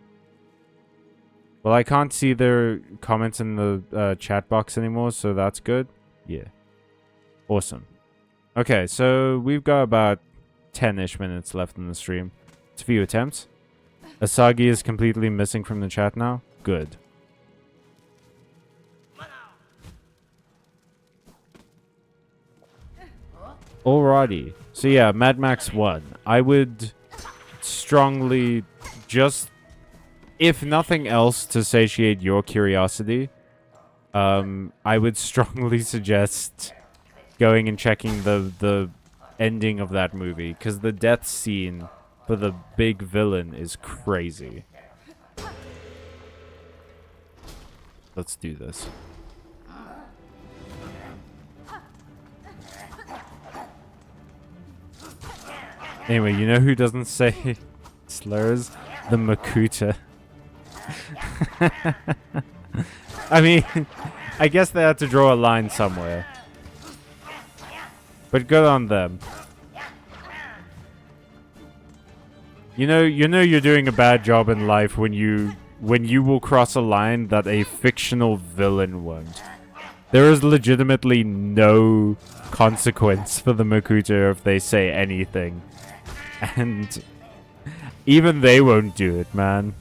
Speaker 1: Well, I can't see their comments in the chat box anymore, so that's good. Yeah. Awesome. Okay, so we've got about 10-ish minutes left in the stream. It's a few attempts. Asagi is completely missing from the chat now. Good. Alrighty. So yeah, Mad Max 1. I would strongly, just if nothing else to satiate your curiosity, I would strongly suggest going and checking the ending of that movie, because the death scene for the big villain is crazy. Let's do this. Anyway, you know who doesn't say slurs? The Makuta. I mean, I guess they had to draw a line somewhere. But good on them. You know you're doing a bad job in life when you will cross a line that a fictional villain won't. There is legitimately no consequence for the Makuta if they say anything. And even they won't do it, man.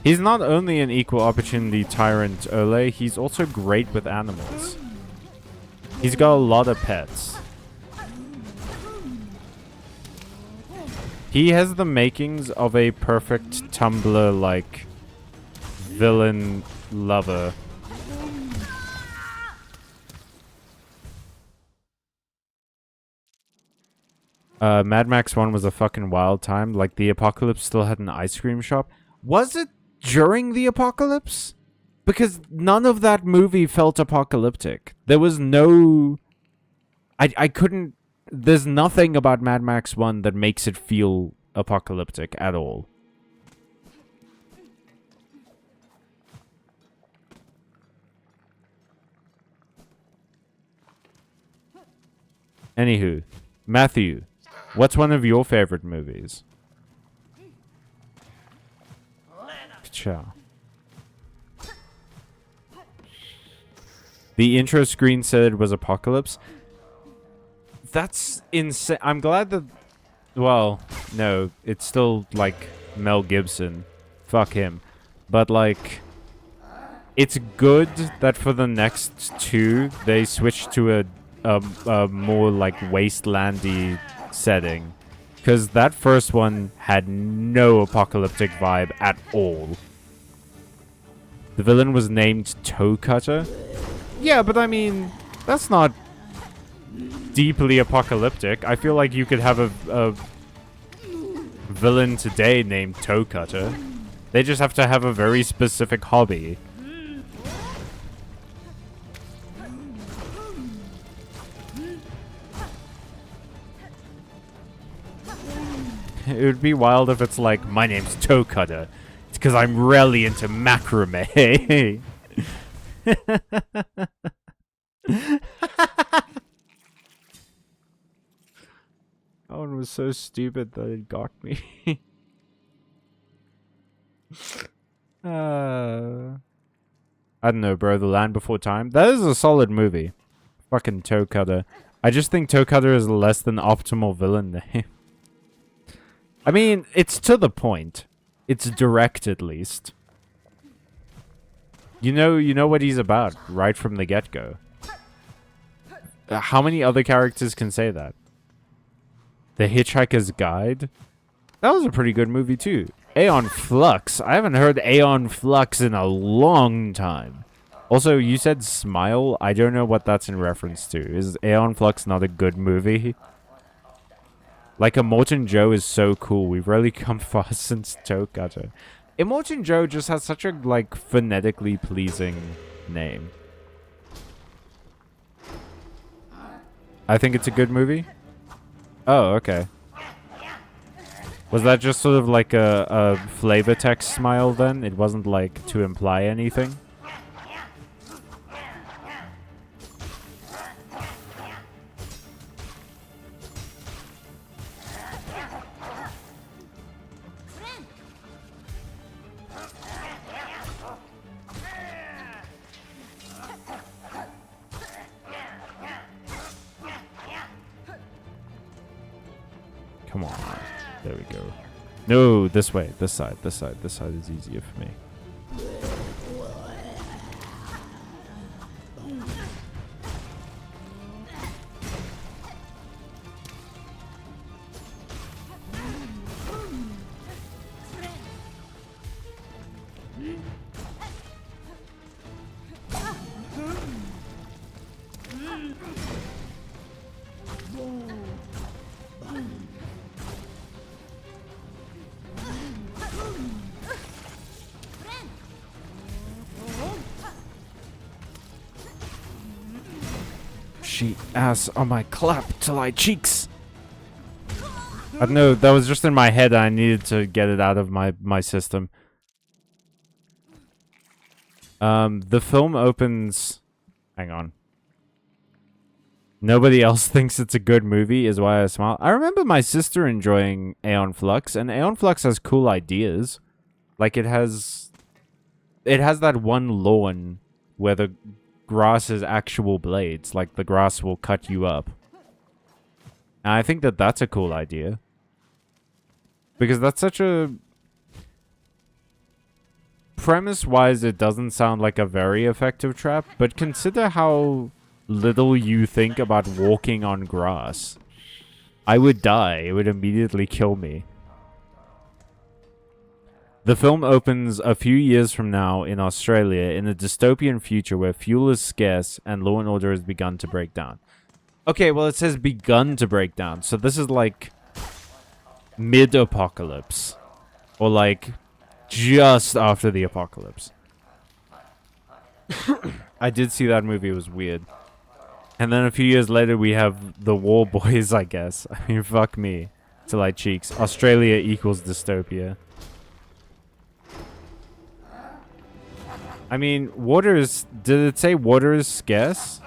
Speaker 1: He's not only an equal opportunity tyrant, Ole, he's also great with animals. He's got a lot of pets. He has the makings of a perfect Tumblr-like villain lover. Mad Max 1 was a fucking wild time. Like, the apocalypse still had an ice cream shop. Was it during the apocalypse? Because none of that movie felt apocalyptic. There was no... I couldn't... There's nothing about Mad Max 1 that makes it feel apocalyptic at all. Anywho, Matthew, what's one of your favorite movies? Ciao. The intro screen said it was Apocalypse. That's insane. I'm glad that... Well, no. It's still, like, Mel Gibson. Fuck him. But, like... It's good that for the next two, they switched to a more, like, wastelandy setting. Because that first one had no apocalyptic vibe at all. The villain was named Toe Cutter. Yeah, but I mean, that's not deeply apocalyptic. I feel like you could have a villain today named Toe Cutter. They just have to have a very specific hobby. It would be wild if it's like, my name's Toe Cutter. It's because I'm really into macrame. one was so stupid that it got me. I don't know, bro. The Land Before Time. That is a solid movie. Fucking Toe Cutter. I just think Toe Cutter is a less than optimal villain name. I mean, it's to the point. It's direct, at least. You know what he's about right from the get-go. How many other characters can say that? The Hitchhiker's Guide? That was a pretty good movie, too. Aeon Flux. I haven't heard Aeon Flux in a long time. Also, you said Smile. I don't know what that's in reference to. Is Aeon Flux not a good movie? Like, Immortan Joe is so cool. We've really come far since Toe Cutter. Immortan Joe just has such a, like, phonetically pleasing name. I think it's a good movie. Oh, okay. Was that just sort of like a flavor text smile then? It wasn't like to imply anything? Come on. There we go. No, this way. This side. This side. This side is easier for me. She ass on my clap till I cheeks. I don't know, that was just in my head. I needed to get it out of my system. The film opens... Hang on. Nobody else thinks it's a good movie is why I smile. I remember my sister enjoying Aeon Flux, and Aeon Flux has cool ideas. Like, it has that one lawn where the grass is actual blades. Like, the grass will cut you up. And I think that that's a cool idea. Because that's such a... Premise-wise, it doesn't sound like a very effective trap, but consider how little you think about walking on grass. I would die. It would immediately kill me. The film opens a few years from now in Australia in a dystopian future where fuel is scarce and law and order has begun to break down. Okay, well, it says begun to break down, so this is like mid-apocalypse. Or like just after the apocalypse. I did see that movie. It was weird. And then a few years later, we have the War Boys, I guess. I mean, fuck me. Till I cheeks. Australia equals dystopia. I mean, water is... Did it say water is scarce?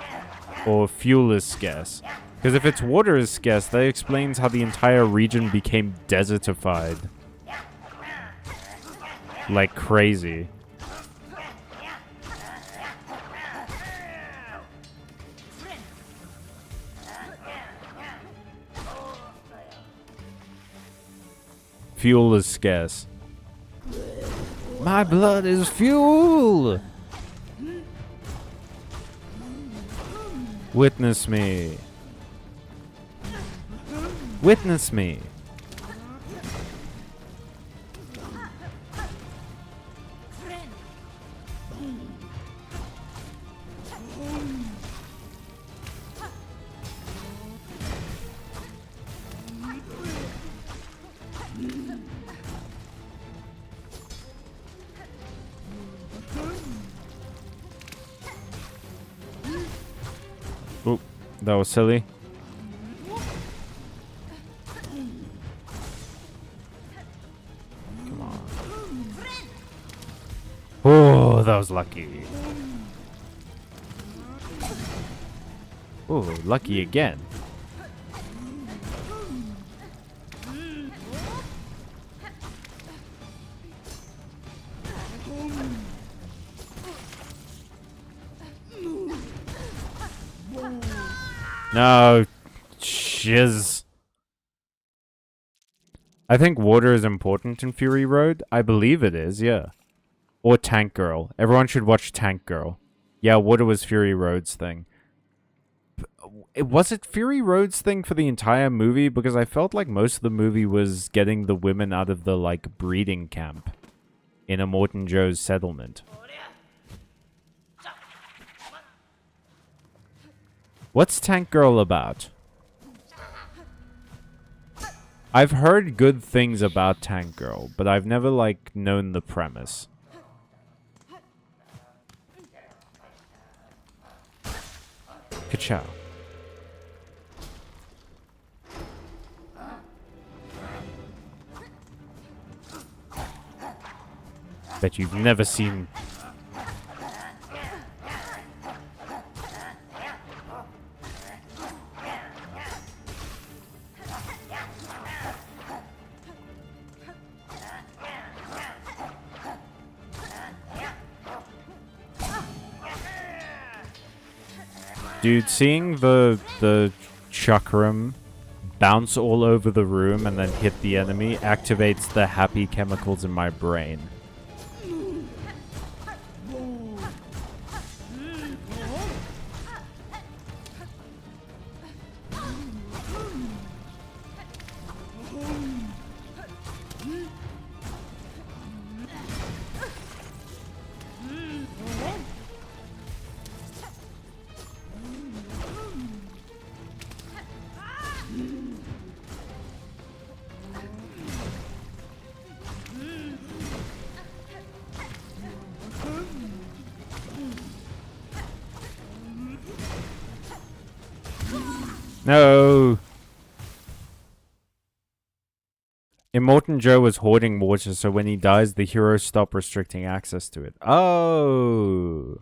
Speaker 1: Or fuel is scarce? Because if it's water is scarce, that explains how the entire region became desertified. Like crazy. Fuel is scarce. My blood is fuel! Witness me. Witness me. Oh, that was silly. Come on. Oh, that was lucky. Oh, lucky again. No. Shiz. I think water is important in Fury Road. I believe it is, yeah. Or Tank Girl. Everyone should watch Tank Girl. Yeah, water was Fury Road's thing. Was it Fury Road's thing for the entire movie? Because I felt like most of the movie was getting the women out of the, like, breeding camp in a Morton Joe's settlement. What's Tank Girl about? I've heard good things about Tank Girl, but I've never, like, known the premise. Ka-chow. Bet you've never seen... Dude, seeing the chakram bounce all over the room and then hit the enemy activates the happy chemicals in my brain. No! Immortan Joe was hoarding water, so when he dies, the heroes stop restricting access to it. Oh!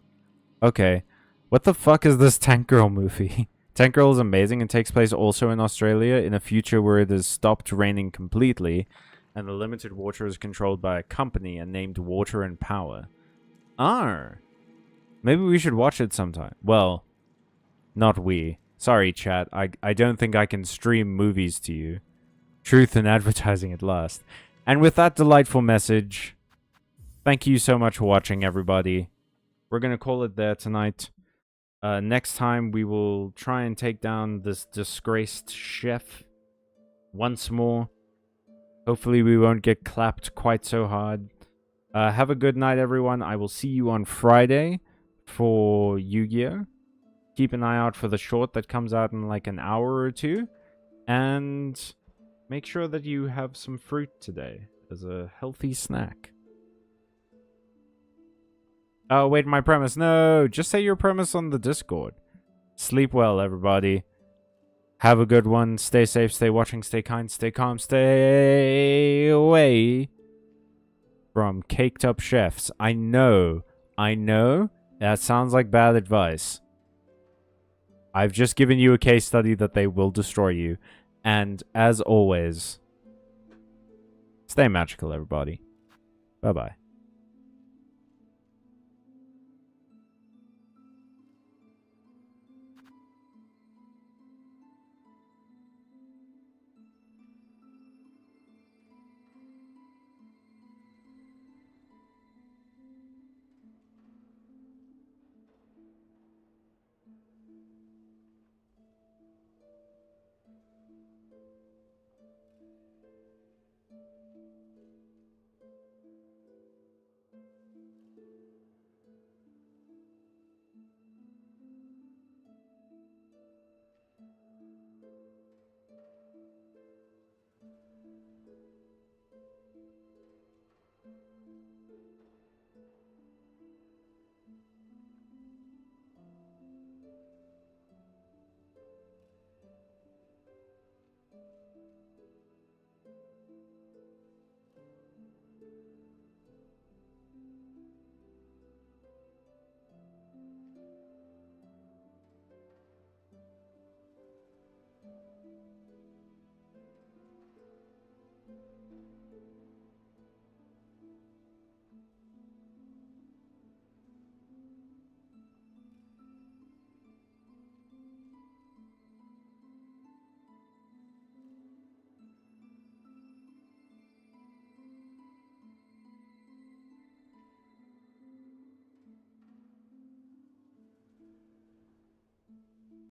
Speaker 1: Okay. What the fuck is this Tank Girl movie? Tank Girl is amazing and takes place also in Australia in a future where it has stopped raining completely, and the limited water is controlled by a company and named Water and Power. Ah! Maybe we should watch it sometime. Well, not we. Sorry, chat. I don't think I can stream movies to you. Truth in advertising at last. And with that delightful message, thank you so much for watching, everybody. We're going to call it there tonight. Next time, we will try and take down this disgraced chef once more. Hopefully, we won't get clapped quite so hard. Have a good night, everyone. I will see you on Friday for Yu-Gi-Oh! Keep an eye out for the short that comes out in like an hour or two. And make sure that you have some fruit today as a healthy snack. Oh, wait, my premise. No, just say your premise on the Discord. Sleep well, everybody. Have a good one. Stay safe, stay watching, stay kind, stay calm, stay away from caked up chefs. I know, that sounds like bad advice. I've just given you a case study that they will destroy you. And as always, stay magical, everybody. Bye-bye.